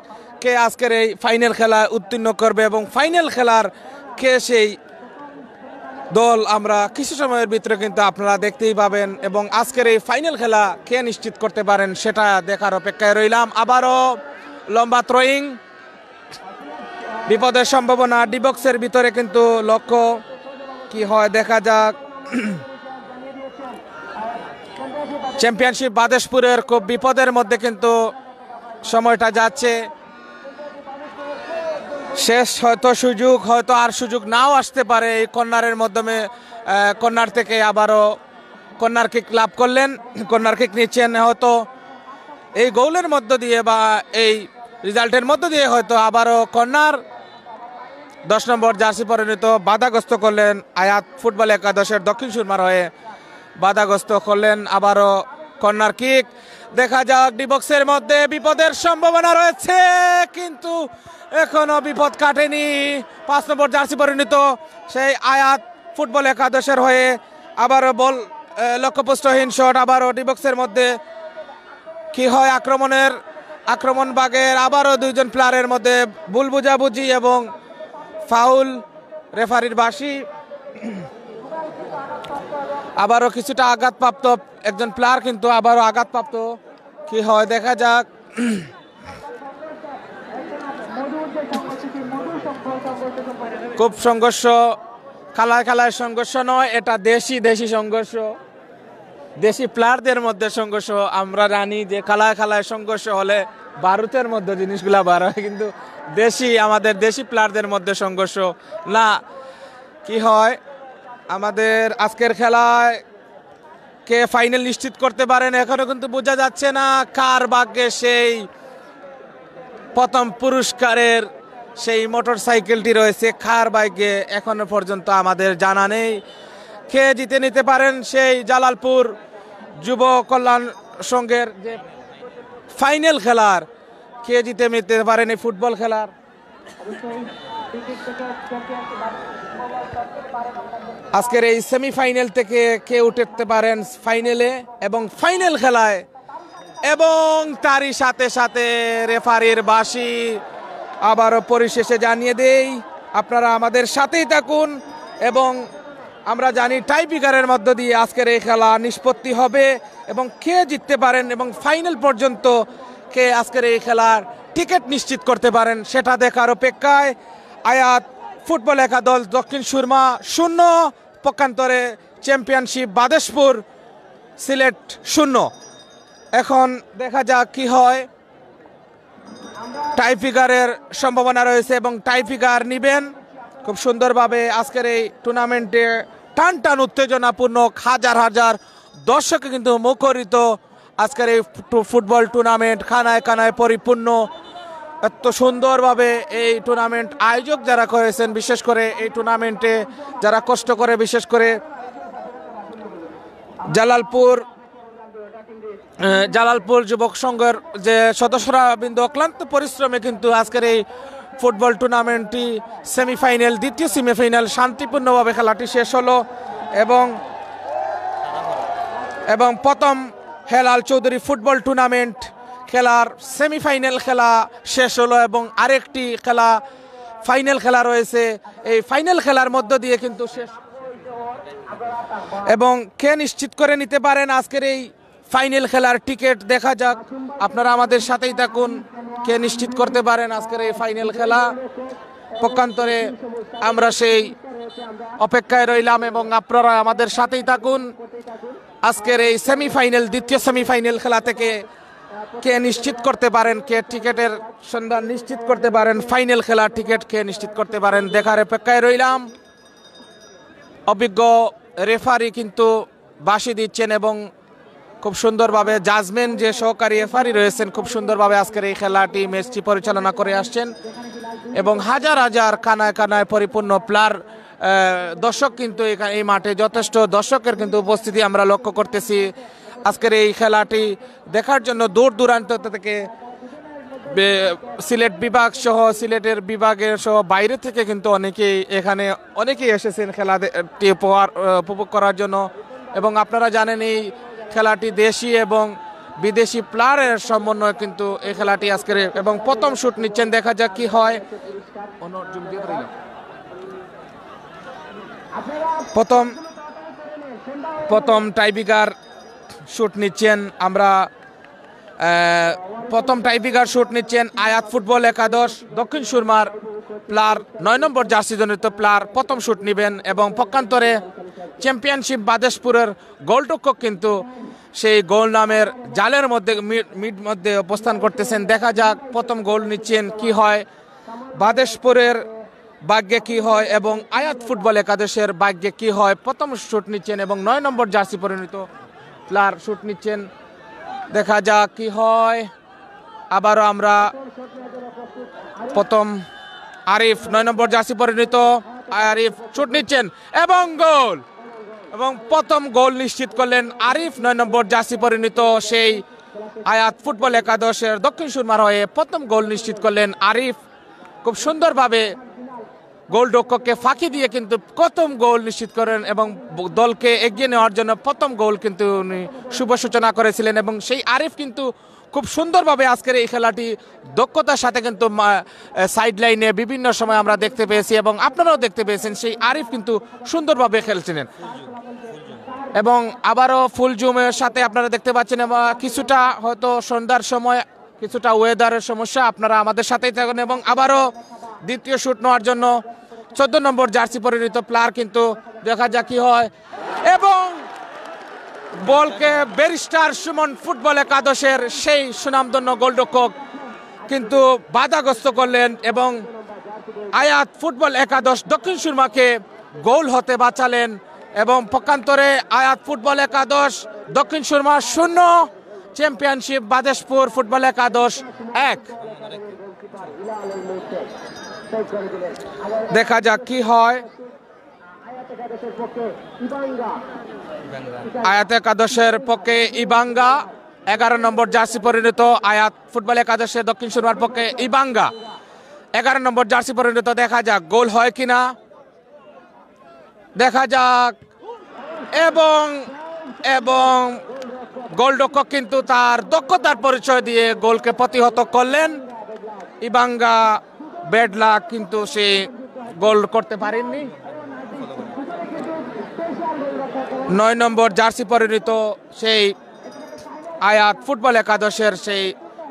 কে আজকের এই ফাইনাল খেলা উত্তীর্ণ করবে এবং ফাইনাল খেলার কে সেই দল আমরা কিছু সময়ের ভিতরে কিন্তু আপনারা দেখতেই পাবেন এবং আজকের এই ফাইনাল খেলা কে নিশ্চিত করতে পারেন সেটা দেখার অপেক্ষায় রইলাম। আবারও লম্বা থ্রোয়িং, বিপদের সম্ভাবনা, ডিবক্সের ভিতরে কিন্তু লক্ষ্য কি হয় দেখা যাক। চ্যাম্পিয়নশিপ বাদেশপুরের খুব বিপদের মধ্যে কিন্তু সময়টা যাচ্ছে, শেষ হয়তো সুযোগ, হয়তো আর সুযোগ নাও আসতে পারে। এই কর্নারের মাধ্যমে কর্নার থেকে আবারও কর্নার কিক লাভ করলেন, কর্নার কিক নিচ্ছেন, হয়তো এই গোলের মধ্য দিয়ে বা এই রেজাল্টের মধ্য দিয়ে হয়তো আবারও কর্নার 10 নম্বর জার্সি পরিণত বাধাগ্রস্ত করলেন আয়াত ফুটবল একাদশের দক্ষিণ সুরমার হয়ে বাধাগ্রস্ত করলেন। আবারও কর্নার কিক, দেখা যাক ডিবক্সের মধ্যে বিপদের সম্ভাবনা রয়েছে কিন্তু এখনো বিপদ কাটেনি। 5 নম্বর জার্সি পরিণত সেই আয়াত ফুটবল একাদশের হয়ে আবারও বল লক্ষ্যপুষ্টহীন শট, আবারও ডিবক্সের মধ্যে কি হয় আক্রমণ বাগের আবারও দুইজন প্লেয়ারের মধ্যে ভুল বুঝাবুঝি এবং ফাউল, রেফারির বাঁশি। আবারও কিছুটা আঘাতপ্রাপ্ত একজন প্লেয়ার কিন্তু আবারও আঘাতপ্রাপ্ত, কি হয় দেখা যাক। খুব সংঘর্ষ, খেলায় সংঘর্ষ নয়, এটা দেশি সংঘর্ষ, দেশি প্লেয়ারদের মধ্যে সংঘর্ষ। আমরা জানি যে খেলায় সংঘর্ষ হলে ভারতের মধ্যে জিনিসগুলা বার হয়, কিন্তু আমাদের দেশি প্লেয়ারদের মধ্যে সংঘর্ষ না। কি হয় আমাদের আজকের খেলায় কে ফাইনাল নিশ্চিত করতে পারেন এখনো কিন্তু বোঝা যাচ্ছে না। কার ভাগ্যে সেই প্রথম পুরস্কারের সেই মোটর সাইকেলটি রয়েছে, কার ভাগ্যে এখনো পর্যন্ত আমাদের জানা নেই। কে জিতে নিতে পারেন সেই জালালপুর যুব কল্যাণ সংঘের যে ফাইনাল খেলার, কে জিতে নিতে পারেন এই ফুটবল খেলার। আজকের এই সেমিফাইনাল থেকে কে উঠতে পারেন ফাইনালে এবং ফাইনাল খেলায়, এবং তারই সাথে সাথে রেফারির বাঁশি আবারও পরিশেষে জানিয়ে দেই আপনারা আমাদের সাথেই থাকুন এবং আমরা জানি টাইব্রেকারের মধ্য দিয়ে আজকের এই খেলা নিষ্পত্তি হবে এবং কে জিততে পারেন এবং ফাইনাল পর্যন্ত কে আজকের এই খেলার টিকিট নিশ্চিত করতে পারেন সেটা দেখার অপেক্ষায়। আয়াত ফুটবল একাদশ দক্ষিণ সুরমা 0, পক্ষান্তরে চ্যাম্পিয়নশিপ বাদেশপুর সিলেট 0। এখন দেখা যাক কি হয়। টাইব্রেকারের সম্ভাবনা রয়েছে এবং টাইব্রেকার নিবেন খুব সুন্দরভাবে। আজকের এই টুর্নামেন্টে টান উত্তেজনাপূর্ণ, হাজার দর্শকে কিন্তু মুখরিত আজকের এই ফুটবল টুর্নামেন্ট, খানায় পরিপূর্ণ। এত সুন্দরভাবে এই টুর্নামেন্ট আয়োজক যারা করেছেন, বিশেষ করে এই টুর্নামেন্টে যারা কষ্ট করে, বিশেষ করে জালালপুর যুবক সংঘের যে সদস্যরা বিন্দু অক্লান্ত পরিশ্রমে কিন্তু আজকের এই ফুটবল টুর্নামেন্টটি সেমিফাইনাল, দ্বিতীয় সেমিফাইনাল শান্তিপূর্ণভাবে খেলাটি শেষ হলো এবং প্রথম হেলাল চৌধুরী ফুটবল টুর্নামেন্ট খেলার সেমিফাইনাল খেলা শেষ হলো এবং আরেকটি খেলা ফাইনাল খেলা রয়েছে। এই ফাইনাল খেলার মধ্য দিয়ে কিন্তু শেষ এবং কে নিশ্চিত করে নিতে পারেন আজকের এই ফাইনাল খেলার টিকিট দেখা যাক। আপনারা আমাদের সাথেই থাকুন, কে নিশ্চিত করতে পারেন আজকের এই ফাইনাল খেলা। পক্ষান্তরে আমরা সেই অপেক্ষায় রইলাম এবং আপনারা আমাদের সাথেই থাকুন। আজকের এই সেমিফাইনাল, দ্বিতীয় সেমিফাইনাল খেলা থেকে কে নিশ্চিত করতে পারেন, কে টিকিটের সন্ধান নিশ্চিত করতে পারেন, ফাইনাল খেলার টিকিট কে নিশ্চিত করতে পারেন দেখার অপেক্ষায় রইলাম। অভিজ্ঞ রেফারি কিন্তু বাঁশি দিচ্ছেন এবং খুব সুন্দরভাবে জাজমেন্ট যে সহকারী রেফারি রয়েছেন খুব সুন্দরভাবে আজকের এই খেলাটি ম্যাচটি পরিচালনা করে আসছেন এবং হাজার কানায় পরিপূর্ণ প্লেয়ার দর্শক কিন্তু এই মাঠে যথেষ্ট দর্শকের কিন্তু উপস্থিতি আমরা লক্ষ্য করতেছি। আজকের এই খেলাটি দেখার জন্য দূর দূরান্ত থেকে সিলেট বিভাগ সহ সিলেটের বিভাগের সহ বাইরে থেকে কিন্তু অনেকেই এসেছেন খেলাটি উপভোগ করার জন্য। এবং আপনারা জানেন এই খেলাটি দেশি এবং বিদেশি প্লেয়ারের সমন্বয়ে কিন্তু এই খেলাটি আজকের। এবং প্রথম শুট নিচ্ছেন, দেখা যাক কি হয়। প্রথম টাইব্রেকার শুট নিচ্ছেন প্রথম টাইব্রেকার শুট নিচ্ছেন আয়াত ফুটবল একাদশ দক্ষিণ সুরমার প্লেয়ার 9 নম্বর জার্সি জনিত প্লেয়ার প্রথম শুট নেবেন। এবং পক্ষান্তরে চ্যাম্পিয়নশিপ বাদেশপুরের গোলরক্ষক কিন্তু সেই গোল নামের জালের মধ্যে মিড মধ্যে অবস্থান করতেছেন। দেখা যাক প্রথম গোল নিচ্ছেন কি হয়, বাদেশপুরের ভাগ্যে কি হয় এবং আয়াত ফুটবল একাদশের ভাগ্যে কি হয়। প্রথম শুট নিচ্ছেন এবং 9 নম্বর জার্সি পরিণত প্লেয়ার শুট নিচ্ছেন, দেখা যাক কি হয়। আবারও আমরা প্রথম আরিফ 9 নম্বর জার্সি পরিণত আরিফ শুট নিচ্ছেন এবং গোল, এবং প্রথম গোল নিশ্চিত করলেন আরিফ 9 নম্বর জার্সি পরিণত সেই আয়াত ফুটবল একাদশের দক্ষিণ সুরমার হয়ে প্রথম গোল নিশ্চিত করলেন আরিফ। খুব সুন্দরভাবে গোলরক্ষককে ফাঁকি দিয়ে কিন্তু প্রথম গোল নিশ্চিত করেন এবং দলকে এগিয়ে নেওয়ার জন্য প্রথম গোল কিন্তু উনি শুভ সূচনা করেছিলেন। এবং সেই আরিফ কিন্তু খুব সুন্দরভাবে আজকের এই খেলাটি দক্ষতার সাথে কিন্তু সাইড লাইনে বিভিন্ন সময় আমরা দেখতে পেয়েছি এবং আপনারাও দেখতে পেয়েছেন। সেই আরিফ কিন্তু সুন্দরভাবে খেলছিলেন এবং আবারও ফুল জুমের সাথে আপনারা দেখতে পাচ্ছেন। কিছুটা হয়তো সন্ধ্যার সময় কিছুটা ওয়েদারের সমস্যা, আপনারা আমাদের সাথেই থাকুন। এবং আবারও দ্বিতীয় শুট নেওয়ার জন্য 14 নম্বর জার্সি পরিণত প্লেয়ার কিন্তু, দেখা যাক কি হয়। এবং বলকে ব্যারিস্টার সুমন ফুটবল একাদশের সেই সুনামধন্য গোলরক্ষক কিন্তু বাধাগ্রস্ত করলেন এবং আয়াত ফুটবল একাদশ দক্ষিণ সুরমাকে গোল হতে বাঁচালেন। এবং পক্ষান্তরে আয়াত ফুটবল একাদশ দক্ষিণ সুরমা 0, চ্যাম্পিয়নশিপ বাদেশপুর ফুটবল একাদশ 1। দেখা যাক কি হয়। আয়াত একাদশের পক্ষে ইবাঙ্গা 11 নম্বর জার্সি পরিণত আয়াত ফুটবল একাদশের দক্ষিণ সুরমার পক্ষে ইবাঙ্গা 11 নম্বর জার্সি পরিণত। দেখা যাক গোল হয় কিনা, দেখা যাক। এবং গোলরক্ষক কিন্তু তার দক্ষতার পরিচয় দিয়ে গোলকে প্রতিহত করলেন। ইবাঙ্গা ব্যাড লাক, কিন্তু সে গোল করতে পারেননি। 9 নম্বর জার্সি পরিণত সেই আয়াত ফুটবল একাদশের সেই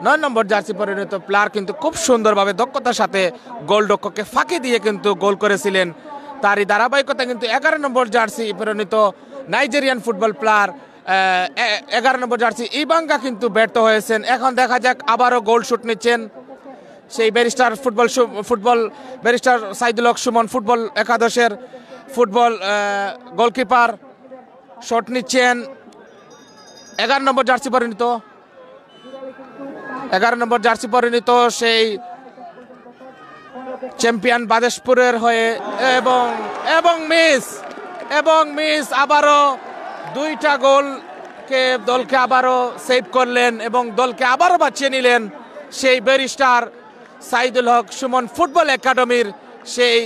9 নম্বর জার্সি পরিণত প্লেয়ার কিন্তু খুব সুন্দরভাবে দক্ষতার সাথে গোলরক্ষককে ফাঁকি দিয়ে কিন্তু গোল করেছিলেন। তারই ধারাবাহিকতা কিন্তু 11 নম্বর জার্সি পরিণত নাইজেরিয়ান ফুটবল প্লেয়ার 11 নম্বর জার্সি ইবাঙ্গা কিন্তু ব্যর্থ হয়েছেন। এখন দেখা যাক আবারও গোল শুট নিচ্ছেন সেই ব্যারিস্টার সাইদুল হক সুমন ফুটবল একাদশের ফুটবল গোলকিপার শট নিচ্ছেন 11 নম্বর জার্সি পরিণত 11 নম্বর জার্সি পরিণত সেই চ্যাম্পিয়ন বাদেশপুরের হয়ে এবং মিস আবারও 2টা গোলকে দলকে আবারও সেভ করলেন এবং দলকে আবারও বাঁচিয়ে নিলেন সেই ব্যারিস্টার সাইদুল হক সুমন ফুটবল একাডেমির সেই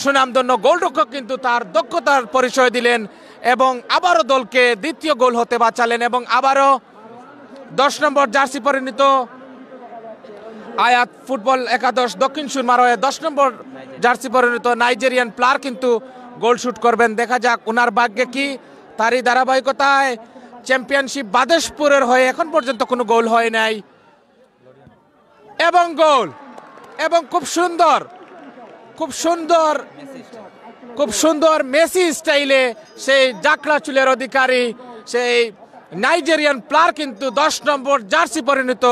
সুনামধন্য গোলরক্ষক কিন্তু তার দক্ষতার পরিচয় দিলেন এবং আবারও দলকে দ্বিতীয় গোল হতে বাঁচালেন। এবং আবারও 10 নম্বর জার্সি পরিণত আয়াত ফুটবল একাদশ দক্ষিণ সুরমার হয়ে 10 নম্বর জার্সি পরিণত নাইজেরিয়ান প্লেয়ার কিন্তু গোল শুট করবেন। দেখা যাক ওনার ভাগ্যে কি। তারই ধারাবাহিকতায় চ্যাম্পিয়নশিপ বাদেশপুরের হয়ে এখন পর্যন্ত কোনো গোল হয় নাই এবং গোল এবং খুব সুন্দর মেসি স্টাইলে সেই জাকলা চুলের অধিকারী সেই নাইজেরিয়ান প্লেয়ার কিন্তু 10 নম্বর জার্সি পরিণত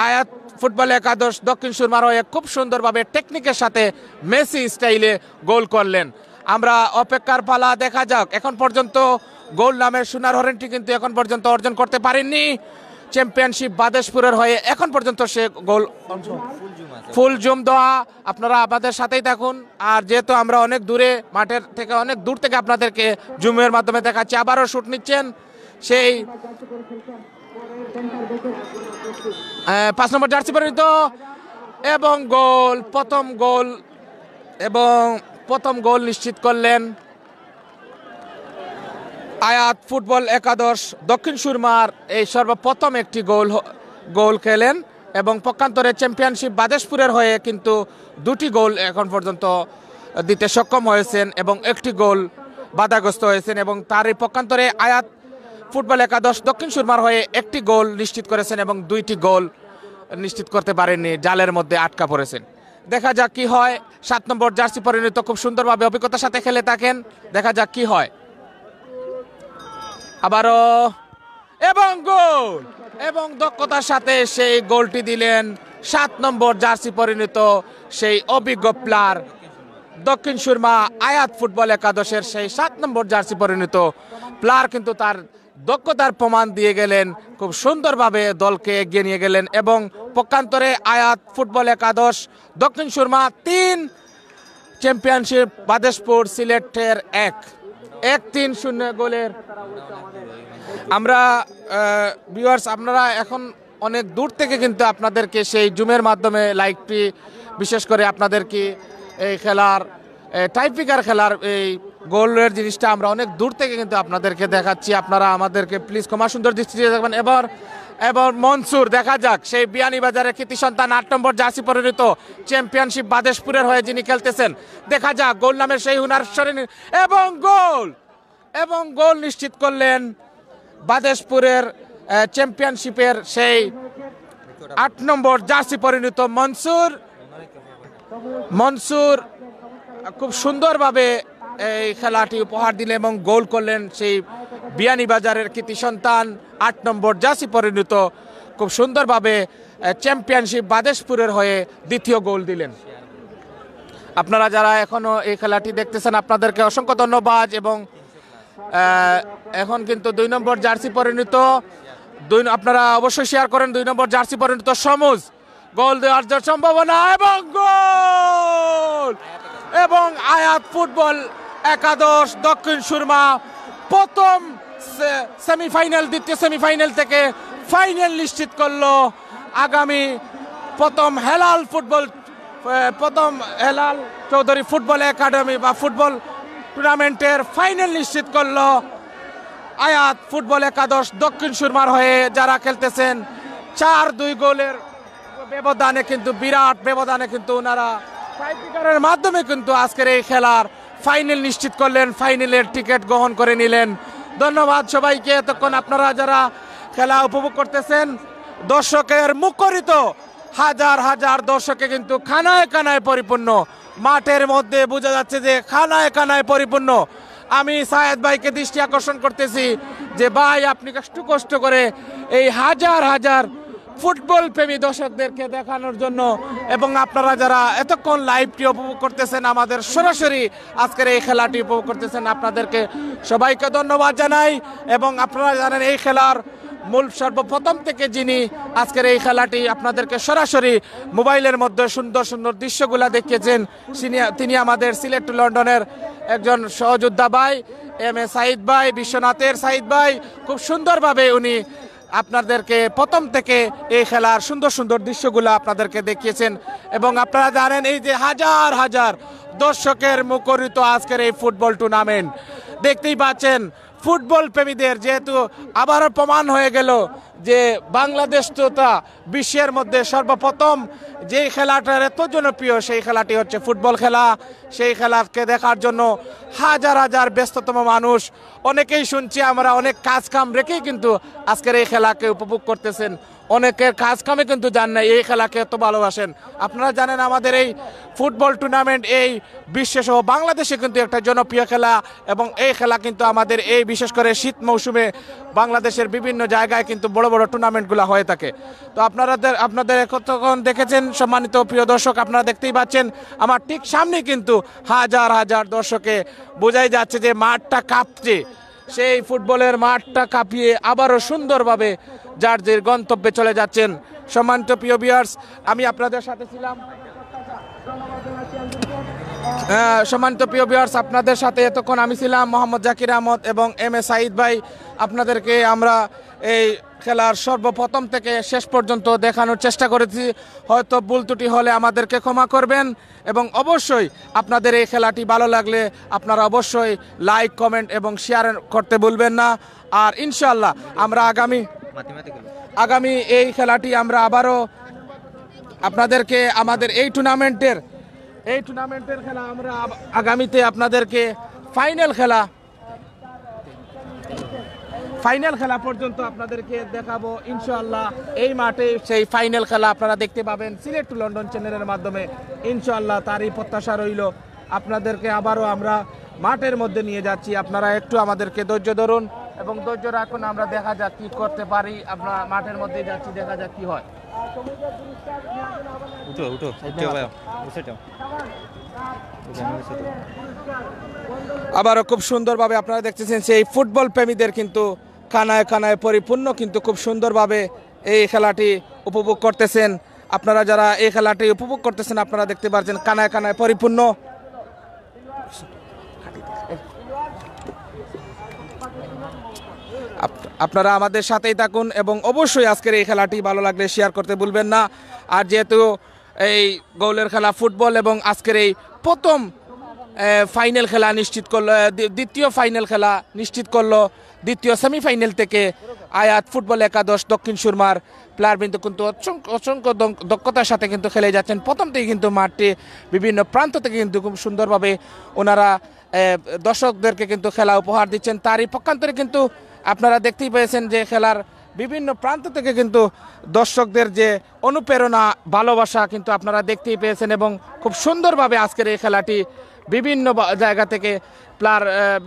আয়াত ফুটবল একাদশ দক্ষিণ সুরমার হয়ে খুব সুন্দরভাবে টেকনিকের সাথে মেসি স্টাইলে গোল করলেন। আমরা অপেক্ষার পালা, দেখা যাক। এখন পর্যন্ত গোল নামের সোনার হরিণটি কিন্তু এখন পর্যন্ত অর্জন করতে পারেননি চ্যাম্পিয়নশিপ বাদেশপুরের হয়ে। এখন পর্যন্ত সে গোল ফুল জুম দেওয়া, আপনারা আমাদের সাথেই থাকুন। আর যেহেতু আমরা অনেক দূরে, মাঠের থেকে অনেক দূর থেকে আপনাদেরকে জুমের মাধ্যমে দেখাচ্ছি। আবারও শুট নিচ্ছেন সেই 5 নম্বর জার্সি পরিণত এবং গোল, প্রথম গোল নিশ্চিত করলেন আয়াত ফুটবল একাদশ দক্ষিণ সুরমার এই সর্বপ্রথম একটি গোল খেলেন এবং পক্ষান্তরে চ্যাম্পিয়নশিপ বাদেশপুরের হয়ে কিন্তু 2টি গোল এখন পর্যন্ত দিতে সক্ষম হয়েছেন এবং একটি গোল বাধাগ্রস্ত হয়েছেন এবং তার এই পক্ষান্তরে আয়াত ফুটবল একাদশ দক্ষিণ সুরমার হয়ে একটি গোল নিশ্চিত করেছেন এবং 2টি গোল নিশ্চিত করতে পারেননি, জালের মধ্যে আটকা পড়েছেন। দেখা যাক কি হয়। 7 নম্বর জার্সি পরিণত খুব সুন্দরভাবে অভিজ্ঞতার সাথে খেলে থাকেন, দেখা যাক কি হয়। আবারও এবং গোল এবং দক্ষতার সাথে সেই গোলটি দিলেন 7 নম্বর জার্সি পরিণত সেই অভিজ্ঞ প্লেয়ার দক্ষিণ সুরমা আয়াত ফুটবল একাদশের সেই 7 নম্বর জার্সি পরিণত প্লেয়ার কিন্তু তার দক্ষতার প্রমাণ দিয়ে গেলেন, খুব সুন্দরভাবে দলকে এগিয়ে নিয়ে গেলেন এবং পক্ষান্তরে আয়াত ফুটবল একাদশ দক্ষিণ সুরমা 3, চ্যাম্পিয়নশিপ বাদেশপুর সিলেটের 1-3-0 গোলের। আমরা ভিউয়ার্স, আপনারা এখন অনেক দূর থেকে কিন্তু আপনাদেরকে সেই জুমের মাধ্যমে লাইভটি, বিশেষ করে আপনাদেরকে এই খেলার টাইপিকার খেলার এই গোলের জিনিসটা আমরা অনেক দূর থেকে কিন্তু আপনাদেরকে দেখাচ্ছি। আপনারা আমাদেরকে প্লিজ ক্ষমা সুন্দর দৃষ্টিতে দেখবেন। এবার মনসুর, দেখা যাক সেই বিয়ানীবাজারের কৃতি সন্তান 8 নম্বর জার্সি পরিণত চ্যাম্পিয়নশিপ বাদেশপুরের হয়ে যিনি খেলতেছেন, দেখা যাক গোল নামের সেই হুনার সরেনি এবং গোল নিশ্চিত করলেন বাদেশপুরের চ্যাম্পিয়নশিপের সেই 8 নম্বর জার্সি পরিণত মনসুর খুব সুন্দরভাবে এই খেলাটি উপহার দিলেন এবং গোল করলেন সেই বিয়ানীবাজারের কৃতি সন্তান 8 নম্বর জার্সি পরিণত খুব সুন্দরভাবে চ্যাম্পিয়নশিপ বাদেশপুরের হয়ে দ্বিতীয় গোল দিলেন। আপনারা যারা এখনো এই খেলাটি দেখতেছেন আপনাদেরকে অসংখ্য ধন্যবাদ এবং এখন কিন্তু 2 নম্বর জার্সি পরিণত আপনারা অবশ্যই শেয়ার করেন। 2 নম্বর জার্সি পরিণত সমুজ গোল দেওয়ার যে সম্ভাবনা এবং গোল এবং আয়াত ফুটবল একাদশ দক্ষিণ সুরমা প্রথম সেমিফাইনাল, দ্বিতীয় সেমিফাইনাল থেকে ফাইনাল নিশ্চিত করলো। আগামী প্রথম হেলাল চৌধুরী ফুটবল একাডেমি বা ফুটবল টুর্নামেন্টের ফাইনাল নিশ্চিত করলো আয়াত ফুটবল একাদশ দক্ষিণ সুরমার হয়ে যারা খেলতেছেন। 4-2 গোলের ব্যবধানে কিন্তু, বিরাট ব্যবধানে কিন্তু ওনারা টাইপিকারের মাধ্যমে কিন্তু আজকের এই খেলার ফাইনাল নিশ্চিত করলেন, ফাইনালের টিকিট গ্রহণ করে নিলেন। ধন্যবাদ সবাইকে। এতক্ষণ আপনারা যারা খেলা উপভোগ করতেছেন, দর্শকের মুখরিত হাজার হাজার দর্শকে কিন্তু খানায় খানায় পরিপূর্ণ, মাঠের মধ্যে বোঝা যাচ্ছে যে খানায় খানায় পরিপূর্ণ। আমি সায়েদ ভাইকে দৃষ্টি আকর্ষণ করতেছি যে ভাই আপনি একটু কষ্ট করে এই হাজার হাজার ফুটবল প্রেমী দর্শকদেরকে দেখানোর জন্য এবং আপনারা যারা এতক্ষণ লাইভটি উপভোগ করতেছেন, আমাদের সরাসরি আজকের এই খেলাটি উপভোগ করতেছেন, আপনাদেরকে সবাইকে ধন্যবাদ জানাই। এবং আপনারা জানেন এই খেলার মূল সর্বপ্রথম থেকে যিনি আজকের এই খেলাটি আপনাদেরকে সরাসরি মোবাইলের মধ্যে সুন্দর সুন্দর দৃশ্যগুলা দেখিয়েছেন, তিনি আমাদের সিলেট টু লন্ডনের একজন সহযোদ্ধা ভাই এম.এ. সাইদ ভাই, বিশ্বনাথের সাইদ ভাই। খুব সুন্দরভাবে উনি আপনাদেরকে প্রথম থেকে এই খেলার সুন্দর সুন্দর দৃশ্যগুলো আপনাদেরকে দেখিয়েছেন এবং আপনারা জানেন এই যে হাজার হাজার দর্শকের মুখরিত আজকের এই ফুটবল টুর্নামেন্ট দেখতেই পাচ্ছেন। ফুটবল প্রেমীদের যেহেতু আবারও প্রমাণ হয়ে গেল যে বাংলাদেশ তথা বিশ্বের মধ্যে সর্বপ্রথম যে খেলাটার এত জনপ্রিয় সেই খেলাটি হচ্ছে ফুটবল খেলা। সেই খেলাকে দেখার জন্য হাজার হাজার ব্যস্ততম মানুষ, অনেকেই শুনছি আমরা অনেক কাজ কাম রেখেই কিন্তু আজকের এই খেলাকে উপভোগ করতেছেন। অনেকের কাজ কামে কিন্তু জান না এই খেলাকে এত ভালোবাসেন। আপনারা জানেন আমাদের এই ফুটবল টুর্নামেন্ট এই বিশ্বে সহ বাংলাদেশে কিন্তু একটা জনপ্রিয় খেলা এবং এই খেলা কিন্তু আমাদের এই বিশেষ করে শীত মৌসুমে বাংলাদেশের বিভিন্ন জায়গায় কিন্তু বড় বড় টুর্নামেন্টগুলো হয়ে থাকে। তো আপনাদের কতক্ষণ দেখেছেন সম্মানিত প্রিয় দর্শক, আপনারা দেখতেই পাচ্ছেন আমার ঠিক সামনে কিন্তু হাজার হাজার দর্শকে বোঝাই যাচ্ছে যে মাঠটা কাঁপছে। সেই ফুটবলের মাঠটা কাঁপিয়ে আবারও সুন্দরভাবে যার যে গন্তব্যে চলে যাচ্ছেন। সম্মানিত প্রিয় ভিউয়ার্স, আমি আপনাদের সাথে ছিলাম সম্মানিত প্রিয় ভিউয়ার্স, আপনাদের সাথে এতক্ষণ আমি ছিলাম মোহাম্মদ জাকির আহমদ এবং এম এ সাঈদ ভাই। আপনাদেরকে আমরা এই খেলার সর্বপ্রথম থেকে শেষ পর্যন্ত দেখানোর চেষ্টা করেছি। হয়তো ভুল ত্রুটি হলে আমাদেরকে ক্ষমা করবেন এবং অবশ্যই আপনাদের এই খেলাটি ভালো লাগলে আপনারা অবশ্যই লাইক, কমেন্ট এবং শেয়ার করতে ভুলবেন না। আর ইনশাআল্লাহ আমরা আগামী এই খেলাটি আমরা আবারও আপনাদেরকে আমাদের এই টুর্নামেন্টের খেলা আমরা আগামীতে আপনাদেরকে ফাইনাল খেলা পর্যন্ত আপনাদেরকে দেখাবো ইনশাআল্লাহ। এই মাঠে সেই ফাইনাল খেলা আপনারা দেখতে পাবেন সিলেট টু লন্ডন চ্যানেলের মাধ্যমে ইনশাআল্লাহ। তারই প্রত্যাশা রইল। আপনাদেরকে আবারও আমরা মাঠের মধ্যে নিয়ে যাচ্ছি, আপনারা একটু আমাদেরকে ধৈর্য ধরুন এবং ধৈর্য রাখুন। আমরা দেখা যাক কি করতে পারি। আমরা মাঠের মধ্যে যাচ্ছি, দেখা যাক কি হয়। আবারও খুব সুন্দরভাবে আপনারা দেখতেছেন সেই ফুটবল প্রেমীদের কিন্তু কানায় কানায় পরিপূর্ণ, কিন্তু খুব সুন্দরভাবে এই খেলাটি উপভোগ করতেছেন। আপনারা যারা এই খেলাটি উপভোগ করতেছেন আপনারা দেখতে পাচ্ছেন কানায় কানায় পরিপূর্ণ। আপনারা আমাদের সাথেই থাকুন এবং অবশ্যই আজকের এই খেলাটি ভালো লাগলে শেয়ার করতে ভুলবেন না। আর যেহেতু এই গোলের খেলা ফুটবল এবং আজকের এই প্রথম ফাইনাল খেলা নিশ্চিত করলো, দ্বিতীয় ফাইনাল খেলা নিশ্চিত করলো, দ্বিতীয় সেমিফাইনাল থেকে আয়াত ফুটবল একাদশ দক্ষিণ সুরমার প্লেয়ারবৃন্দ কিন্তু অসংখ্য দক্ষতার সাথে কিন্তু খেলে যাচ্ছেন। প্রথম থেকে কিন্তু মাঠটি বিভিন্ন প্রান্ত থেকে কিন্তু খুব সুন্দরভাবে ওনারা দর্শকদেরকে কিন্তু খেলা উপহার দিচ্ছেন। তারই পক্ষান্তরে কিন্তু আপনারা দেখতেই পেয়েছেন যে খেলার বিভিন্ন প্রান্ত থেকে কিন্তু দর্শকদের যে অনুপ্রেরণা, ভালোবাসা কিন্তু আপনারা দেখতেই পেয়েছেন এবং খুব সুন্দরভাবে আজকের এই খেলাটি বিভিন্ন জায়গা থেকে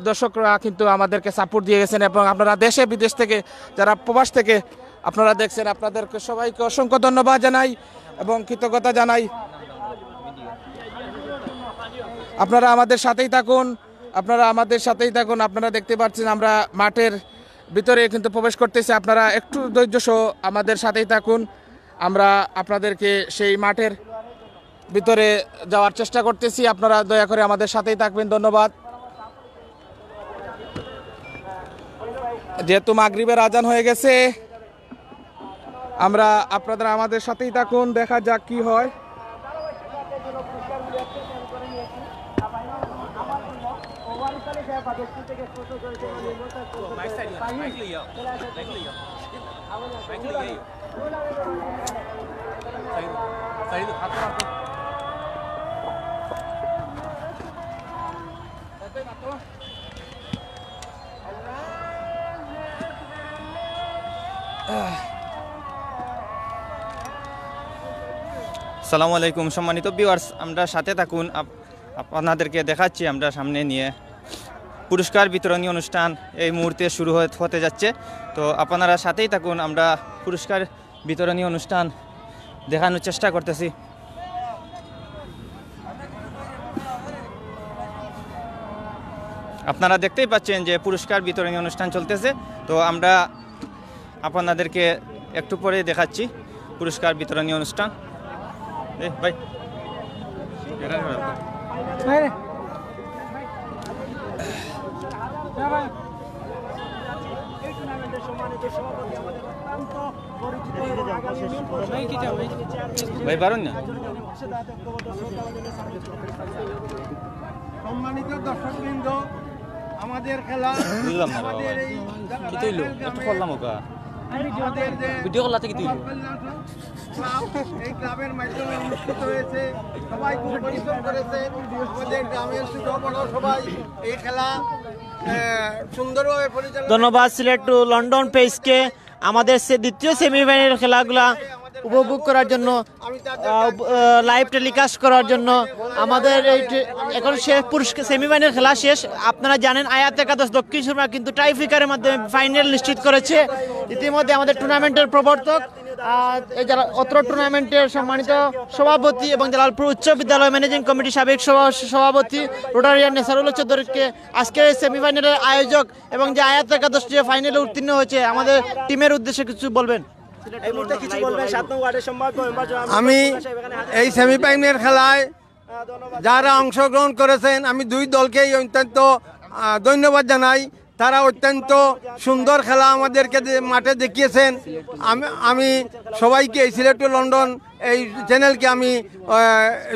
দর্শকরা কিন্তু আমাদেরকে সাপোর্ট দিয়ে গেছেন এবং আপনারা দেশে বিদেশ থেকে যারা প্রবাস থেকে আপনারা দেখছেন আপনাদেরকে সবাইকে অসংখ্য ধন্যবাদ জানাই এবং কৃতজ্ঞতা জানাই। আপনারা আমাদের সাথেই থাকুন, আপনারা দেখতে পাচ্ছেন আমরা মাঠের ভিতরে কিন্তু প্রবেশ করতেছি। আপনারা একটু ধৈর্য সহ আমাদের সাথেই থাকুন। আমরা আপনাদেরকে সেই মাঠের ভিতরে যাওয়ার চেষ্টা করতেছি, আপনারা দয়া করে আমাদের সাথেই থাকবেন। ধন্যবাদ। যেহেতু মাগরিবের আজান হয়ে গেছে, আপনারা আমাদের সাথেই থাকুন, দেখা যাক কি হয়। আসসালামু আলাইকুম সম্মানিত ভিউয়ার্স, আমরা সাথে থাকুন। আপনাদেরকে দেখাচ্ছি আমরা সামনে নিয়ে পুরস্কার বিতরণী অনুষ্ঠান এই মুহূর্তে শুরু হতে যাচ্ছে। তো আপনারা সাথেই থাকুন, আমরা পুরস্কার বিতরণী অনুষ্ঠান দেখানোর চেষ্টা করতেছি। আপনারা দেখতেই পাচ্ছেন যে পুরস্কার বিতরণী অনুষ্ঠান চলতেছে। তো আমরা আপনাদেরকে একটু পরে দেখাচ্ছি পুরস্কার বিতরণী অনুষ্ঠান। ভাই ভাই পারেন না। সম্মানিত দর্শকবৃন্দ, আমাদের খেলা বুঝলাম না কি তৈল একটু করলাম ওকা ভিডিও করলা থেকে তৈল এই ক্লাবের মাধ্যমে অনুষ্ঠিত হয়েছে। সবাই খুব পরিশ্রম করেছে, আমাদের গ্রামের ছোট বড় সবাই এই খেলা সুন্দরভাবে পরিচালনা। ধন্যবাদ সিলেট টু লন্ডন পেজকে আমাদের দ্বিতীয় সেমিফাইনাল খেলাগুলা উপভোগ করার জন্য, লাইভ টেলিকাস্ট করার জন্য। আমাদের এই এখন সেমিফাইনাল খেলা শেষ। আপনারা জানেন আয়াত একাদশ দক্ষিণ সুরমা কিন্তু টাইফিকারের মাধ্যমে ফাইনাল নিশ্চিত করেছে। ইতিমধ্যে আমাদের টুর্নামেন্টের প্রবর্তক যারা অত্র টুর্নামেন্টের সম্মানিত সভাপতি এবং জালালপুর উচ্চ বিদ্যালয় ম্যানেজিং কমিটির সাবেক সভাপতি রোটারিয়ান নেসারুল চৌধুরীকে আজকের এই সেমিফাইনালের আয়োজক এবং যে আয়াত একাদশ যে ফাইনালে উত্তীর্ণ হয়েছে আমাদের টিমের উদ্দেশ্যে কিছু বলবেন। আমি এই সেমিফাইনাল খেলায় যারা অংশগ্রহণ করেছেন আমি দুই দলকেই অত্যন্ত ধন্যবাদ জানাই। তারা অত্যন্ত সুন্দর খেলা আমাদেরকে মাঠে দেখিয়েছেন। আমি সবাইকে এই সিলেট টু লন্ডন এই চ্যানেলকে আমি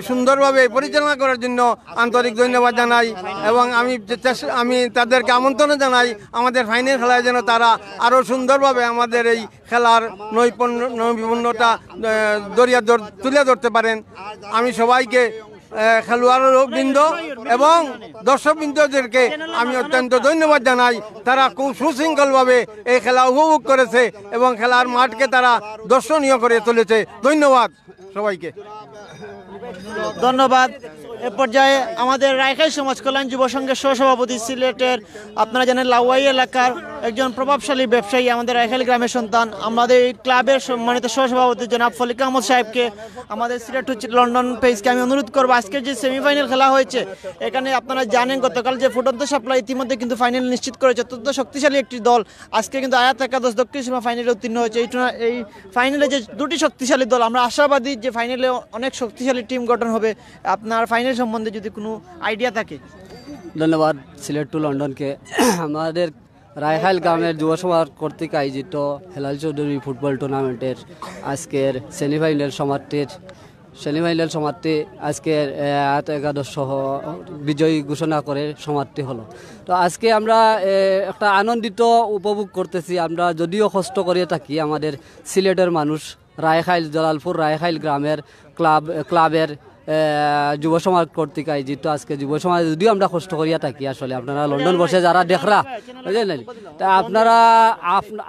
সুন্দরভাবে পরিচালনা করার জন্য আন্তরিক ধন্যবাদ জানাই এবং আমি তাদেরকে আমন্ত্রণ জানাই আমাদের ফাইনাল খেলায় যেন তারা আরও সুন্দরভাবে আমাদের এই খেলার নৈপুণ্যতা তুলে ধরতে পারেন। আমি সবাইকে খেলোয়াড়বৃন্দ এবং দর্শকবৃন্দদেরকে আমি অত্যন্ত ধন্যবাদ জানাই। তারা খুব সুশৃঙ্খলভাবে এই খেলা উপভোগ করেছে এবং খেলার মাঠকে তারা দর্শনীয় করে তুলেছে। ধন্যবাদ সবাইকে। ধন্যবাদ। এ পর্যায়ে আমাদের রায়খাই সমাজ কল্যাণ যুব সংঘের সহসভাপতি সিলেটের আপনারা জানেন লাউয়াই এলাকার একজন প্রভাবশালী ব্যবসায়ী, আমাদের রায়খাইল গ্রামের সন্তান, আমাদের এই ক্লাবের সম্মানিত সহসভাপতি জনাব ফলিক আহমদ সাহেবকে, আমাদের সিলেট টু লন্ডন পেজকে আমি অনুরোধ করবো আজকের যে সেমিফাইনাল খেলা হয়েছে এখানে আপনারা জানেন গতকাল যে ফুটন্ত সাপ্লা ইতিমধ্যে কিন্তু ফাইনাল নিশ্চিত করেছে। অত্যন্ত শক্তিশালী একটি দল আজকে কিন্তু আয়াত একাদশ দক্ষিণ সীমা ফাইনালে উত্তীর্ণ হয়েছে। এই ফাইনালে যে দুটি শক্তিশালী দল, আমরা আশাবাদী যে ফাইনালে অনেক শক্তিশালী টিম গঠন হবে। আপনার ফাইনাল সম্বন্ধে যদি কোনো আইডিয়া থাকে। ধন্যবাদ সিলেট টু লন্ডনকে। আমাদের রায়খাইল গ্রামের যুব সমাজ কর্তৃক আয়োজিত হেলাল চৌধুরী ফুটবল টুর্নামেন্টের আজকের সেমিফাইনাল সমাপ্তি আজকের একাদশ সহ বিজয়ী ঘোষণা করে সমাপ্তি হলো। তো আজকে আমরা একটা আনন্দিত উপভোগ করতেছি। আমরা যদিও কষ্ট করে থাকি, আমাদের সিলেটের মানুষ রায়খাইল জালালপুর রায়খাইল গ্রামের ক্লাবের যুব সমাজ কর্তৃক আয়োজিত আজকে যুব সমাজ যদিও আমরা কষ্ট করিয়া থাকি। আসলে আপনারা লন্ডন বসে যারা দেখরা বুঝলেন, তা আপনারা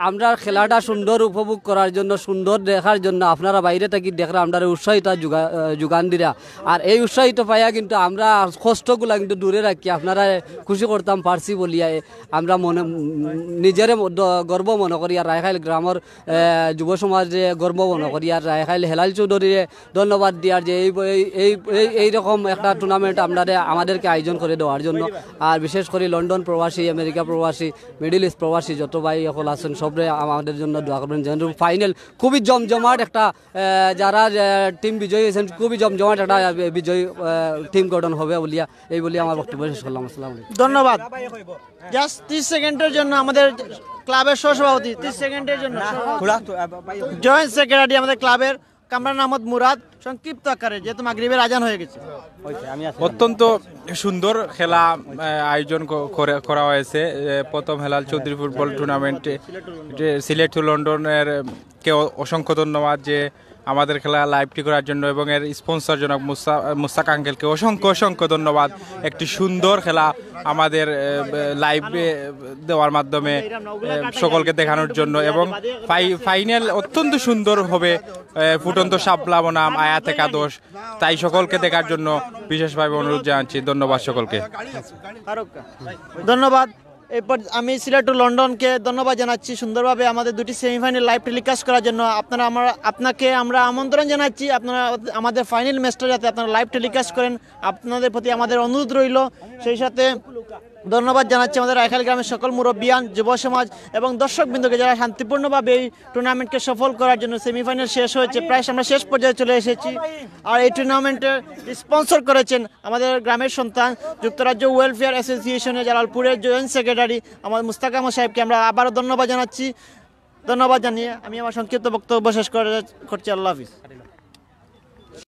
আমরা খেলাটা সুন্দর উপভোগ করার জন্য, সুন্দর দেখার জন্য আপনারা বাইরে থাকি দেখরা আমরা উৎসাহিত যোগান দিরা। আর এই উৎসাহিত পাইয়া কিন্তু আমরা কষ্টগুলা কিন্তু দূরে রাখি আপনারা খুশি করতাম পারছি বলিয়া আমরা নিজের গর্ব মনে করি। আর রায়খাইল গ্রামের যুব সমাজে গর্ব মনে করি। আর রায়খাইল হেলাল চৌধুরীরে ধন্যবাদ দিয়ার যে এইরকম একটা টুর্নামেন্ট আমাদেরকে আয়োজন করে দেওয়ার জন্য। আর বিশেষ করে লন্ডন প্রবাসী, আমেরিকা প্রবাসী, মিডিল ইস্ট প্রবাসী যত ভাই সকল আছেন সবরে আমাদের জন্য দোয়া করবেন। যেন ফাইনাল খুবই জমজমাট একটা, যারা টিম বিজয়ী হয়েছেন খুবই জমজমাট একটা বিজয়ী টিম গঠন হবে বলিয়া আমার বক্তব্য শেষ করলাম। আসসালামু আলাইকুম। ধন্যবাদ। জাস্ট 30 সেকেন্ডের জন্য আমাদের ক্লাবের সহসভাপতি 30 সেকেন্ডের জন্য জয়েন্ট সেক্রেটারি আমাদের ক্লাবের কামরান আহমদ মুরাদ সংক্ষিপ্ত আকারে, যেহেতু মাগরিবের আজান হয়ে গেছে। অত্যন্ত সুন্দর খেলা আয়োজন করা হয়েছে। প্রথম হেলাল চৌধুরী ফুটবল টুর্নামেন্টে সিলেট টু লন্ডনের কে অসংখ্য ধন্যবাদ যে আমাদের খেলা লাইভটি করার জন্য এবং এর স্পন্সর জনক মুস্তাক আঙ্কেলকে অসংখ্য ধন্যবাদ। একটি সুন্দর খেলা আমাদের লাইভে দেওয়ার মাধ্যমে সকলকে দেখানোর জন্য এবং ফাইনাল অত্যন্ত সুন্দর হবে। ফুটন্ত শাপলা বনাম আয়াত একাদশ, তাই সকলকে দেখার জন্য বিশেষভাবে অনুরোধ জানাচ্ছি। ধন্যবাদ সকলকে। ধন্যবাদ। এরপর আমি সিলেট টু লন্ডনকে ধন্যবাদ জানাচ্ছি সুন্দরভাবে আমাদের দুটি সেমিফাইনাল লাইভ টেলিকাস্ট করার জন্য। আপনাকে আমরা আমন্ত্রণ জানাচ্ছি আপনারা আমাদের ফাইনাল ম্যাচটা যাতে আপনারা লাইভ টেলিকাস্ট করেন, আপনাদের প্রতি আমাদের অনুরোধ রইল। সেই সাথে ধন্যবাদ জানাচ্ছি আমাদের রায়খাইল গ্রামের সকল মুরব্বিয়ান, যুব সমাজ এবং দর্শকবৃন্দকে যারা শান্তিপূর্ণভাবে এই টুর্নামেন্টকে সফল করার জন্য। সেমিফাইনাল শেষ হয়েছে, প্রায় আমরা শেষ পর্যায়ে চলে এসেছি। আর এই টুর্নামেন্টের স্পন্সর করেছেন আমাদের গ্রামের সন্তান যুক্তরাজ্য ওয়েলফেয়ার অ্যাসোসিয়েশনের জালালপুরের জয়েন্ট সেক্রেটারি আমাদের মুস্তাক আহমদ সাহেবকে আমরা আবারও ধন্যবাদ জানাচ্ছি। ধন্যবাদ জানিয়ে আমি আমার সংক্ষিপ্ত বক্তব্য শেষ করছি। আল্লাহ হাফিজ।